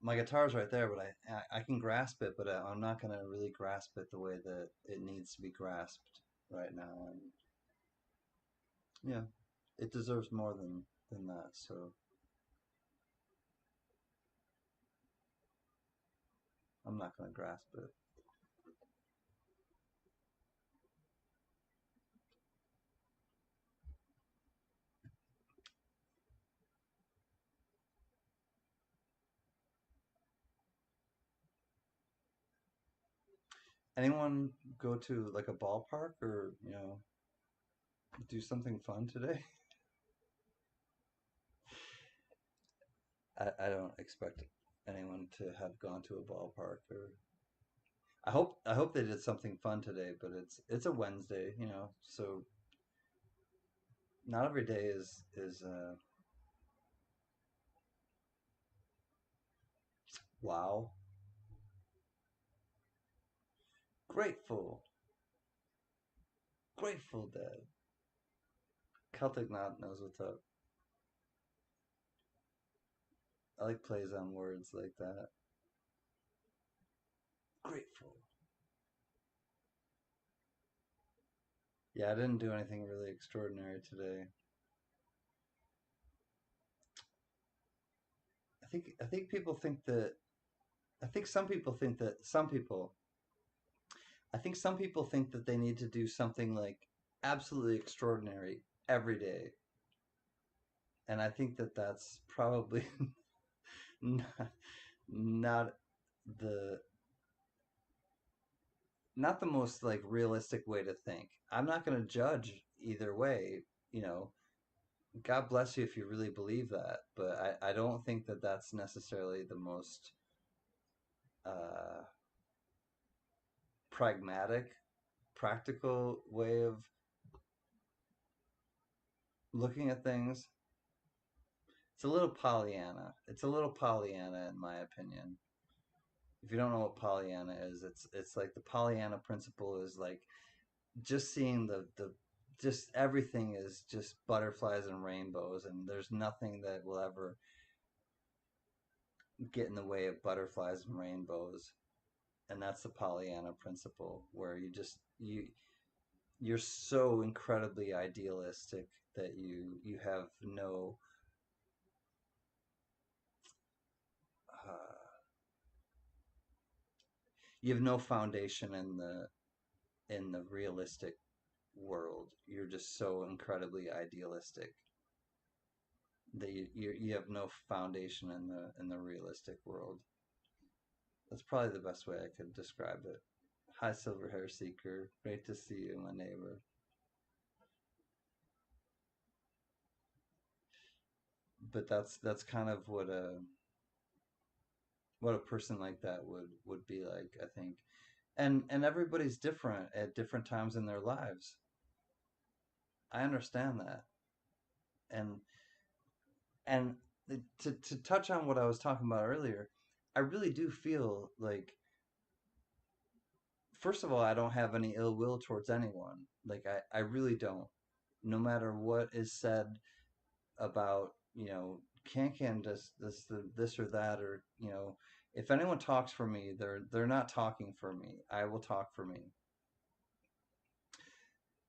My guitar's right there, but I can grasp it, but I'm not gonna really grasp it the way that it needs to be grasped right now. And yeah, it deserves more than that. So I'm not gonna grasp it. Anyone go to like a ballpark, or do something fun today? I don't expect anyone to have gone to a ballpark, or I hope they did something fun today, but it's a Wednesday, so not every day is wow. Grateful. Grateful Dead. Celtic Knot knows what's up. I like plays on words like that. Grateful. Yeah, I didn't do anything really extraordinary today. I think people think that I think some people think that some people I think some people think that they need to do something like absolutely extraordinary every day. And I think that that's probably not, not the not the most like realistic way to think. I'm not going to judge either way, you know. God bless you if you really believe that, but I don't think that that's necessarily the most uh, pragmatic, practical way of looking at things. It's a little Pollyanna. It's a little Pollyanna in my opinion. If you don't know what Pollyanna is, it's like the Pollyanna principle is like just seeing the just everything is just butterflies and rainbows, and there's nothing that will ever get in the way of butterflies and rainbows. And that's the Pollyanna principle, where you're so incredibly idealistic that you have no uh, you have no foundation in the realistic world. You're just so incredibly idealistic that you have no foundation in the realistic world. That's probably the best way I could describe it. Hi, Silver Hair Seeker. Great to see you, my neighbor. But that's kind of what a person like that would be like, I think. And everybody's different at different times in their lives. I understand that. And and to touch on what I was talking about earlier, I really do feel like first of all, I don't have any ill will towards anyone. Like I really don't. No matter what is said about, can this or that, or, if anyone talks for me, they're not talking for me. I will talk for me.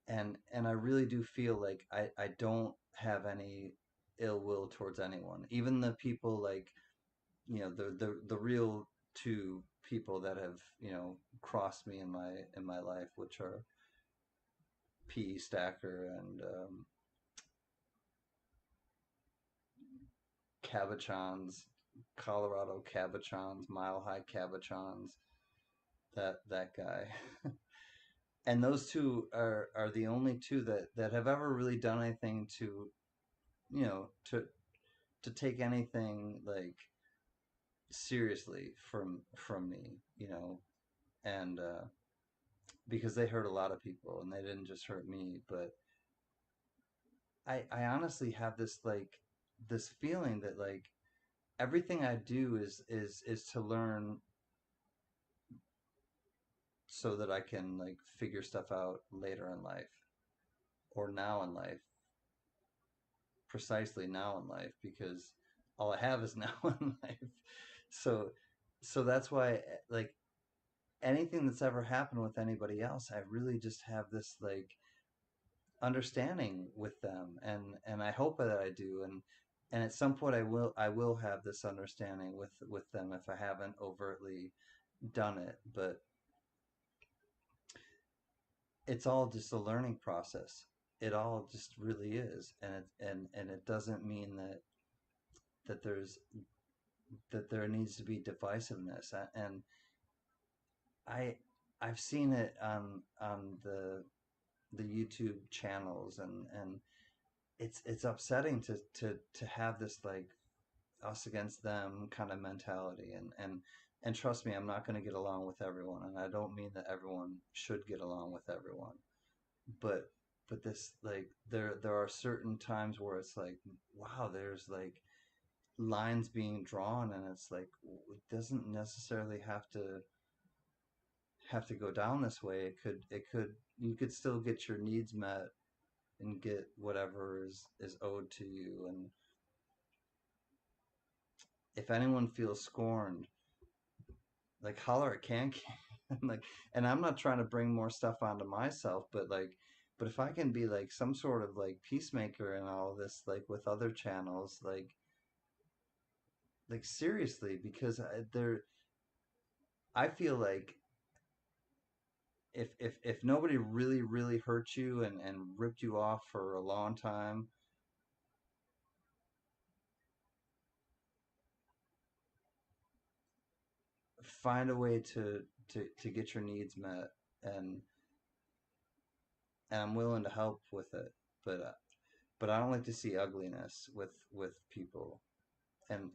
And I really do feel like I don't have any ill will towards anyone. Even the people like, the real two people that have, crossed me in my life, which are PE Stacker and Cabochons, Colorado Cabochons, Mile High Cabochons, that guy. And those two are the only two that have ever really done anything to, you know, to take anything like seriously from me, and because they hurt a lot of people and they didn't just hurt me, but I honestly have this feeling that like everything I do is to learn so that I can like figure stuff out later in life or now in life, precisely now in life, because all I have is now in life. So, so that's why like anything that's ever happened with anybody else, I really just have this like understanding with them, and I hope that I do, and at some point I will have this understanding with them if I haven't overtly done it, but it's all just a learning process. It all just really is, and it doesn't mean that there's that there needs to be divisiveness. And I I've seen it on the YouTube channels, and it's upsetting to have this like us against them kind of mentality, and trust me, I'm not going to get along with everyone, and I don't mean that everyone should get along with everyone, but this like there are certain times where it's like wow, there's like lines being drawn, and it's like it doesn't necessarily have to go down this way. It could you could still get your needs met and get whatever is owed to you. And if anyone feels scorned, like holler at can like, and I'm not trying to bring more stuff onto myself, but like, but if I can be like some sort of like peacemaker in all of this, like with other channels, like like seriously, because I feel like if nobody really hurt you and ripped you off for a long time, find a way to get your needs met, and and I'm willing to help with it. But but I don't like to see ugliness with people. And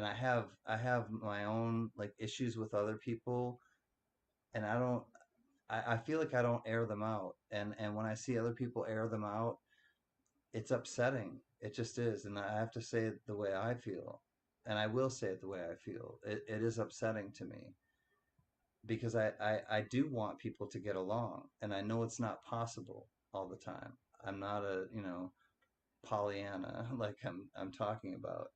I have my own like issues with other people, and I feel like I don't air them out. And when I see other people air them out, it's upsetting. It just is. And I have to say it the way I feel. And I will say it the way I feel. It is upsetting to me because I do want people to get along. And I know it's not possible all the time. I'm not a, Pollyanna like I'm talking about.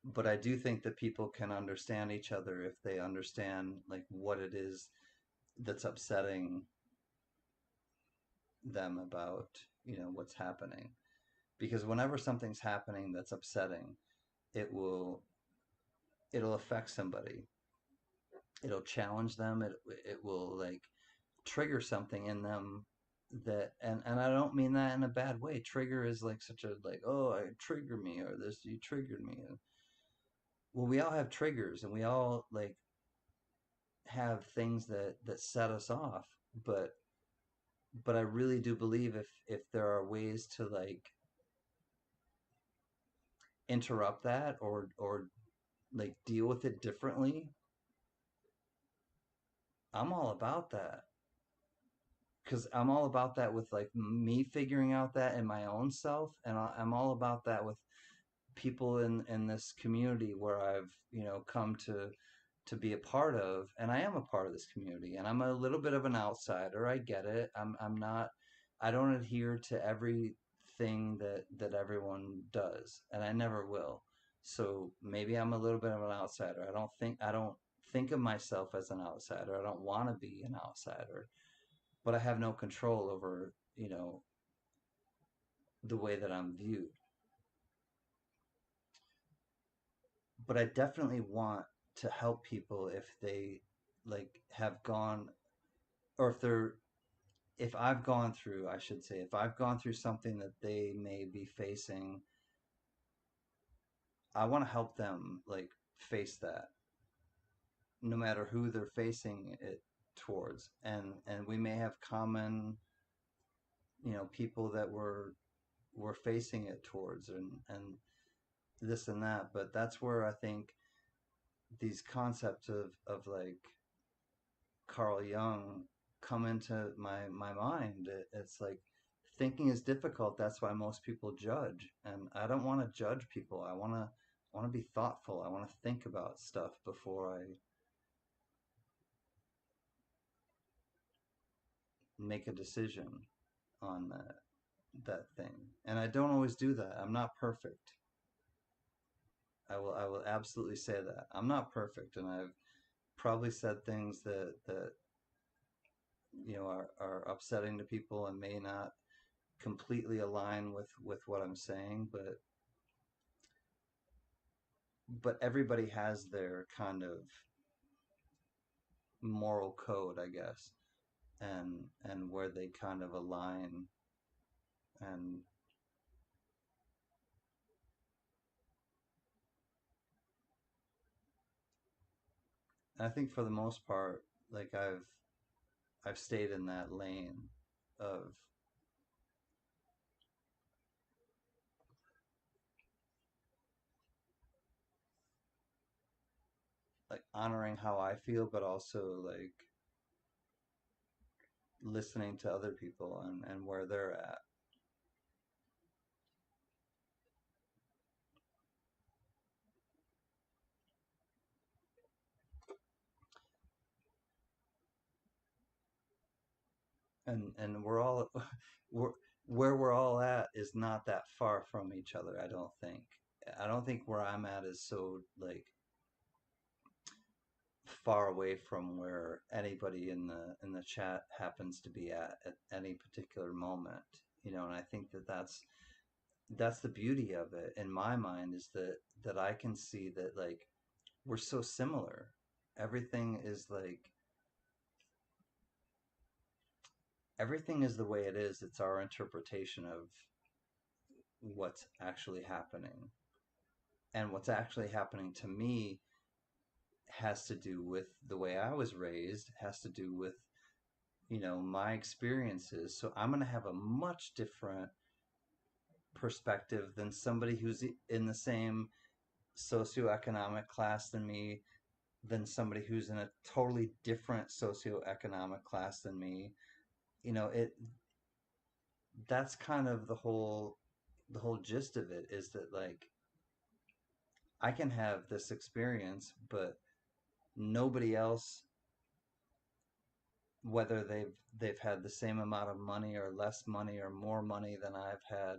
But I do think that people can understand each other if they understand like what it is that's upsetting them about, what's happening. Because whenever something's happening that's upsetting, it will it'll affect somebody. It'll challenge them. It will like trigger something in them that and I don't mean that in a bad way. Trigger is like such a like, oh, I trigger me or this you triggered me. Well, we all have triggers and we all like have things that set us off, but I really do believe if there are ways to like interrupt that or like deal with it differently, I'm all about that. Because I'm all about that with like me figuring out that in my own self, and I'm all about that with people in this community where I've come to be a part of, and I am a part of this community, and I'm a little bit of an outsider. I get it. I'm not. I don't adhere to everything that everyone does, and I never will. So maybe I'm a little bit of an outsider. I don't think of myself as an outsider. I don't want to be an outsider, but I have no control over the way that I'm viewed. But I definitely want to help people if they like have gone or if I've gone through, I should say, if I've gone through something that they may be facing, I want to help them like face that no matter who they're facing it towards. And we may have common, people that we're facing it towards and this and that, but that's where I think these concepts of like Carl Jung come into my mind. It's like thinking is difficult. That's why most people judge, and I don't want to judge people. I want to be thoughtful. I want to think about stuff before I make a decision on that thing. And I don't always do that. I'm not perfect. I will absolutely say that I'm not perfect, and I've probably said things that are upsetting to people and may not completely align with what I'm saying, but everybody has their kind of moral code, I guess, and where they kind of align. And I think for the most part, like I've stayed in that lane of like honoring how I feel, but also like listening to other people and where they're at. And we're all we're where we're all at is not that far from each other, I don't think where I'm at is so like far away from where anybody in the chat happens to be at any particular moment, and I think that that's the beauty of it in my mind, is that I can see that like we're so similar. Everything is like everything is the way it is. It's our interpretation of what's actually happening. And what's actually happening to me has to do with the way I was raised, has to do with, my experiences. So I'm going to have a much different perspective than somebody who's in the same socioeconomic class than me, than somebody who's in a totally different socioeconomic class than me. It that's kind of the whole gist of it, is that like I can have this experience, but nobody else, whether they've had the same amount of money or less money or more money than I've had,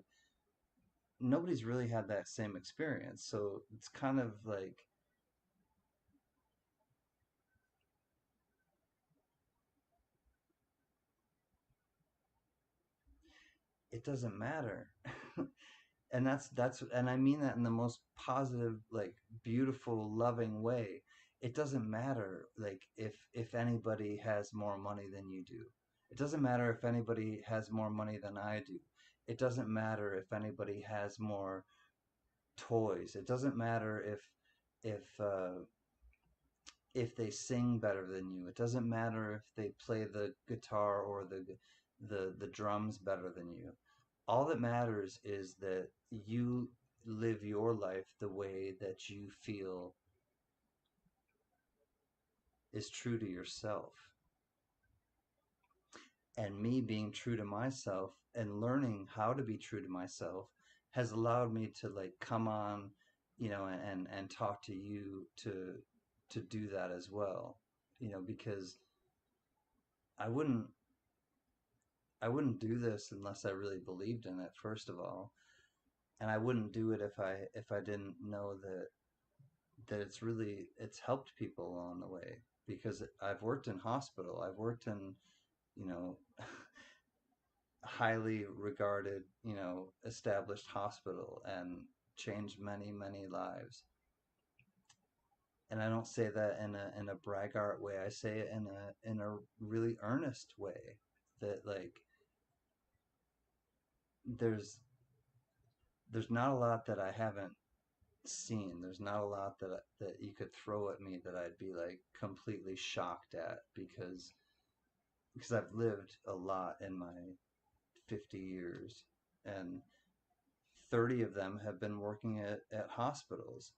nobody's really had that same experience. So it's kind of like it doesn't matter. And that's and I mean that in the most positive, like beautiful, loving way. It doesn't matter like if anybody has more money than you do. It doesn't matter if anybody has more money than I do. It doesn't matter if anybody has more toys. It doesn't matter if if they sing better than you. It doesn't matter if they play the guitar or the drums better than you. All that matters is that you live your life the way that you feel is true to yourself. And me being true to myself and learning how to be true to myself has allowed me to like come on, and talk to you to do that as well. Because I wouldn't I wouldn't do this unless I really believed in it, first of all. And I wouldn't do it if I didn't know that it's helped people along the way. Because I've worked in hospital, I've worked in, you know, highly regarded, established hospital, and changed many, many lives. And I don't say that in a braggart way. I say it in a really earnest way, that like there's there's not a lot that I haven't seen. There's not a lot that you could throw at me that I'd be like completely shocked at, because I've lived a lot in my 50 years, and 30 of them have been working at hospitals,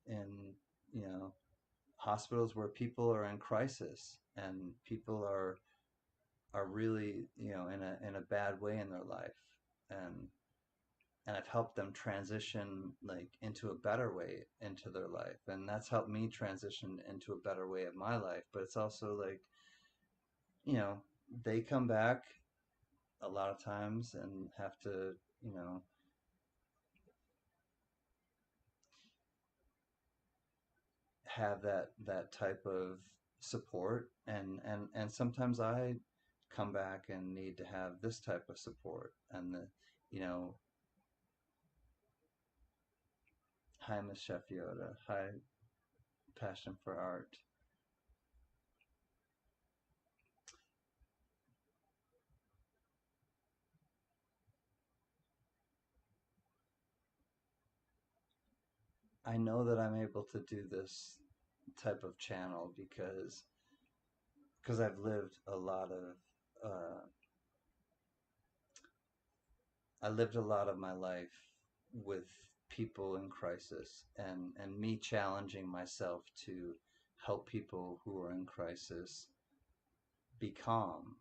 and you know hospitals where people are in crisis, and people are really, in a bad way in their life, and I've helped them transition like into a better way into their life, and that's helped me transition into a better way of my life. But it's also like, you know they come back a lot of times and have to, you know have that type of support, and sometimes I come back and need to have this type of support, and the you know hi Miss Chef Yoda, hi Passion for Art. I know that I'm able to do this type of channel because I've lived a lot of I lived a lot of my life with people in crisis, and me challenging myself to help people who are in crisis be calm.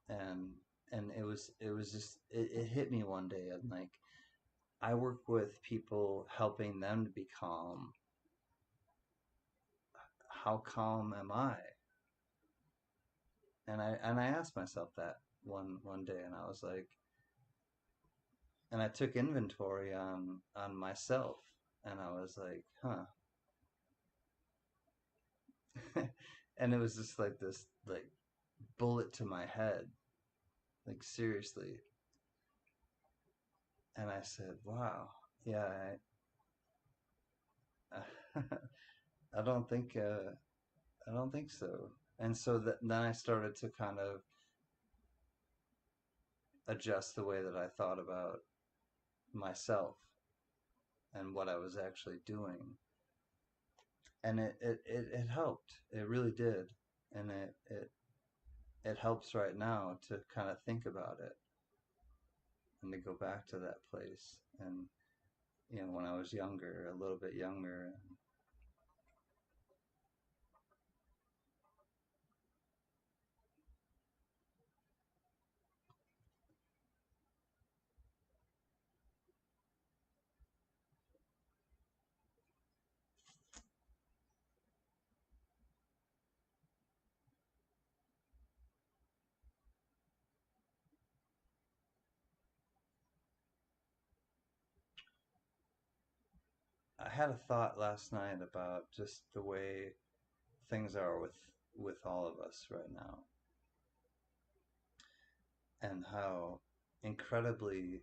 And it was just it hit me one day, and like I work with people helping them to be calm. How calm am I? And I asked myself that one day, and I was like, and I took inventory on myself, and I was like, huh. And it was just like this like bullet to my head, like seriously. And I said, wow, yeah, I, I don't think so. And so then I started to kind of adjust the way that I thought about myself and what I was actually doing. And it helped. It really did. And it helps right now to kind of think about it and to go back to that place. And, when I was younger, a little bit younger, I had a thought last night about just the way things are with all of us right now, and how incredibly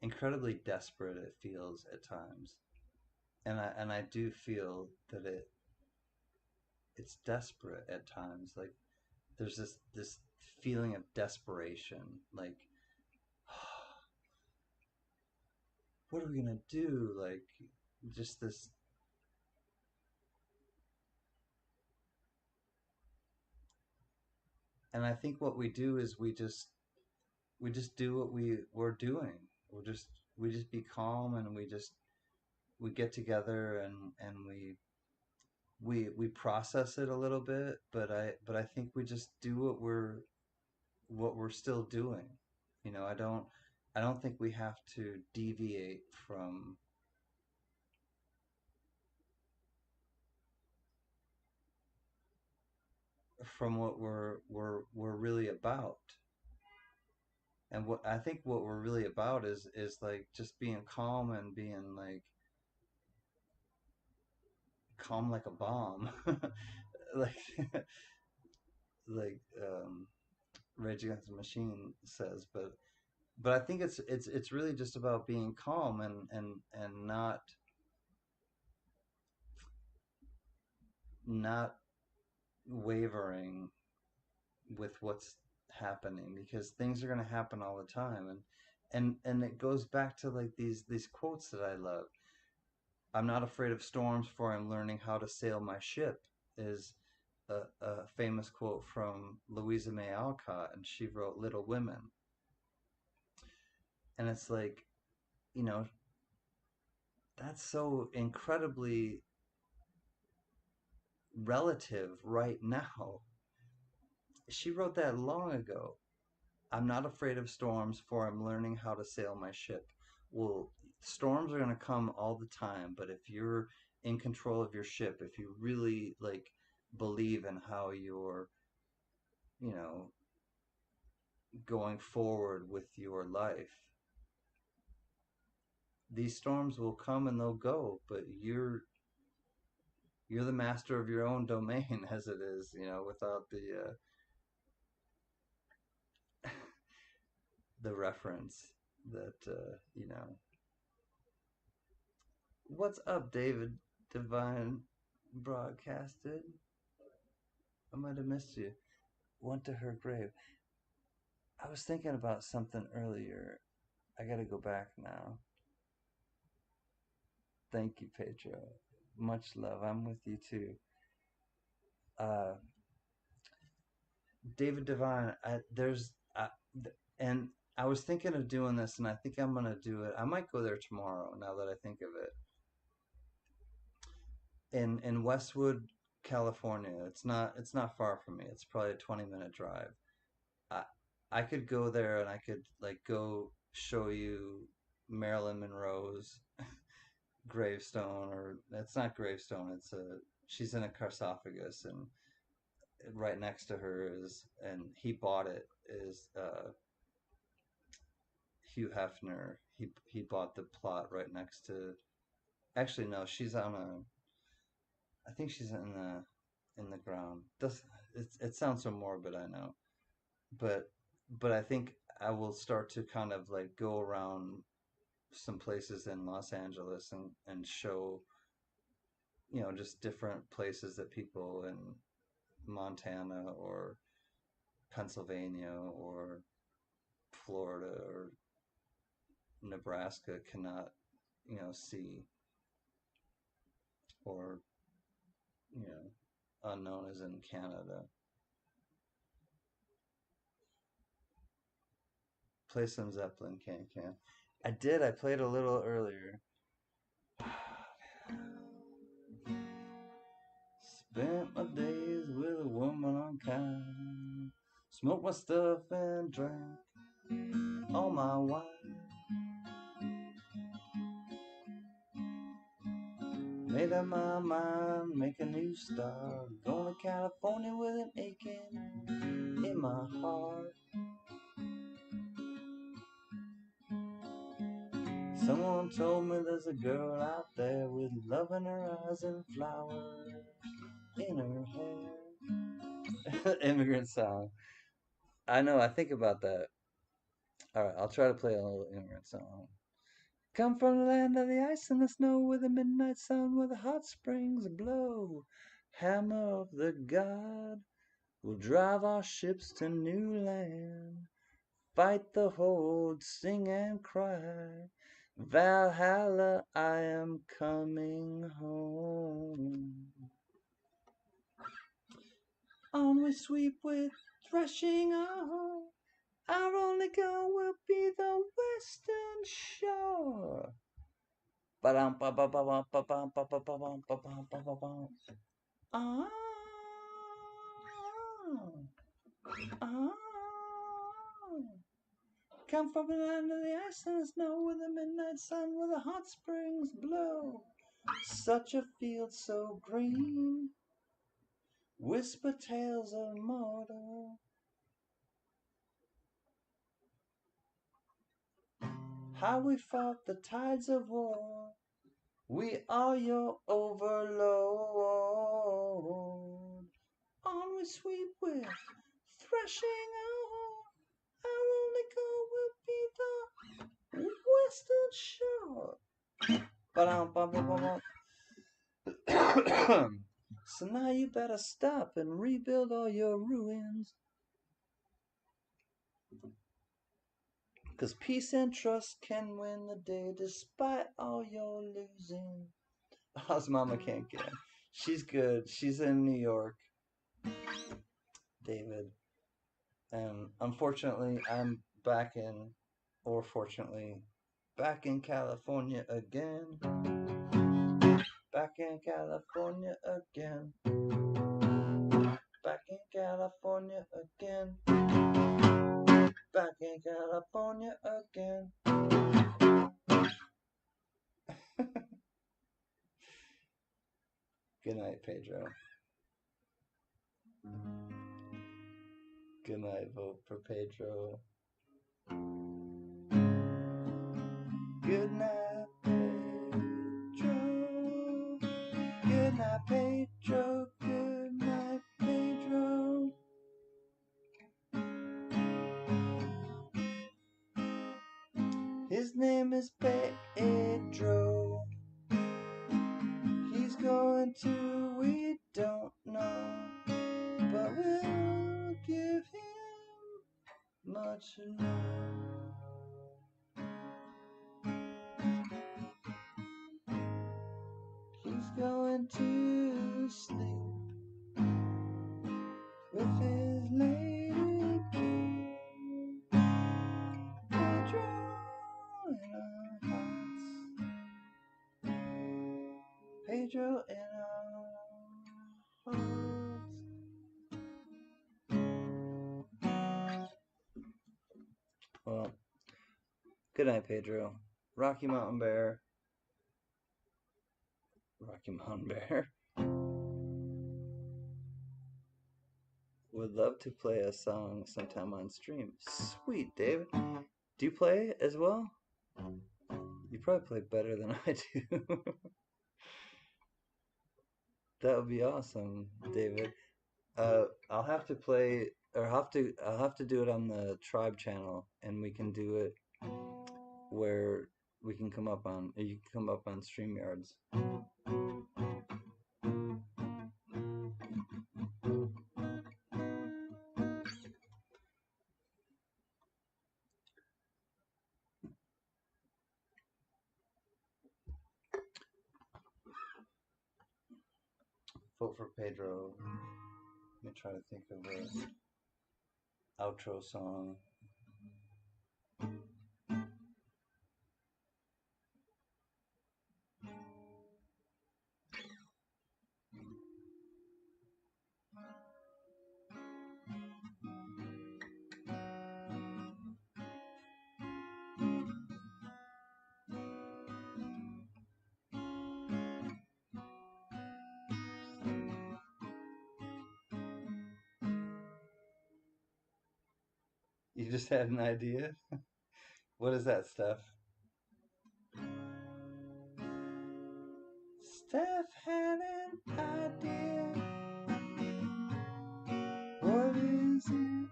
incredibly desperate it feels at times. And I do feel that it's desperate at times. Like there's this feeling of desperation, like what are we gonna do? Like just this. And I think what we do is we just do what we're doing. We just be calm, and we get together, and we process it a little bit, but I think we just do what we're still doing. I don't think we have to deviate from what we're really about. And what I think what we're really about is like just being calm and being like calm like a bomb. like like Rage Against the Machine says. But I think it's really just about being calm and not wavering with what's happening, because things are going to happen all the time. And it goes back to like these quotes that I love. I'm not afraid of storms, for I'm learning how to sail my ship, is a famous quote from Louisa May Alcott, and she wrote Little Women. And it's like, you know, that's so incredibly relative right now. She wrote that long ago. I'm not afraid of storms, for I'm learning how to sail my ship. Well, storms are going to come all the time, but if you're in control of your ship, if you really like believe in how you're, you know, going forward with your life, these storms will come and they'll go, but you're the master of your own domain as it is, without the reference that what's up, David Divine broadcasted. I might have missed you. Went to her grave. I was thinking about something earlier. I gotta go back now. Thank you, Pedro. Much love. I'm with you too. Uh, David Divine. And I was thinking of doing this, and I think I'm gonna do it. I might go there tomorrow. Now that I think of it, in Westwood, California. It's not far from me. It's probably a 20-minute drive. I I could go there, and I could like go show you Marilyn Monroe's gravestone, or it's not gravestone. It's a she's in a sarcophagus, and right next to her is, and he bought it, is Hugh Hefner. He bought the plot right next to. Actually, no, she's on a. I think she's in the ground. Does it sounds so morbid, I know, but I think I will start to kind of like go around some places in Los Angeles and show, just different places that people in Montana or Pennsylvania or Florida or Nebraska cannot, see, or, you know, unknown as in Canada. Play some Zeppelin, can. I did. I played a little earlier. Spent my days with a woman on kind. Smoked my stuff and drank all my wine. Made up my mind, make a new start. Going to California with an aching in my heart. Someone told me there's a girl out there with love in her eyes and flowers in her hair. Immigrant song. I know, I think about that. Alright, I'll try to play a little immigrant song. Come from the land of the ice and the snow, where the midnight sun, where the hot springs blow. Hammer of the god will drive our ships to new land. Fight the horde, sing and cry. Valhalla, I am coming home. On we sweep with threshing on. Our only goal will be the western shore. Ba-dum, ba-ba-ba-bum, ba-bum, ba-ba-ba-bum, ba-bum, ba-ba-bum. Ah, ah. Come from the land of the ice and the snow, where the midnight sun, where the hot springs blow. Such a field so green, whisper tales of mortal. How we fought the tides of war. We are your overlord. On we sweep with threshing on. Our only goal will be the western shore. Ba-dum-bum-bum-bum. So now you better stop and rebuild all your ruins. 'Cause peace and trust can win the day despite all your losing. How's Mama Can't Get? She's good. She's in New York, David. And unfortunately, I'm back in, or fortunately, back in California again. Back in California again. Back in California again. Back in California again. Good night, Pedro. Good night, vote for Pedro. Good night, Pedro. Good night, Pedro. Good night, Pedro. His name is Pedro. He's going to, we don't know, but we'll give him much love. He's going to sleep with his lady king. Pedro in our hearts. Pedro in our hearts. Well, good night, Pedro. Rocky Mountain Bear. Rocky Mountain Bear. Would love to play a song sometime on stream. Sweet, David. Do you play as well? You probably play better than I do. That would be awesome, David. I'll have to play, or I'll have to do it on the tribe channel, and we can do it where we can come up on, you can come up on StreamYards. Vote for Pedro. Let me try to think of a outro song. You just had an idea? What is that, Steph? Steph had an idea. What is it?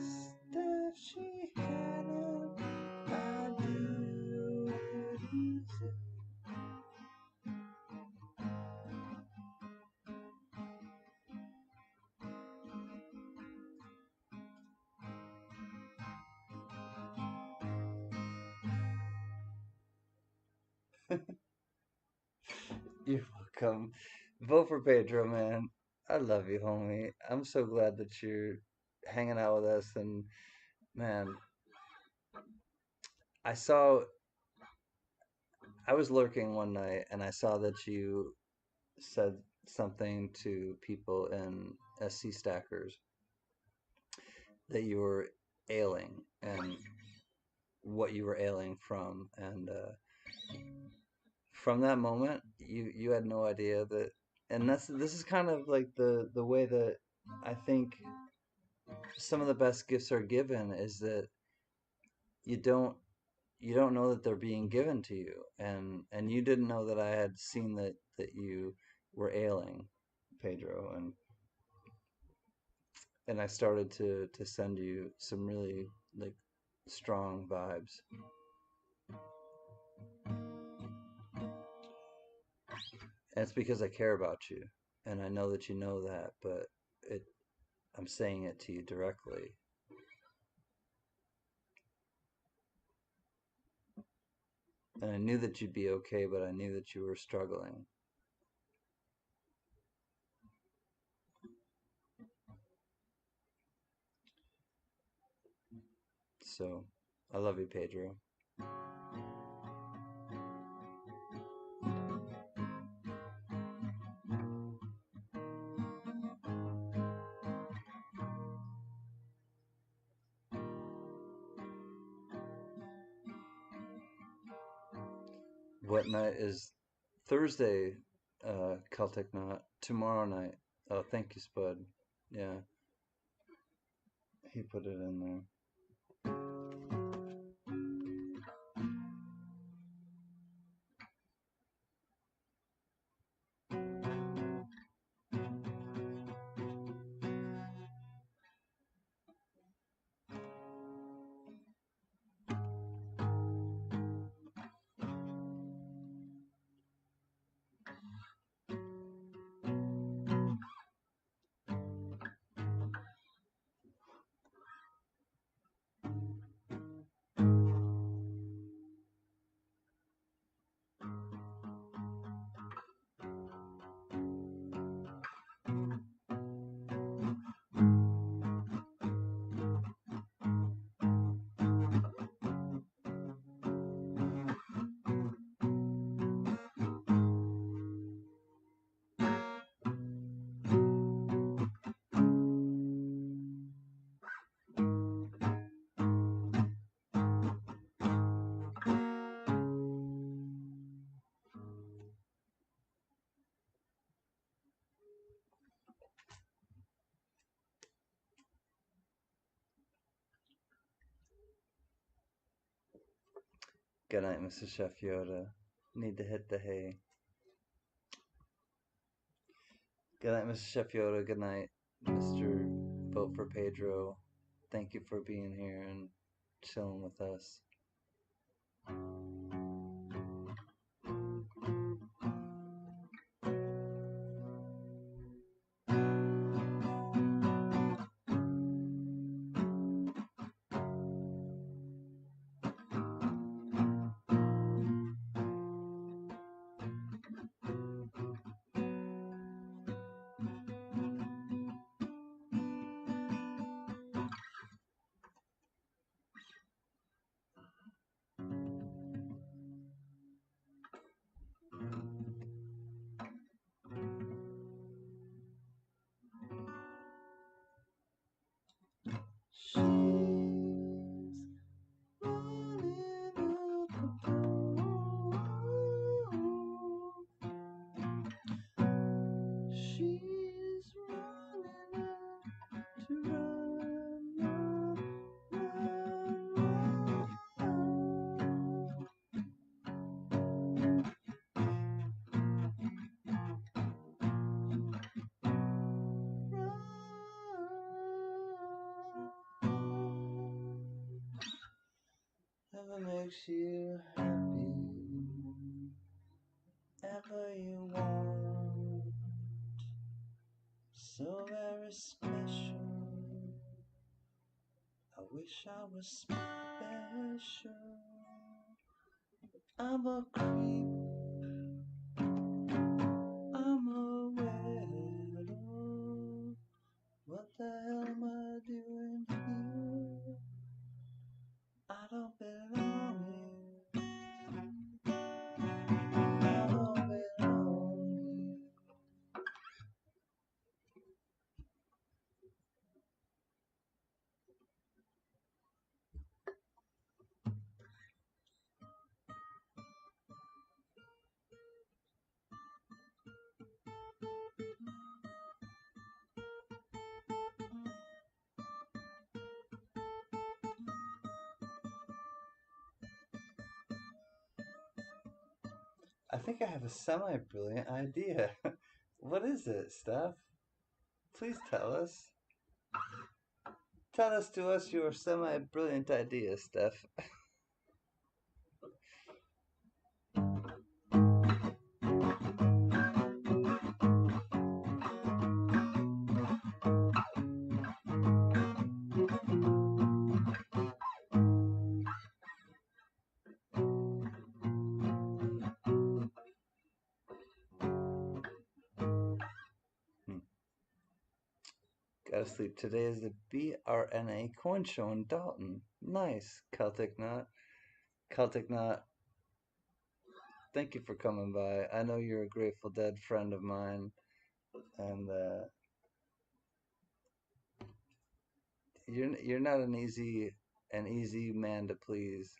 Steph, she had an idea. What is it? You're welcome. Vote for Pedro, man. I love you, homie. I'm so glad that you're hanging out with us. And man, I saw, I was lurking one night and I saw that you said something to people in SC Stackers that you were ailing and what you were ailing from. And from that moment, you had no idea that. And this is kind of like the way that I think some of the best gifts are given is that you don't you don't know that they're being given to you, and you didn't know that I had seen that you were ailing, Pedro, and I started to send you some really like strong vibes, and it's because I care about you, and I know that you know that, but it I'm saying it to you directly, and I knew that you'd be okay, but I knew that you were struggling. So I love you, Pedro. What night is Thursday? Celtic Knot tomorrow night. Oh, thank you, Spud. Yeah, he put it in there. Good night, Mr. Chef Yoda. Need to hit the hay. Good night, Mr. Chef Yoda. Good night, Mr. Vote for Pedro. Thank you for being here and chilling with us. She's running up the pole. She's running up to Ever makes you happy, ever you want, so very special. I wish I was special. I'm a creep, I'm a weirdo. What the hell am I doing here? I don't belong here. I don't belong here. I think I have a semi-brilliant idea. What is it, Steph? Please tell us. Tell us to us your semi-brilliant idea, Steph. Hmm. Gotta sleep. Today is the BRNA coin show in Dalton. Nice, Celtic Knot. Celtic Knot, thank you for coming by. I know you're a Grateful Dead friend of mine, and you're not an easy man to please.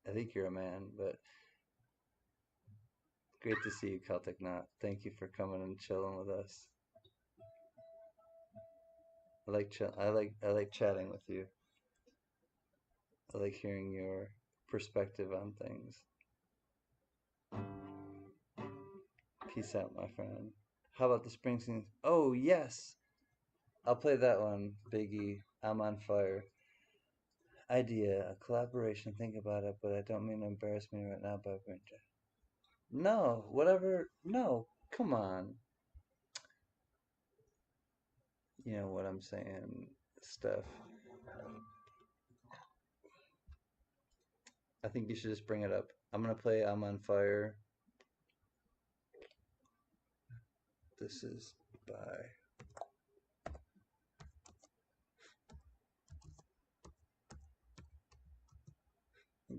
I think you're a man, but great to see you, Celtic Knot. Thank you for coming and chilling with us. I like chatting with you. I like hearing your perspective on things. Peace out, my friend. How about the Springsteen? Oh yes, I'll play that one, Biggie. I'm on fire. Idea, a collaboration. Think about it, but I don't mean to embarrass me right now by winter. No, whatever. No, come on. You know what I'm saying, Steph. I think you should just bring it up. I'm gonna play I'm on fire. This is by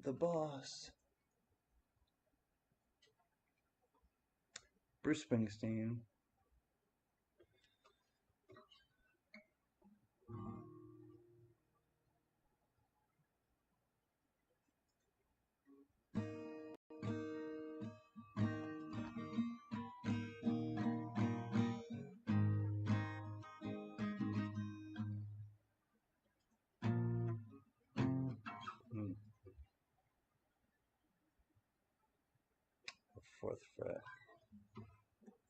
the boss, Bruce Springsteen. Hmm. fourth fret.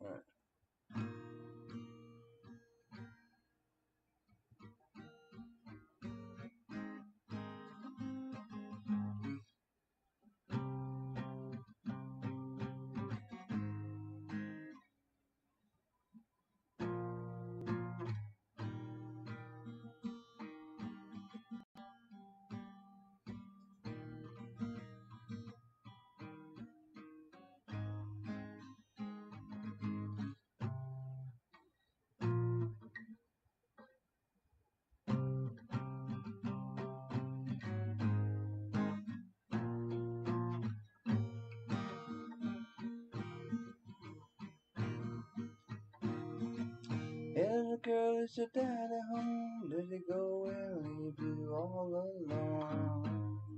All right. Hey, girl, is your dad at home? Did he go and leave you all alone?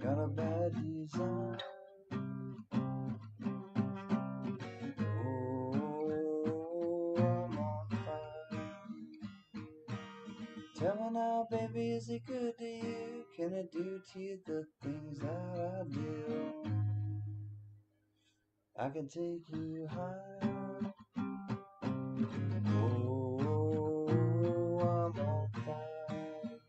Got a bad design. Oh, I'm on fire. Tell me now, baby, is he good to you? Can I do to you the things that I do? I can take you higher. Oh, I'm on fire.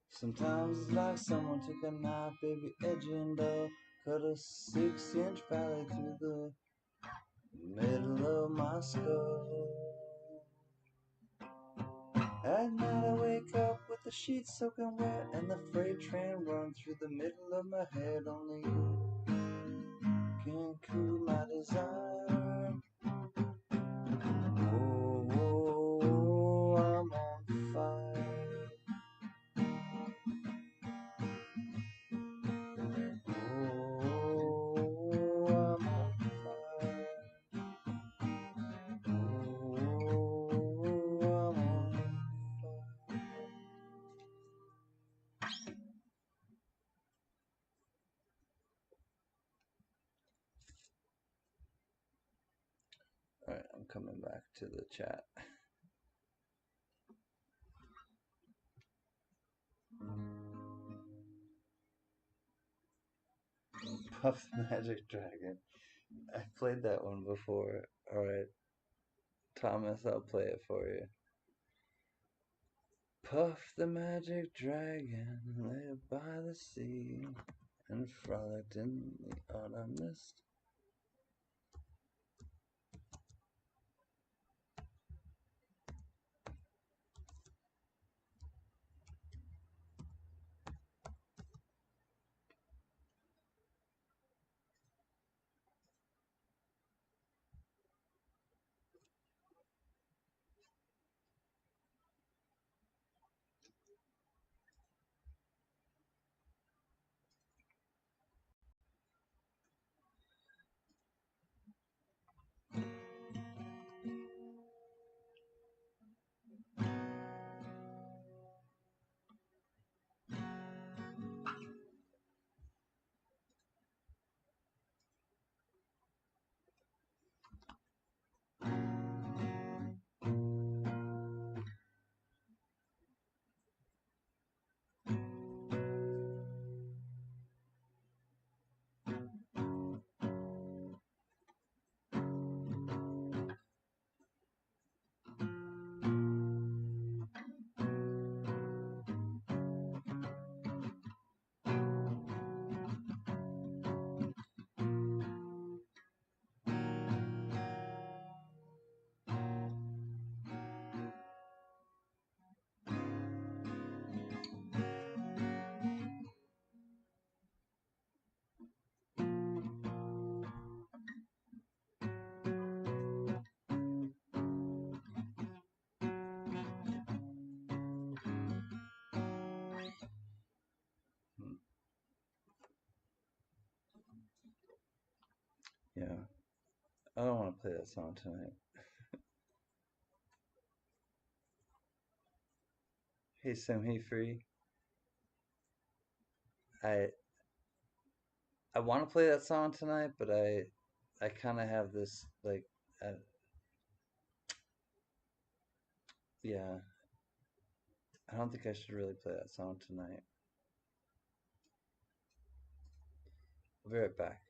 Sometimes it's like someone took a knife, baby, edging up, cut a 6-inch valley through the middle of my skull. At night I wake up with the sheets soaking wet and the freight train runs through the middle of my head. Only you can cool my desire. Oh, I'm on fire. Oh, I'm on fire. Oh, I'm on fire. Alright, I'm coming back to the chat. Puff the Magic Dragon. I played that one before. Alright, Thomas, I'll play it for you. Puff the magic dragon lay by the sea and frolicked in the autumn mist. Hmm. Yeah, I don't want to play that song tonight. Hey Sim, hey Free. I I want to play that song tonight, but I kind of have this like Yeah, I don't think I should really play that song tonight. I'll be right back.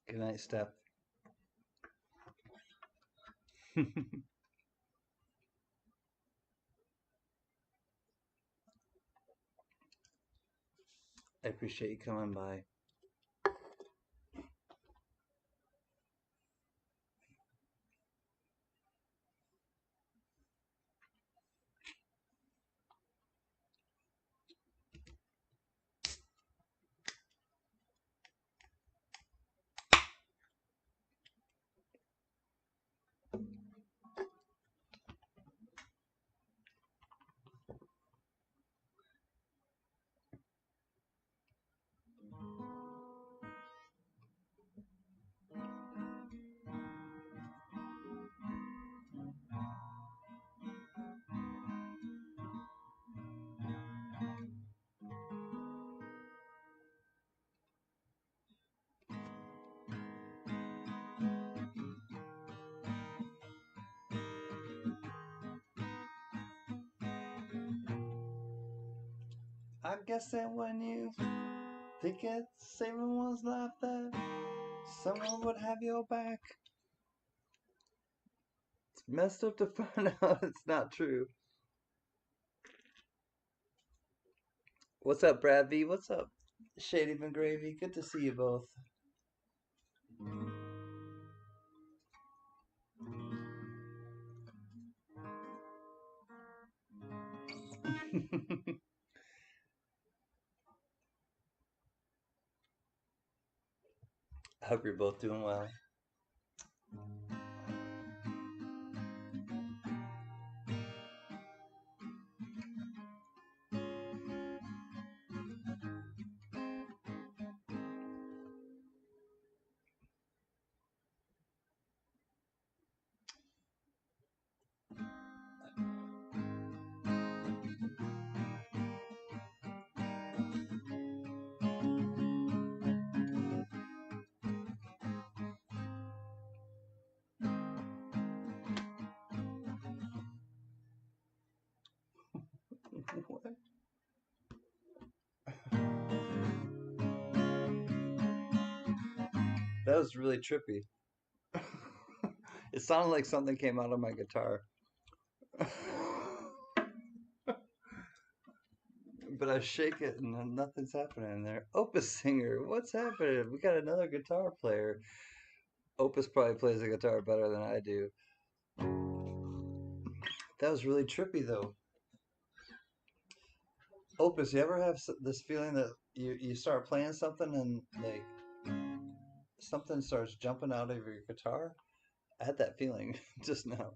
Good night, Steph. I appreciate you coming by. I guess that when you think it's saving one's life, that someone would have your back. It's messed up to find out it's not true. What's up, Brad V? What's up, Shady McGravy? Good to see you both. I hope you're both doing well. What? That was really trippy. It sounded like something came out of my guitar. But I shake it and then nothing's happening there. Opus singer, what's happening? We got another guitar player. Opus probably plays the guitar better than I do. That was really trippy though. Opus, you ever have this feeling that you start playing something and like something starts jumping out of your guitar? I had that feeling just now.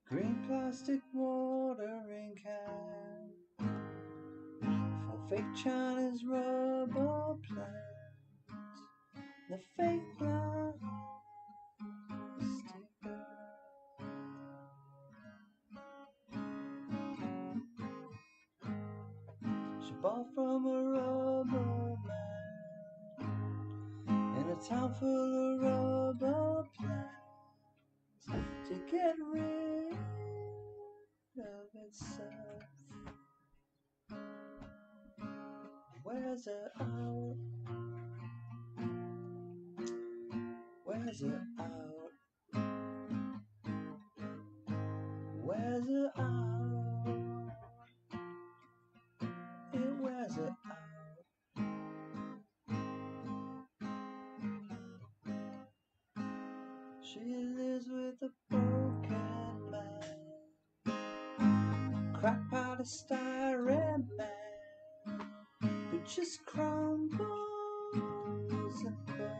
Green plastic watering can for fake Chinese rubber plants. The fake plastic. She bought from a rubber man in a town full of rubber plants to get rid of itself. Where's it out? Where's it out? Where's it out? It wears it out. She lives with a broken man, crack pot of styrene man, who just crumbles and burns.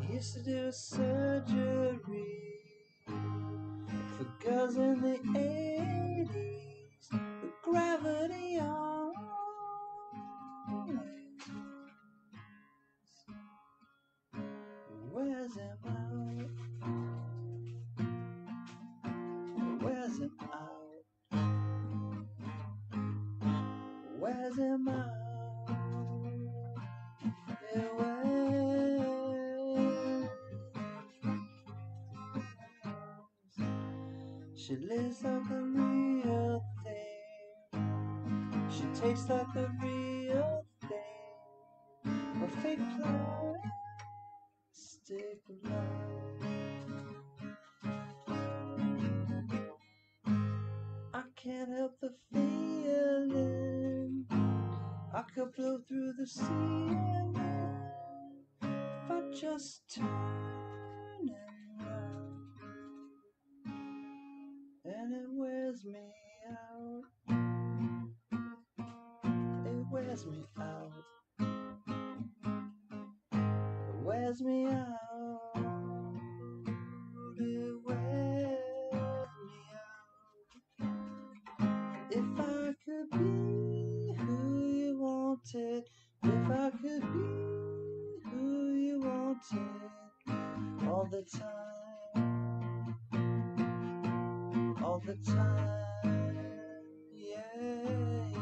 He used to do surgery for girls in the 80s, but gravity always wears him out. Wears him out. Wears him out. It wears. She lives like the real thing. She tastes like the real thing. A fake plastic love. I can't help the feeling I could blow through the ceiling if I just turn around. And it wears me out. It wears me out. It wears me out. It wears me out. If I could be who you wanted all the time, all the time, yeah, yeah.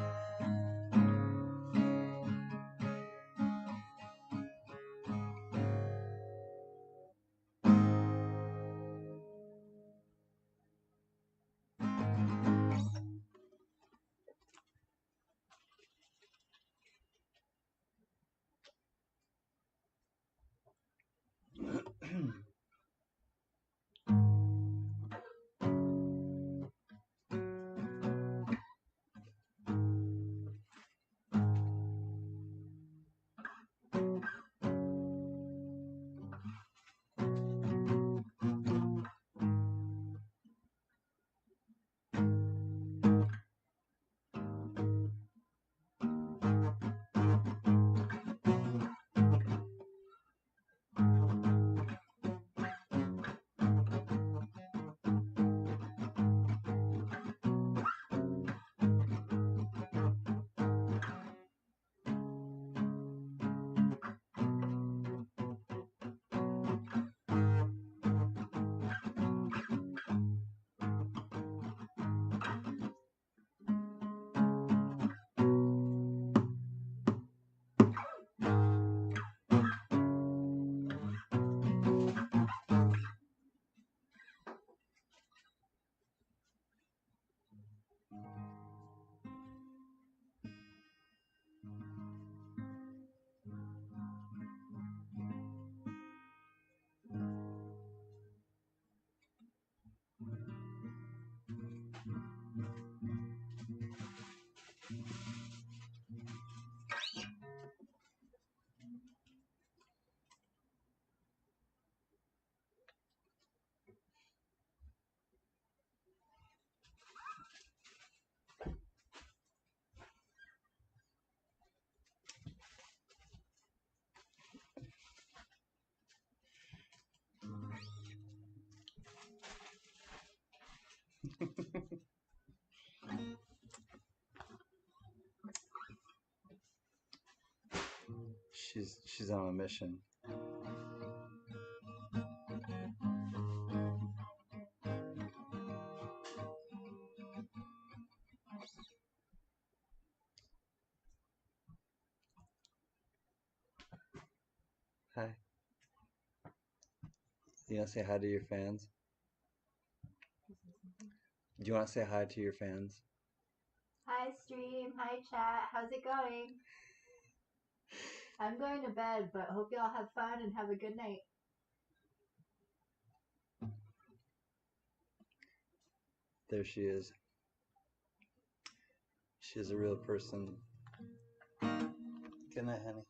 She's on a mission. Hi. You want to say hi to your fans? Do you want to say hi to your fans? Hi, stream. Hi, chat. How's it going? I'm going to bed, but hope y'all have fun and have a good night. There she is. She is a real person. Good night, honey.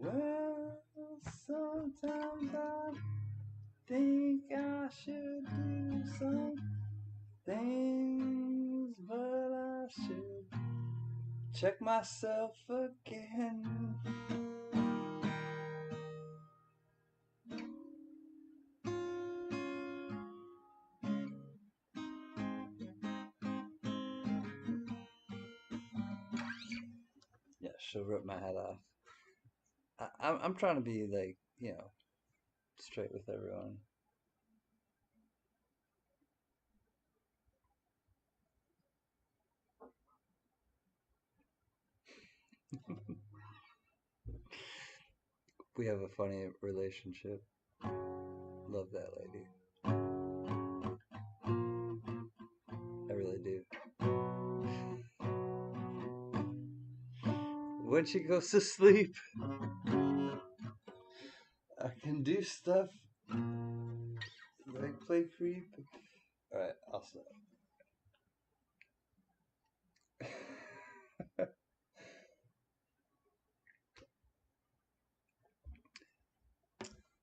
Well, sometimes I think I should do some things, but I should check myself again. Yeah, she'll rip my head off. I'm trying to be like, straight with everyone. We have a funny relationship. Love that lady. I really do. When she goes to sleep, I can do stuff like play creep. Alright, I'll stop.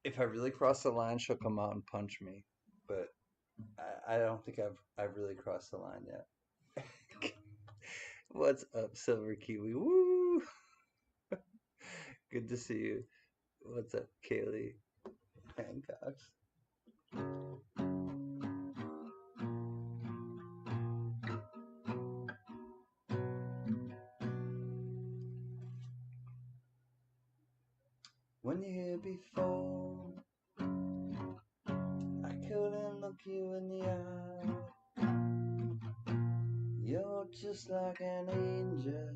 If I really cross the line, she'll come out and punch me. But I don't think I've really crossed the line yet. What's up, Silver Kiwi? Woo! Good to see you. What's up, Kaylee Hancock? When you're here before, I couldn't look you in the eye. You're just like an angel.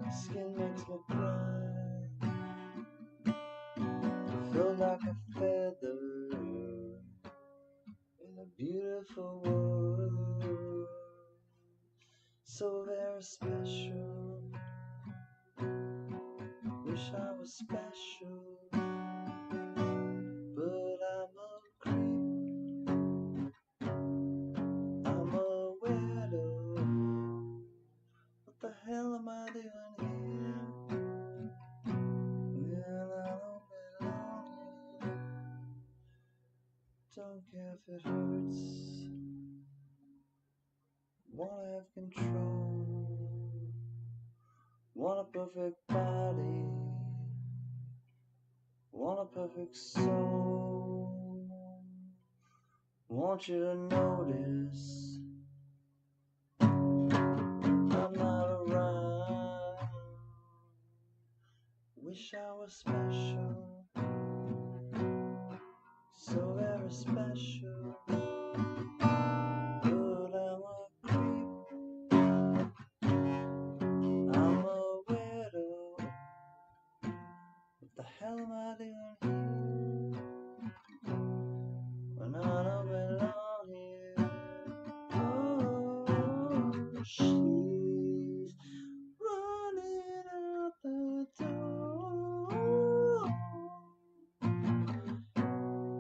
Skin makes me cry. Feel like a feather in a beautiful world. So very special. Wish I was special, but I'm a creep. I'm a weirdo. What the hell am I doing here? Well, I don't belong here. Don't care if it hurts. Wanna have control. Want a perfect body. Want a perfect soul. Want you to notice I'm not around. Wish I was special, so very special. But I'm a creep, I'm a widow. What the hell am I doing here when I don't belong here? Oh, she's running out the door.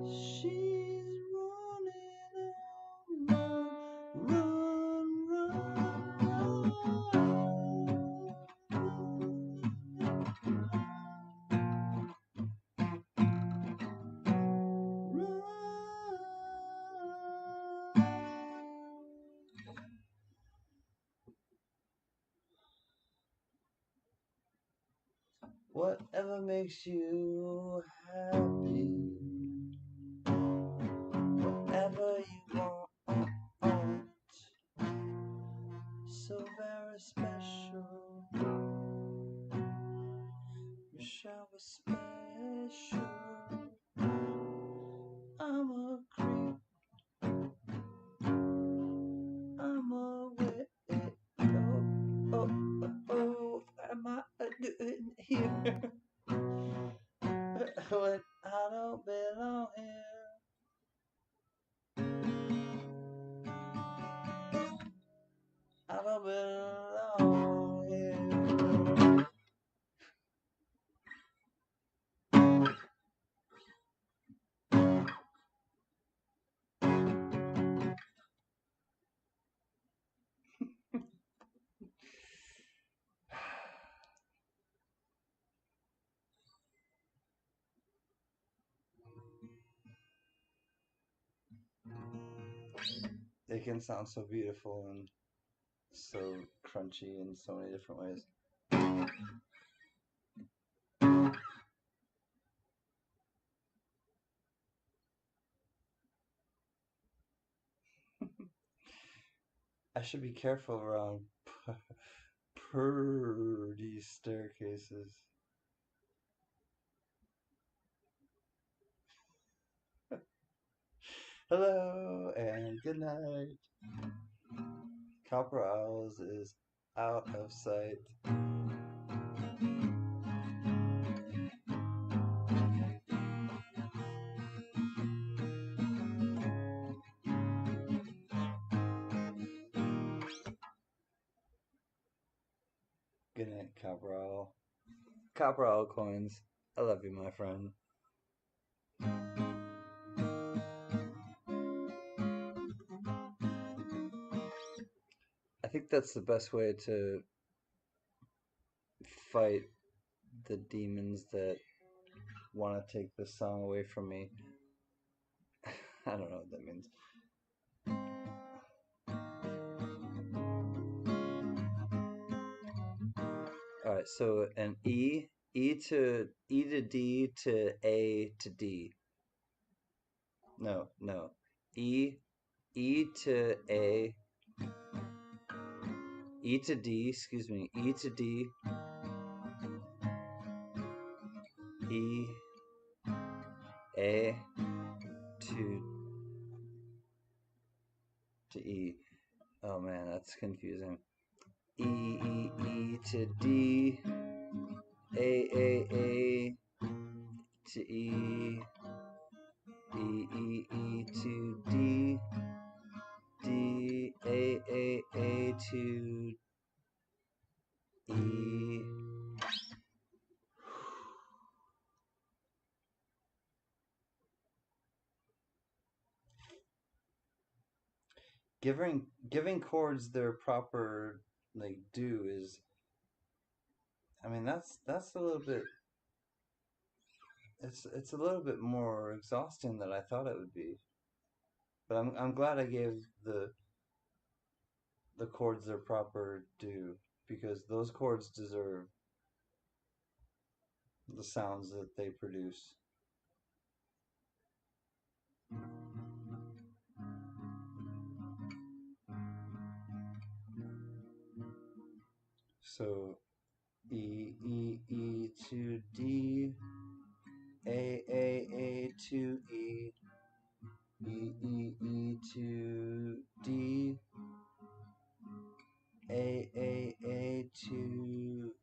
She's running out, whatever makes you happy, whatever you want, so very special. Wish I was special. I'm a creep, I'm a weirdo. Oh, oh, oh, am I doing here when I don't belong here? I don't belong here. It can sound so beautiful and so crunchy in so many different ways. I should be careful around pretty staircases. Hello and good night. Copper Owls is out of sight. Good night, Copper Owl. Copper Owl coins. I love you, my friend. I think that's the best way to fight the demons that want to take this song away from me. I don't know what that means. Alright, So an E to D to A to D. No, no. E E to A, E to D, excuse me, E to D, E, A to E. Oh man, that's confusing. E to D, A to E, E to D, A to E. Giving chords their proper like due is, I mean, that's a little bit, it's a little bit more exhausting than I thought it would be. But I'm glad I gave the chords their proper due, because those chords deserve the sounds that they produce. So E to D, A to E, E to D, A to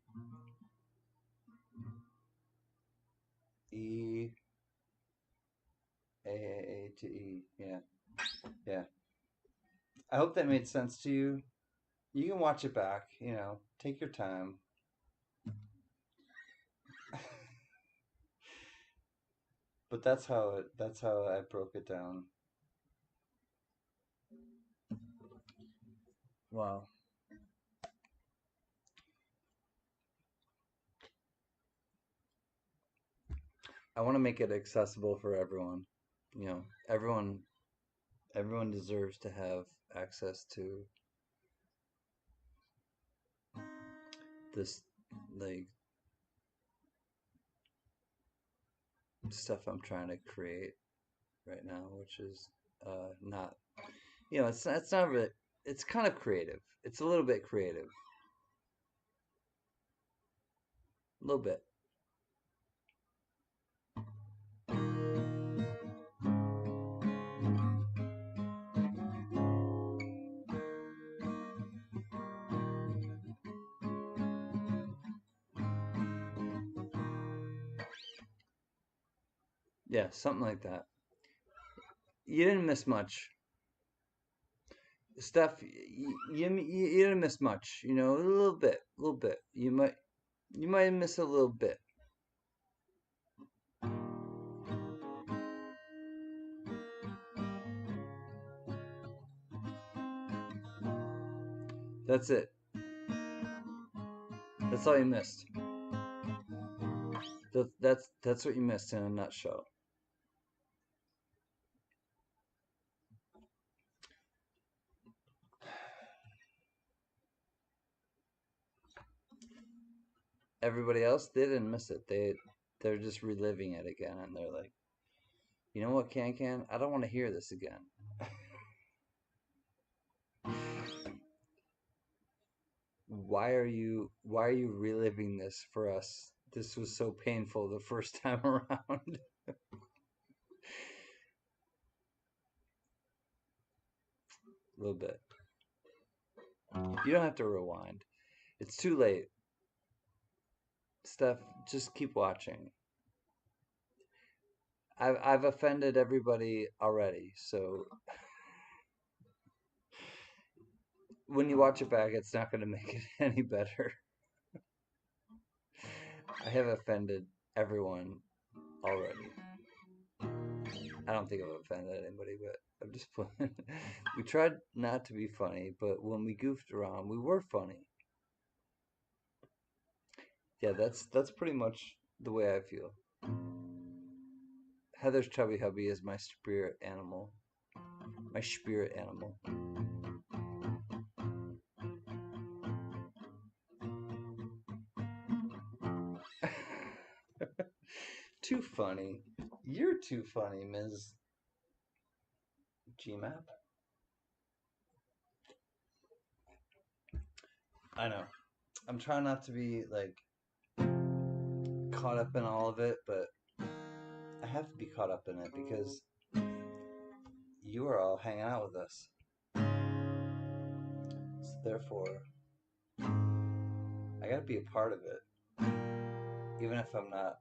E, A to E. Yeah, yeah. I hope that made sense to you. You can watch it back, take your time. But that's how I broke it down. Wow. I want to make it accessible for everyone. Everyone deserves to have access to this, like, stuff I'm trying to create right now, which is not, it's not really, it's kind of creative. It's a little bit creative. A little bit. Yeah, something like that. You didn't miss much. Stuff, you didn't miss much, a little bit. You might miss a little bit. That's it. That's all you missed. That's what you missed in a nutshell. Everybody else, they didn't miss it. They're just reliving it again, and they're like, you know what, Can? I don't want to hear this again. Why are you reliving this for us? This was so painful the first time around. A little bit. You don't have to rewind. It's too late. Steph, just keep watching. I've offended everybody already, so when you watch it back, it's not going to make it any better. I have offended everyone already. I don't think I've offended anybody, but I'm just playing. We tried not to be funny, but when we goofed around, we were funny. Yeah, that's pretty much the way I feel. Heather's chubby hubby is my spirit animal. My spirit animal. Too funny. You're too funny, Ms. GMAP. I know. I'm trying not to be like caught up in all of it, but I have to be caught up in it because you are all hanging out with us. So therefore, I gotta be a part of it, even if I'm not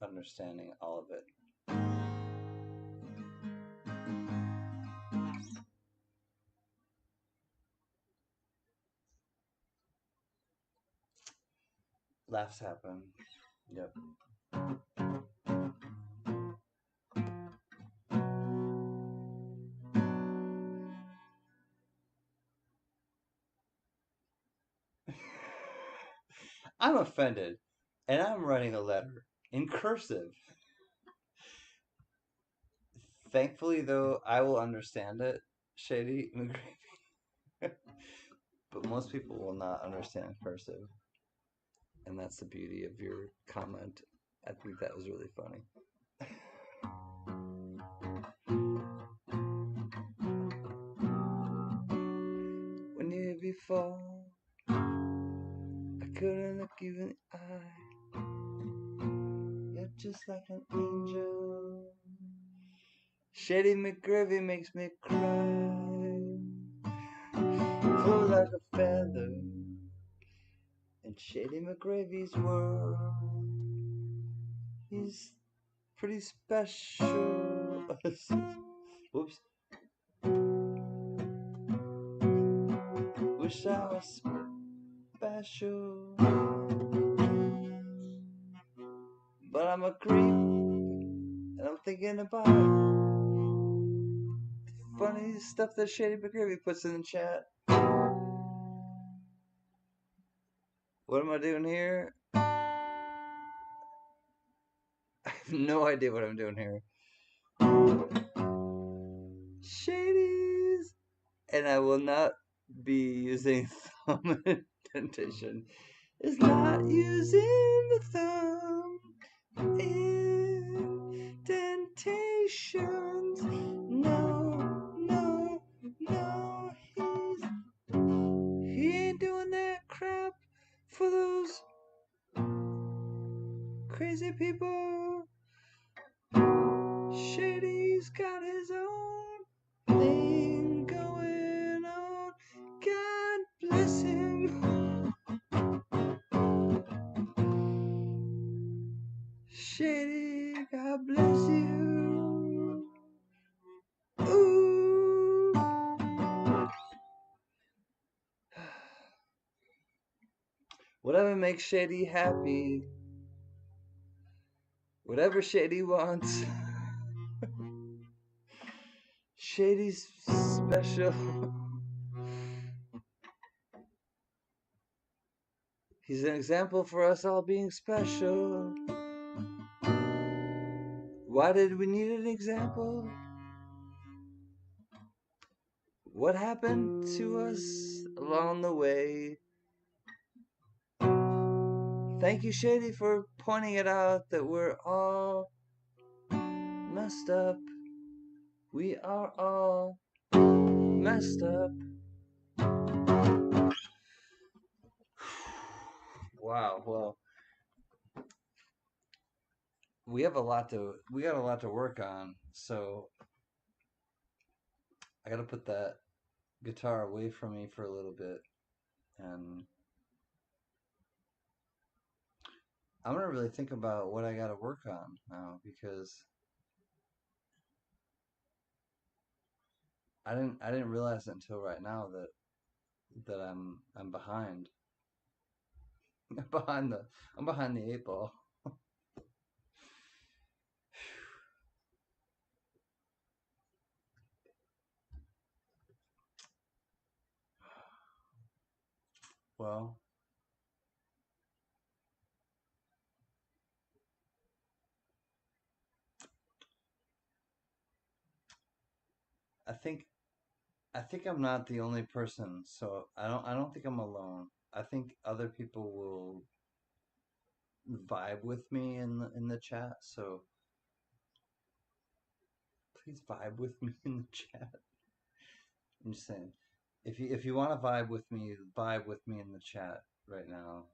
understanding all of it. Laughs happen. Yep. I'm offended, and I'm writing a letter in cursive. Thankfully, though, I will understand it, Shady McGravy. But most people will not understand cursive, and that's the beauty of your comment. I think that was really funny. When you before, I couldn't look you in the eye. You're just like an angel. Shady McGravy makes me cry. Flow like a feather in Shady McGravy's world. He's pretty special. Whoops. Wish I was special. But I'm a creep, and I'm thinking about funny stuff that Shady McGravy puts in the chat. What am I doing here? I have no idea what I'm doing here. Shady's, and I will not be using thumb indentation. Is not using the thumb indentations. No, no, no, he ain't doing that crap for those crazy people. Shady's got his own thing going on. God bless him. Shady, God bless you. Ooh. Whatever makes Shady happy. Whatever Shady wants. Shady's special. He's an example for us all being special. Why did we need an example? What happened to us along the way? Thank you, Shady, for pointing it out that we're all messed up. We are all messed up. Wow, well, we got a lot to work on. So I got to put that guitar away from me for a little bit, and I'm gonna really think about what I got to work on now because I didn't realize it until right now that I'm behind. I'm behind the eight ball. Well, I think I think I'm not the only person, so I don't think I'm alone. I think other people will vibe with me in the chat. So please vibe with me in the chat. I'm just saying, if you want to vibe with me in the chat right now.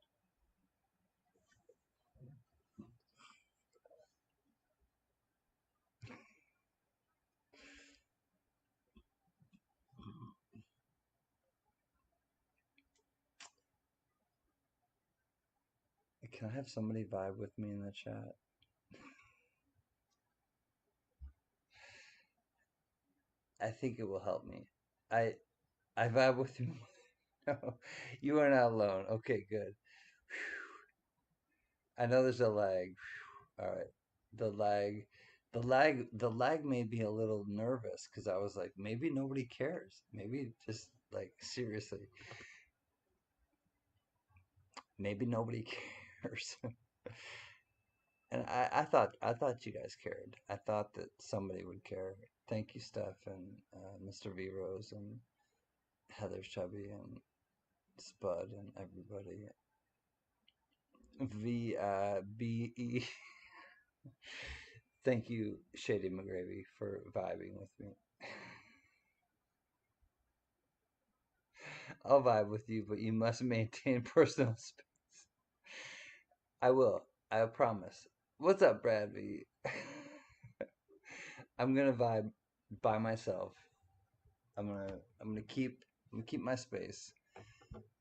Can I have somebody vibe with me in the chat? I think it will help me. I I vibe with you. No, you are not alone. Okay, good. I know there's a lag. All right. The lag, the lag made me a little nervous because I was like, maybe nobody cares. Maybe just like seriously, maybe nobody cares. And I thought you guys cared. I thought that somebody would care. Thank you, Steph and Mr. V Rose and Heather Chubby and Spud and everybody. VBE. Thank you, Shady McGravy, for vibing with me. I'll vibe with you, but you must maintain personal space. I will. I promise. What's up, Bradby? I'm gonna vibe by myself. I'm gonna keep my space.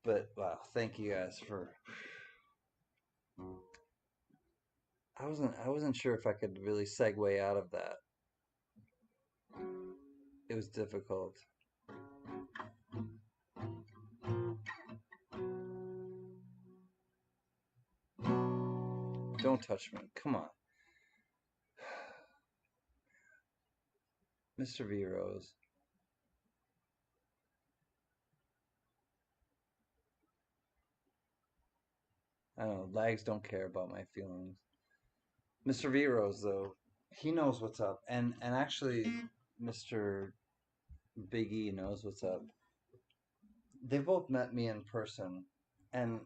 But wow, thank you guys for. I wasn't sure if I could really segue out of that. It was difficult. Don't touch me. Come on, Mr. V Rose. I don't know. Lags don't care about my feelings. Mr. V Rose though, he knows what's up, and actually, Mr. Big E knows what's up. They both met me in person, and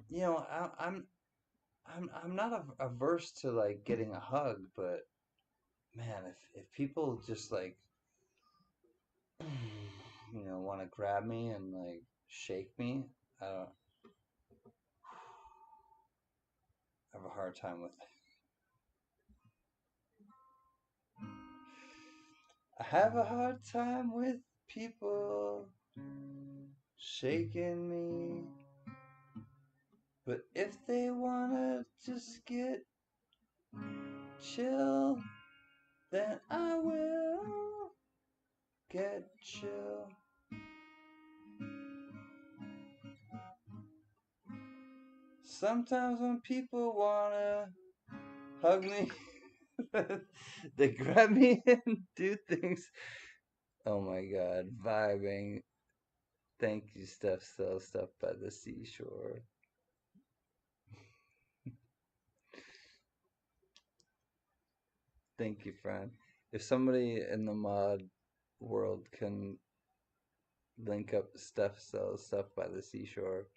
you know, I'm not averse to like getting a hug, but man, if people just like want to grab me and like shake me, I don't I have a hard time with it. I have a hard time with people shaking me, but if they wanna just get chill, then I will get chill. Sometimes when people wanna hug me, they grab me and do things. Oh my god, vibing. Thank you, Steph. Still stuff by the seashore. Thank you, friend. If somebody in the mod world can link up Steph sells stuff by the seashore,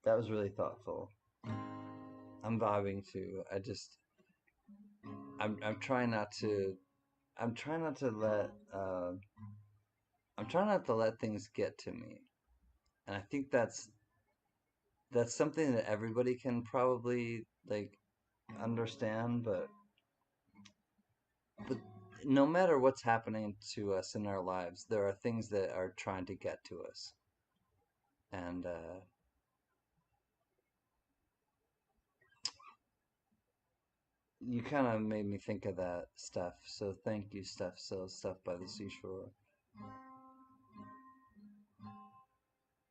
that was really thoughtful. I'm vibing too. I'm trying not to. I'm trying not to let. I'm trying not to let things get to me, and I think that's something that everybody can probably like understand, but no matter what's happening to us in our lives, there are things that are trying to get to us, and you kind of made me think of that, Steph. So thank you, Steph. So stuff by the seashore,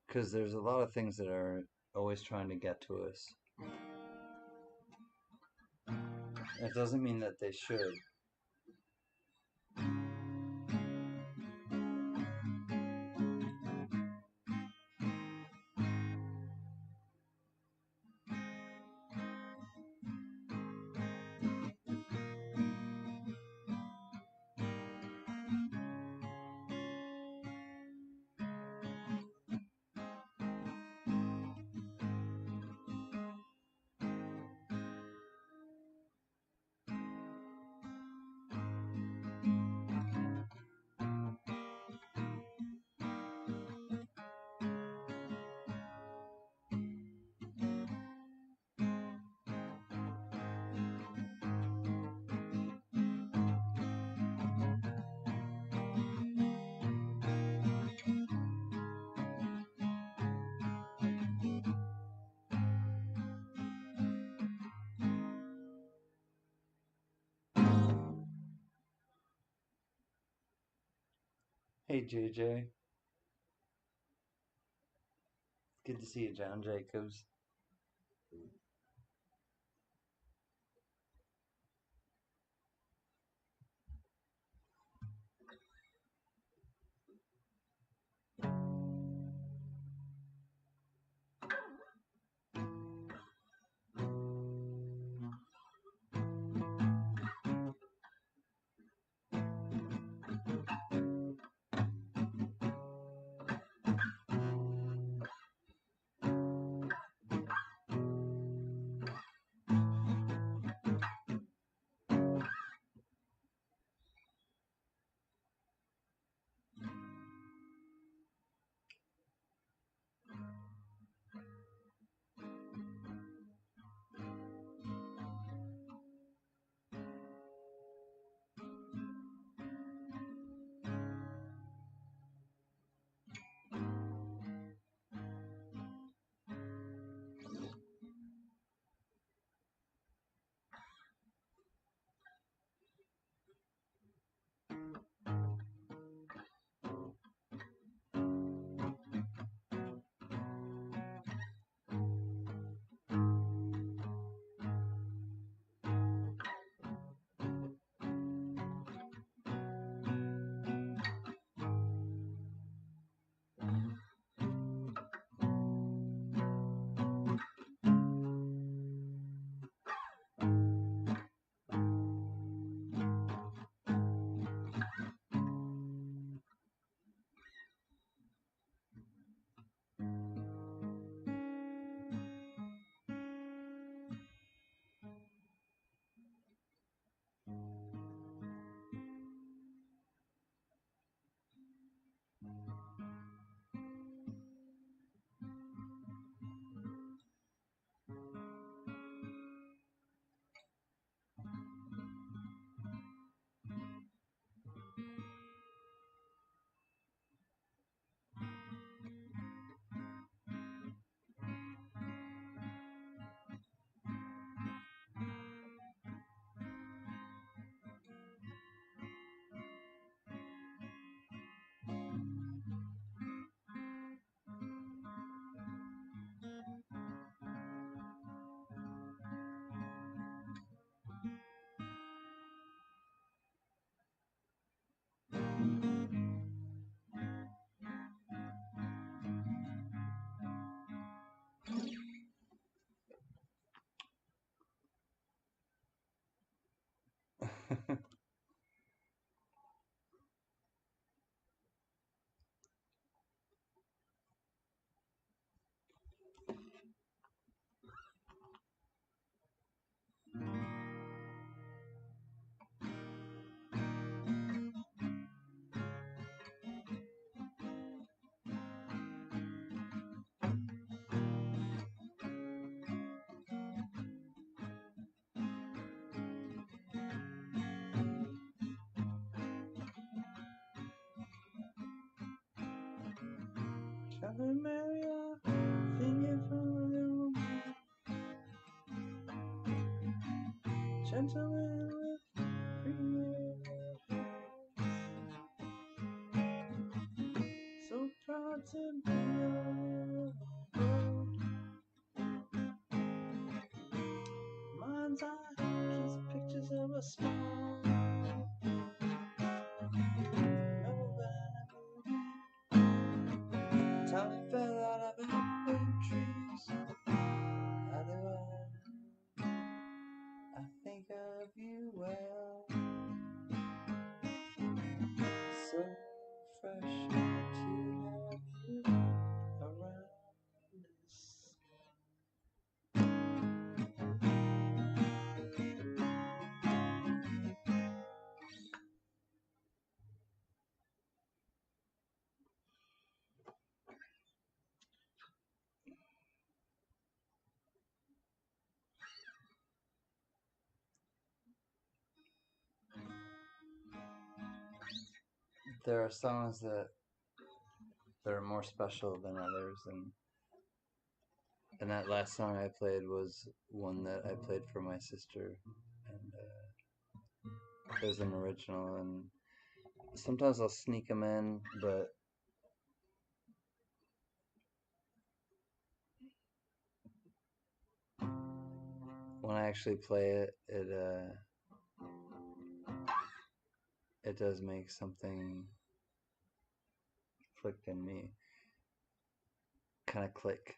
because there's a lot of things that are always trying to get to us. It doesn't mean that they should. Hey JJ, good to see you, John Jacobs. Chubby Maria, finger from the woman, gentleman with pretty so proud to be your mind's eye keeps pictures of a small nobody. Tommy fell out of bamboo trees. How do I think of you well? So fresh to have you around us. There are songs that are more special than others, and that last song I played was one that I played for my sister, and it was an original, and Sometimes I'll sneak them in, but when I actually play it, it does make something click in me. Kind of click.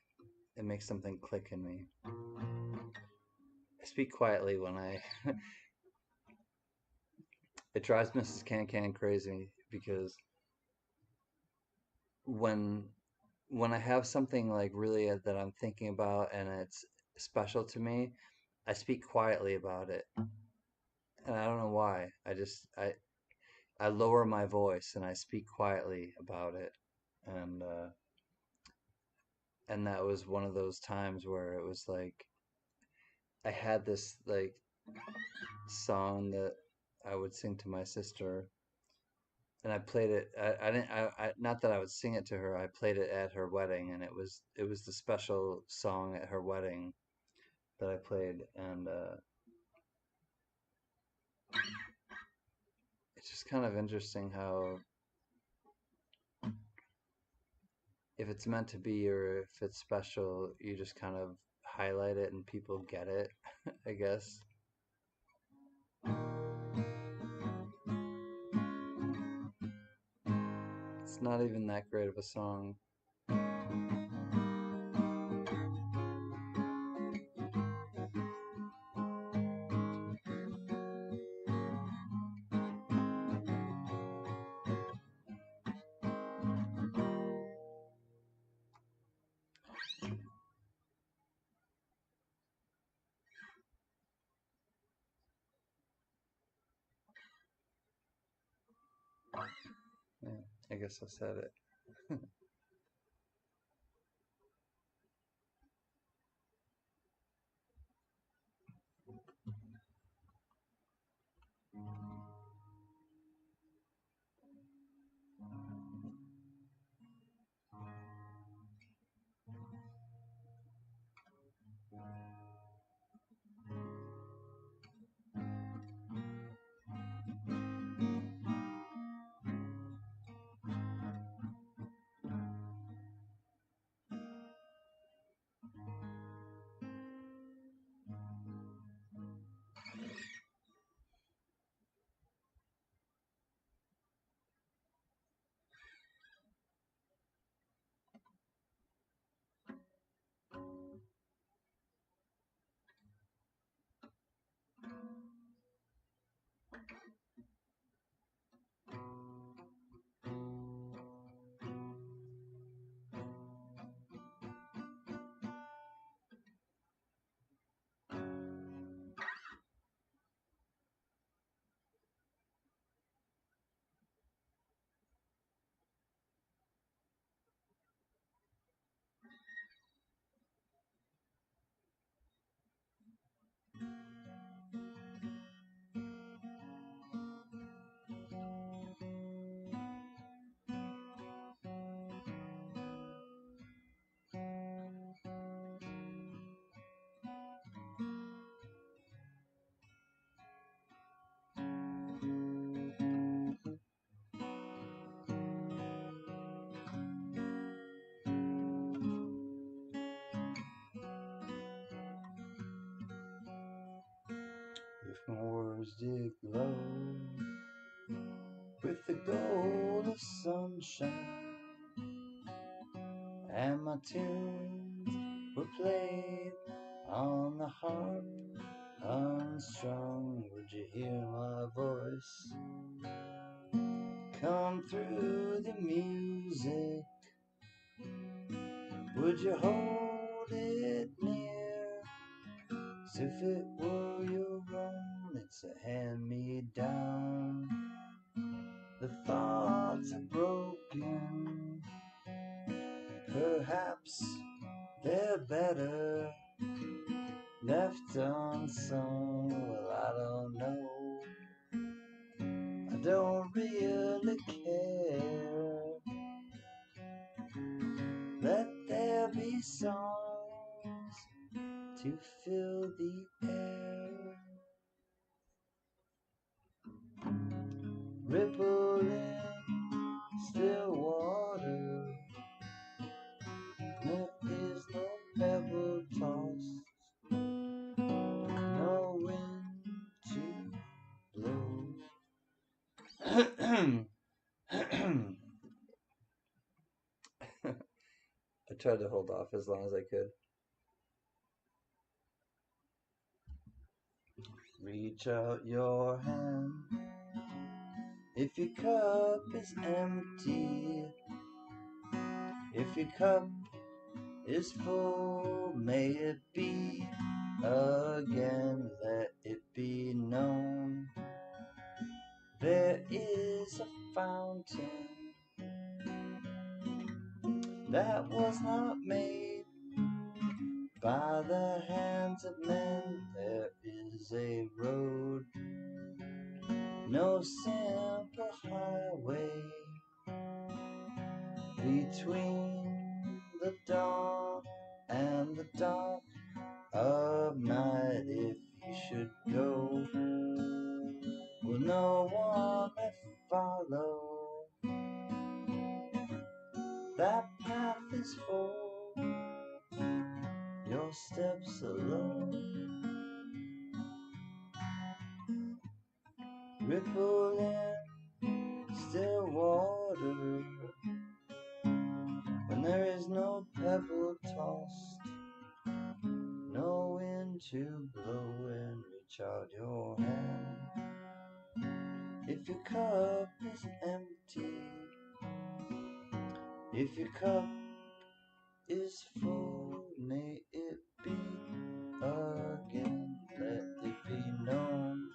It makes something click in me. I speak quietly when I. It drives Mrs. Can crazy because when when I have something like really that I'm thinking about and it's special to me, I speak quietly about it, and I don't know why. I lower my voice and I speak quietly about it, and and that was one of those times where it was like I had this like song that I would sing to my sister, and I played it. I didn't. Not that I would sing it to her. I played it at her wedding, and it was the special song at her wedding that I played, and it's just kind of interesting how if it's meant to be or if it's special, you just kind of highlight it and people get it, I guess. It's not even that great of a song. Yeah, I guess I said it. If moors did glow with the gold of sunshine, and my tunes were played on the harp unstrung, would you hear my voice come through the music? Would you hold it near as if it were your own? It's a hand-me-down. The thoughts are broken, perhaps they're better left unsung. Well, I don't know, I don't really care. Let there be songs to fill the air, rippling I tried to hold off as long as I could. Reach out your hand if your cup is empty. If your cup is full, may it be again. Let it be known there is a fountain that was not made by the hands of men. There is a road, no simple highway, between the dawn and the dark of night. If you should go, will no one may follow. That path is full, your steps alone. Ripple in still water, when there is no pebble tossed, no wind to blow. And reach out your hand if your cup is empty. If your cup is full, may it be again. Let it be known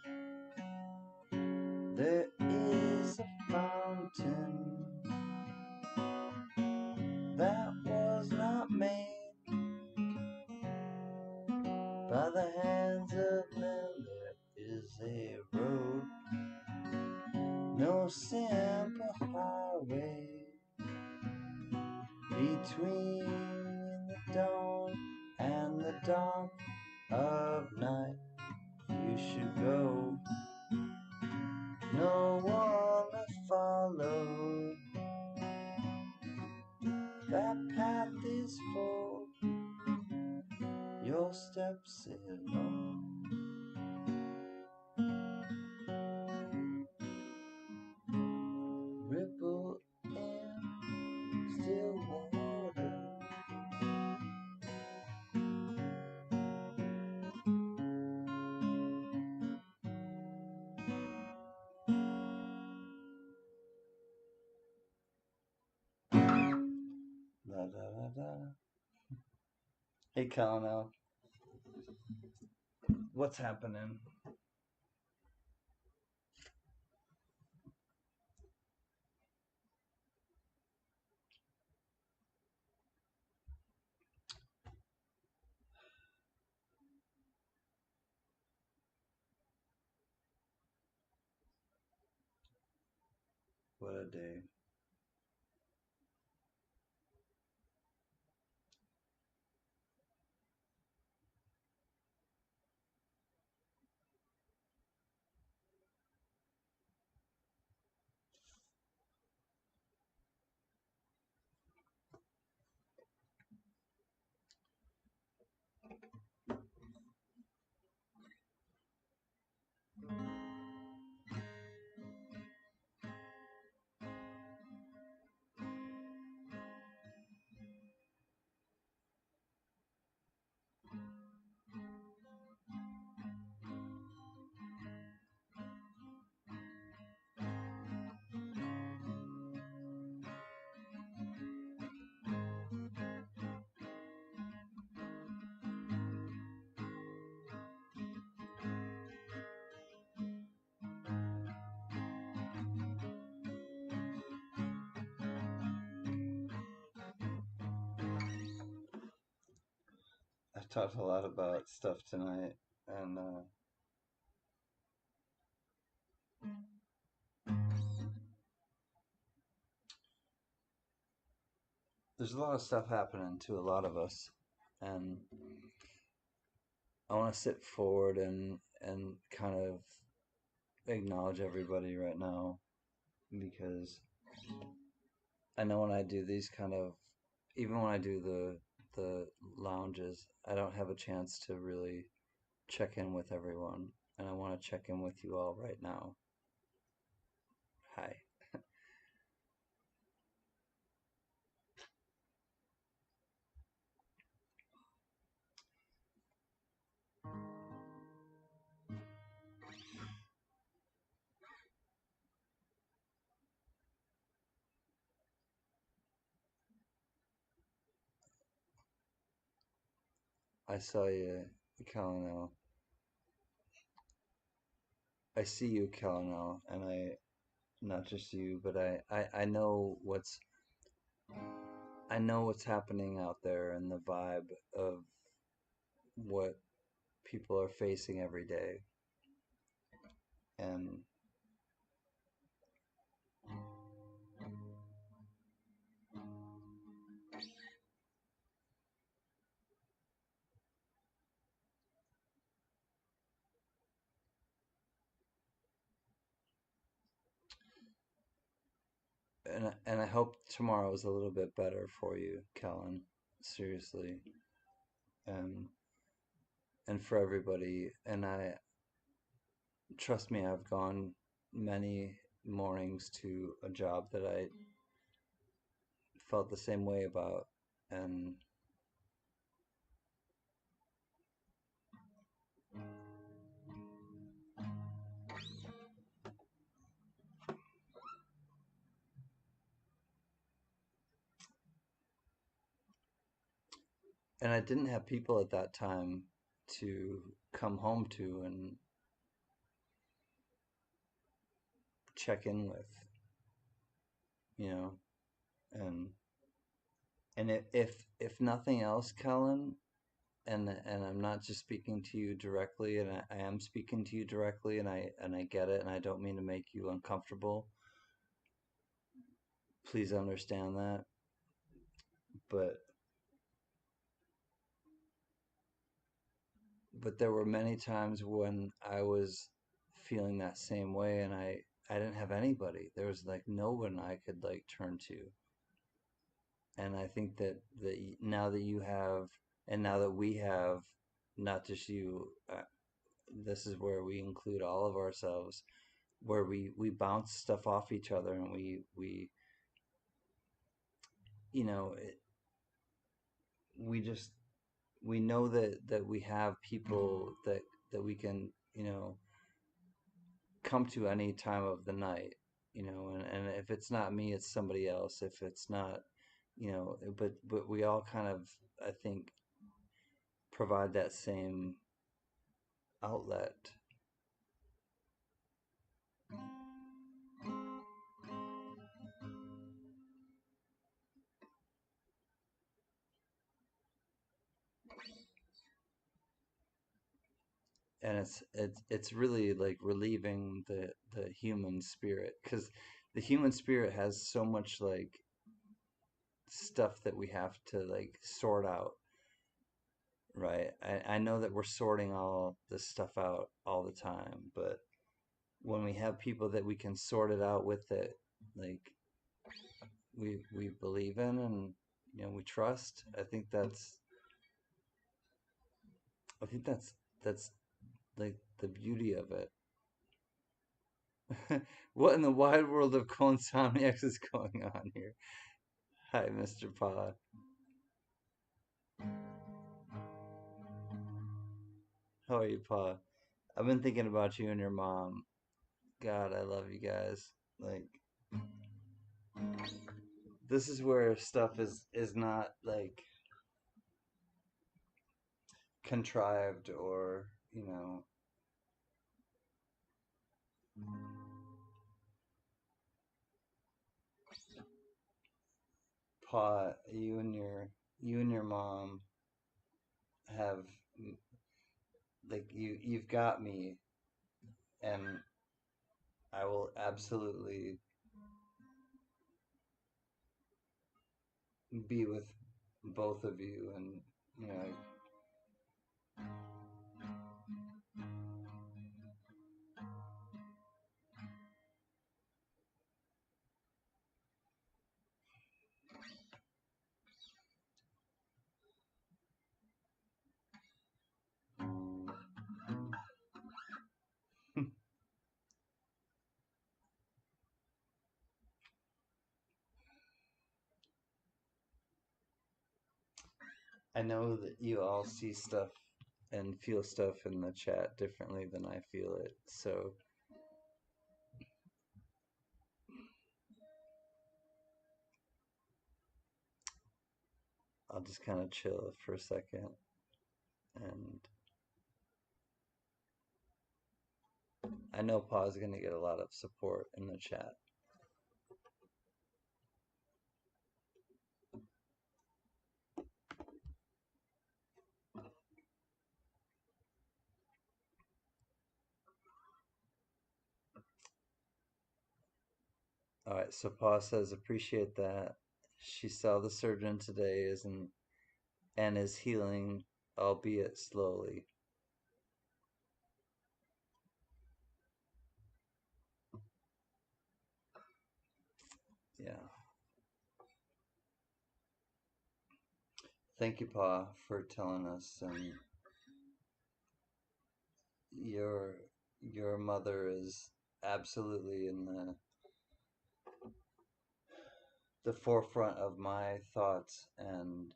there is a fountain that was not made by the hands of men. There is a road, no simple highway, between the dawn and the dark of night. You should go, no one will follow. That path is full, your steps alone. Ripple in still water. La da da da. Hey, Colonel, what's happening? What a day. I've talked a lot about stuff tonight, and there's a lot of stuff happening to a lot of us, and I want to sit forward and kind of acknowledge everybody right now, because I know when I do these kind of, even when I do the lounges, I don't have a chance to really check in with everyone, and I want to check in with you all right now. Hi. I saw you, Colonel. I see you, Colonel, and I not just you, but I know what's happening out there and the vibe of what people are facing every day. And and I hope tomorrow is a little bit better for you, Kellen. Seriously. And and for everybody. And I trust me, I've gone many mornings to a job that I felt the same way about. And I didn't have people at that time to come home to and check in with, you know. And if nothing else, Kellen, and I'm not just speaking to you directly, and I am speaking to you directly, and I get it, and I don't mean to make you uncomfortable. Please understand that. But there were many times when I was feeling that same way, and I didn't have anybody. There was like no one I could like turn to. And I think that now that you have, and now that we have, not just you, this is where we include all of ourselves, where we bounce stuff off each other, and we you know we just we know that we have people that we can, come to any time of the night, and if it's not me, it's somebody else. If it's not, but we all kind of, I think, provide that same outlet. And it's really like relieving the human spirit, because the human spirit has so much like stuff that we have to like sort out, right? I know that we're sorting all this stuff out all the time, but when we have people that we can sort it out with, it like we believe in, and we trust, I think that's like the beauty of it. What in the wide world of Consomniacs is going on here? Hi, Mr. Pa. How are you, Pa? I've been thinking about you and your mom. God, I love you guys. Like, this is where stuff is not like contrived, or Pa, you and your mom have, like, you've got me, and I will absolutely be with both of you, and you know I know that you all see stuff and feel stuff in the chat differently than I feel it, so I'll just kind of chill for a second. And I know Pa's going to get a lot of support in the chat. All right, so Pa says, appreciate that. She saw the surgeon today isn't and is healing, albeit slowly. Yeah. Thank you, Pa, for telling us. And your your mother is absolutely in the forefront of my thoughts, and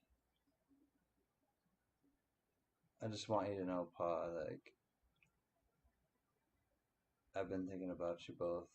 I just want you to know, Pa, like I've been thinking about you both.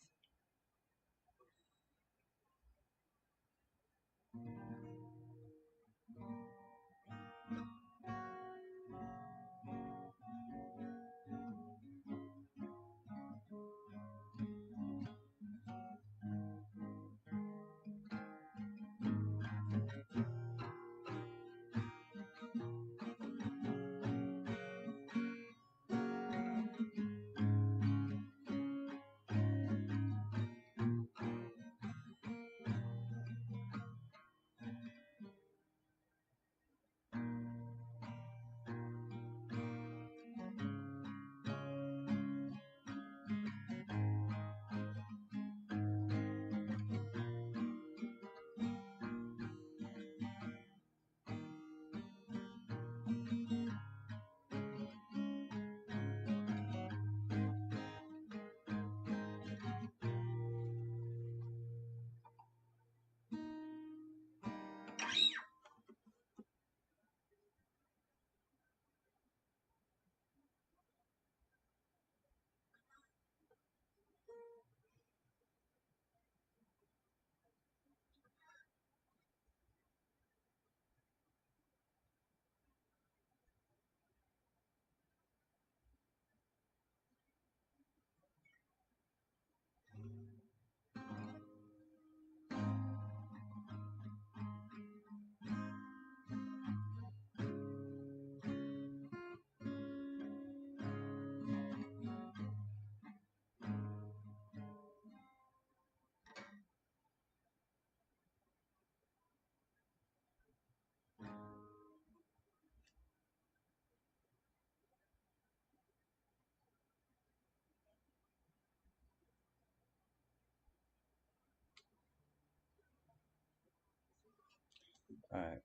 All right.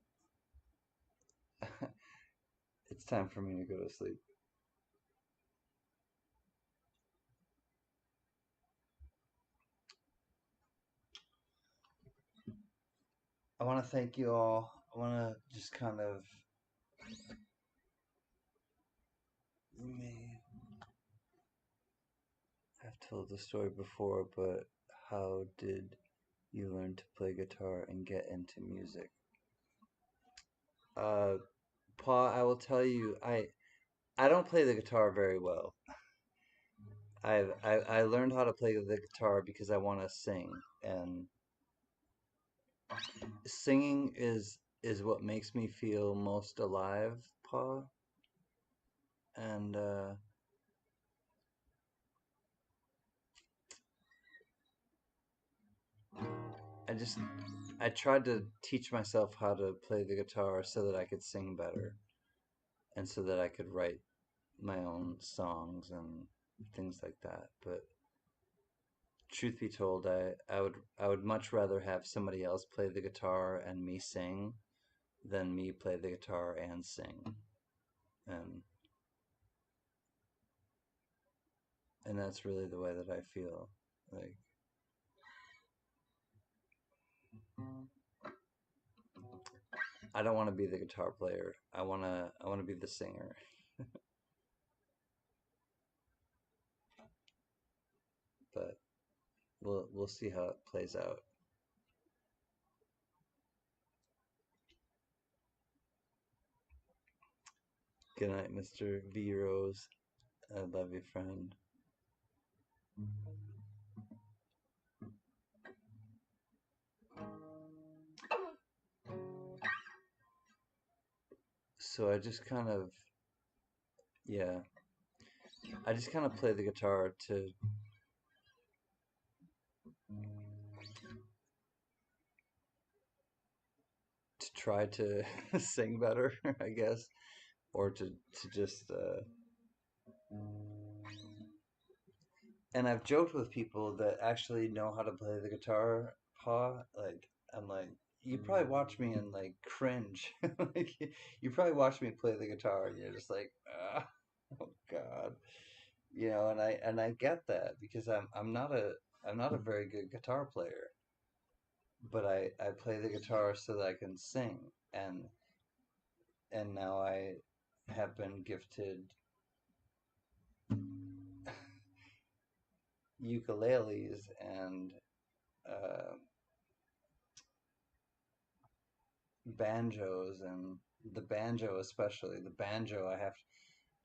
It's time for me to go to sleep. I want to thank you all. I want to just kind of me. I've told the story before, but how did you learn to play guitar and get into music? Uh, Paul, I will tell you, I don't play the guitar very well. I learned how to play the guitar because I want to sing, and singing is what makes me feel most alive, Paul. And I just I tried to teach myself how to play the guitar so that I could sing better and so that I could write my own songs and things like that. But truth be told, I would much rather have somebody else play the guitar and me sing than me play the guitar and sing. And and that's really the way that I feel. Like I don't want to be the guitar player. I want to be the singer. But we'll see how it plays out. Good night, Mr. V Rose. I love you, friend. So I just kind of, yeah, I just kind of play the guitar to try to sing better, I guess, or to just and I've joked with people that actually know how to play the guitar, Paw. Like, I'm like, you probably watch me and like cringe. Like, you probably watch me play the guitar, and you're just like, ah, oh God, and I get that because I'm not a very good guitar player, but I play the guitar so that I can sing, and now I have been gifted ukuleles and uh, banjos, and the banjo especially. The banjo I have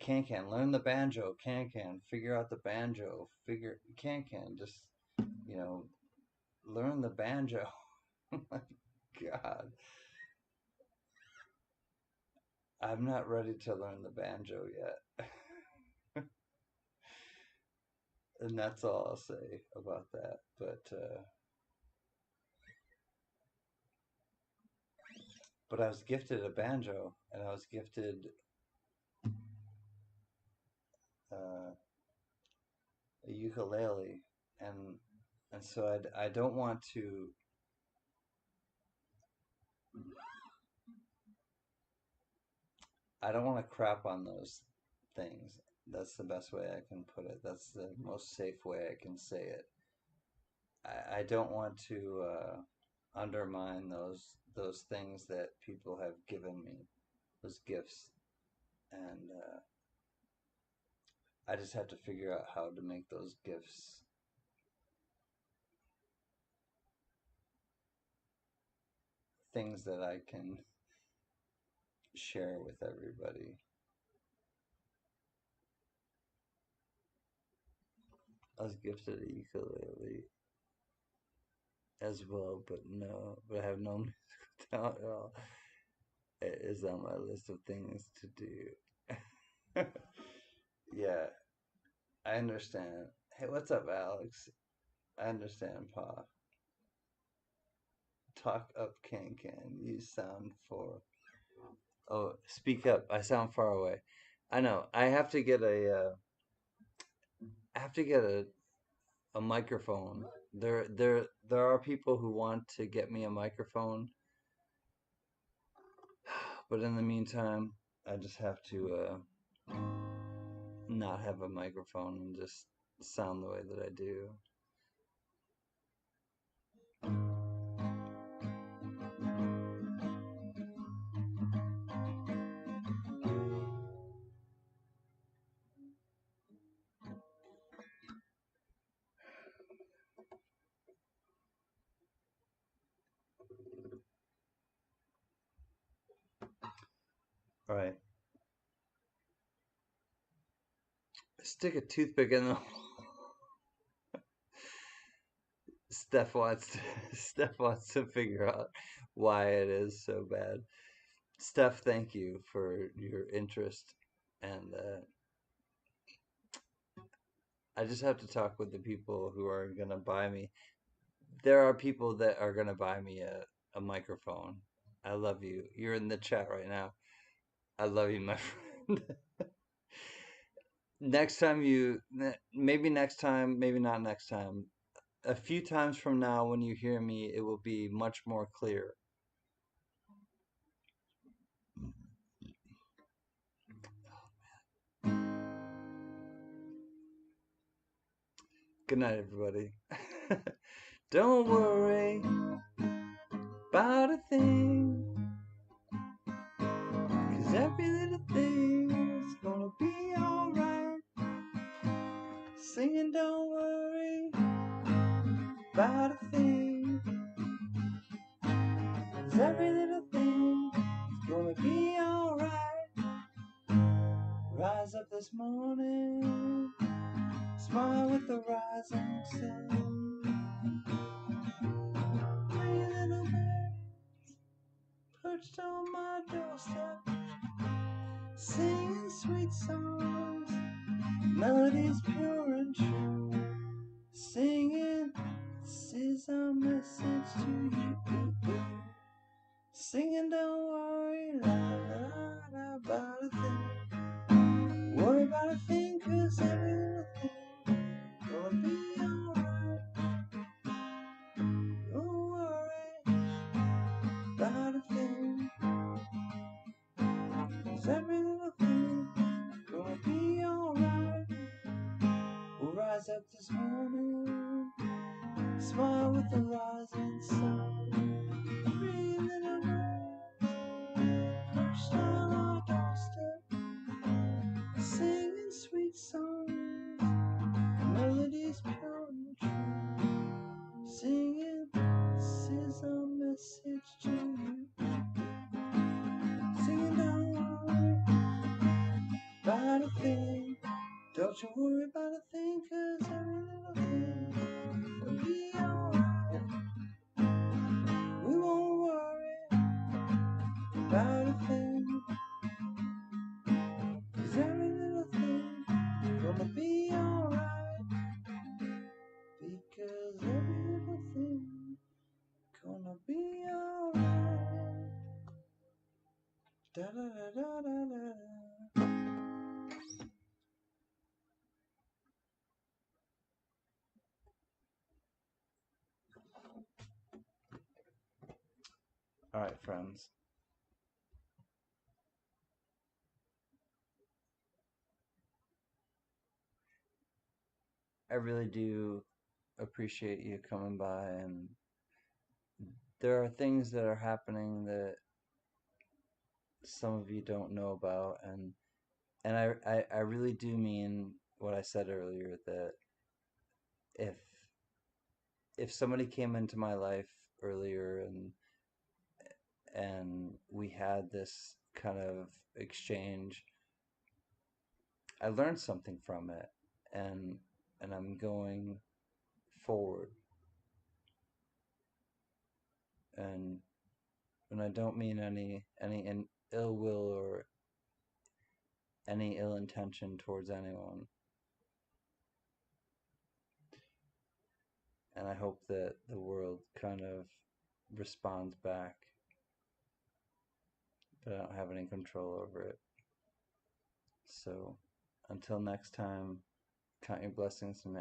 can learn the banjo, can figure out the banjo, figure can just you know learn the banjo. My God, I'm not ready to learn the banjo yet. And that's all I'll say about that. But I was gifted a banjo, and I was gifted uh, a ukulele, and so I don't want to. I don't want to crap on those things. That's the best way I can put it. That's the most safe way I can say it. I don't want to undermine those things that people have given me, those gifts, and I just have to figure out how to make those gifts things that I can share with everybody. I was gifted a ukulele as well, but I have no musical talent at all. It is on my list of things to do. Yeah, I understand. Hey, what's up, Alex? I understand, Pa. Talk up, can. You sound for. Oh, speak up. I sound far away. I know. I have to get I have to get a microphone. There are people who want to get me a microphone, but in the meantime, I just have to not have a microphone and just sound the way that I do. All right. Stick a toothpick in the. Steph wants to, Steph wants to figure out why it is so bad. Steph, thank you for your interest, and I just have to talk with the people who are gonna buy me. There are people that are gonna buy me a microphone. I love you. You're in the chat right now. I love you, my friend. Next time maybe next time, maybe not next time. A few times from now, when you hear me, it will be much more clear. Good night, everybody. Don't worry about a thing, 'cause every little thing is gonna be alright. Singing, don't worry about a thing, 'cause every little thing is gonna be alright. this morning. Smile with the rising sun. Three little birds perched on my doorstep, singing sweet songs, melodies pure and true. Singing, this is our message to you. Singing, don't worry, la la la, about a thing. Worry about a thing, 'cause every little thing gonna be alright. Don't worry about a thing, 'cause every little thing gonna be alright. We'll rise up this morning, smile with the rising sun. Three little birds perched on our doorstep, singing sweet songs, melodies pure and true. Singing, this is our message to you. Singing, don't worry about a thing. Don't you worry about a thing, 'cause every little thing will be alright. We won't worry about a thing, 'cause every little thing gonna be alright. Because every little thing gonna be alright. Da da da da da da. Alright, friends. I really do appreciate you coming by, and there are things that are happening that some of you don't know about, and I really do mean what I said earlier, that if somebody came into my life earlier and we had this kind of exchange, I learned something from it, and I'm going forward, and I don't mean any ill will or any ill intention towards anyone. And I hope that the world kind of responds back, but I don't have any control over it. So until next time, count your blessings and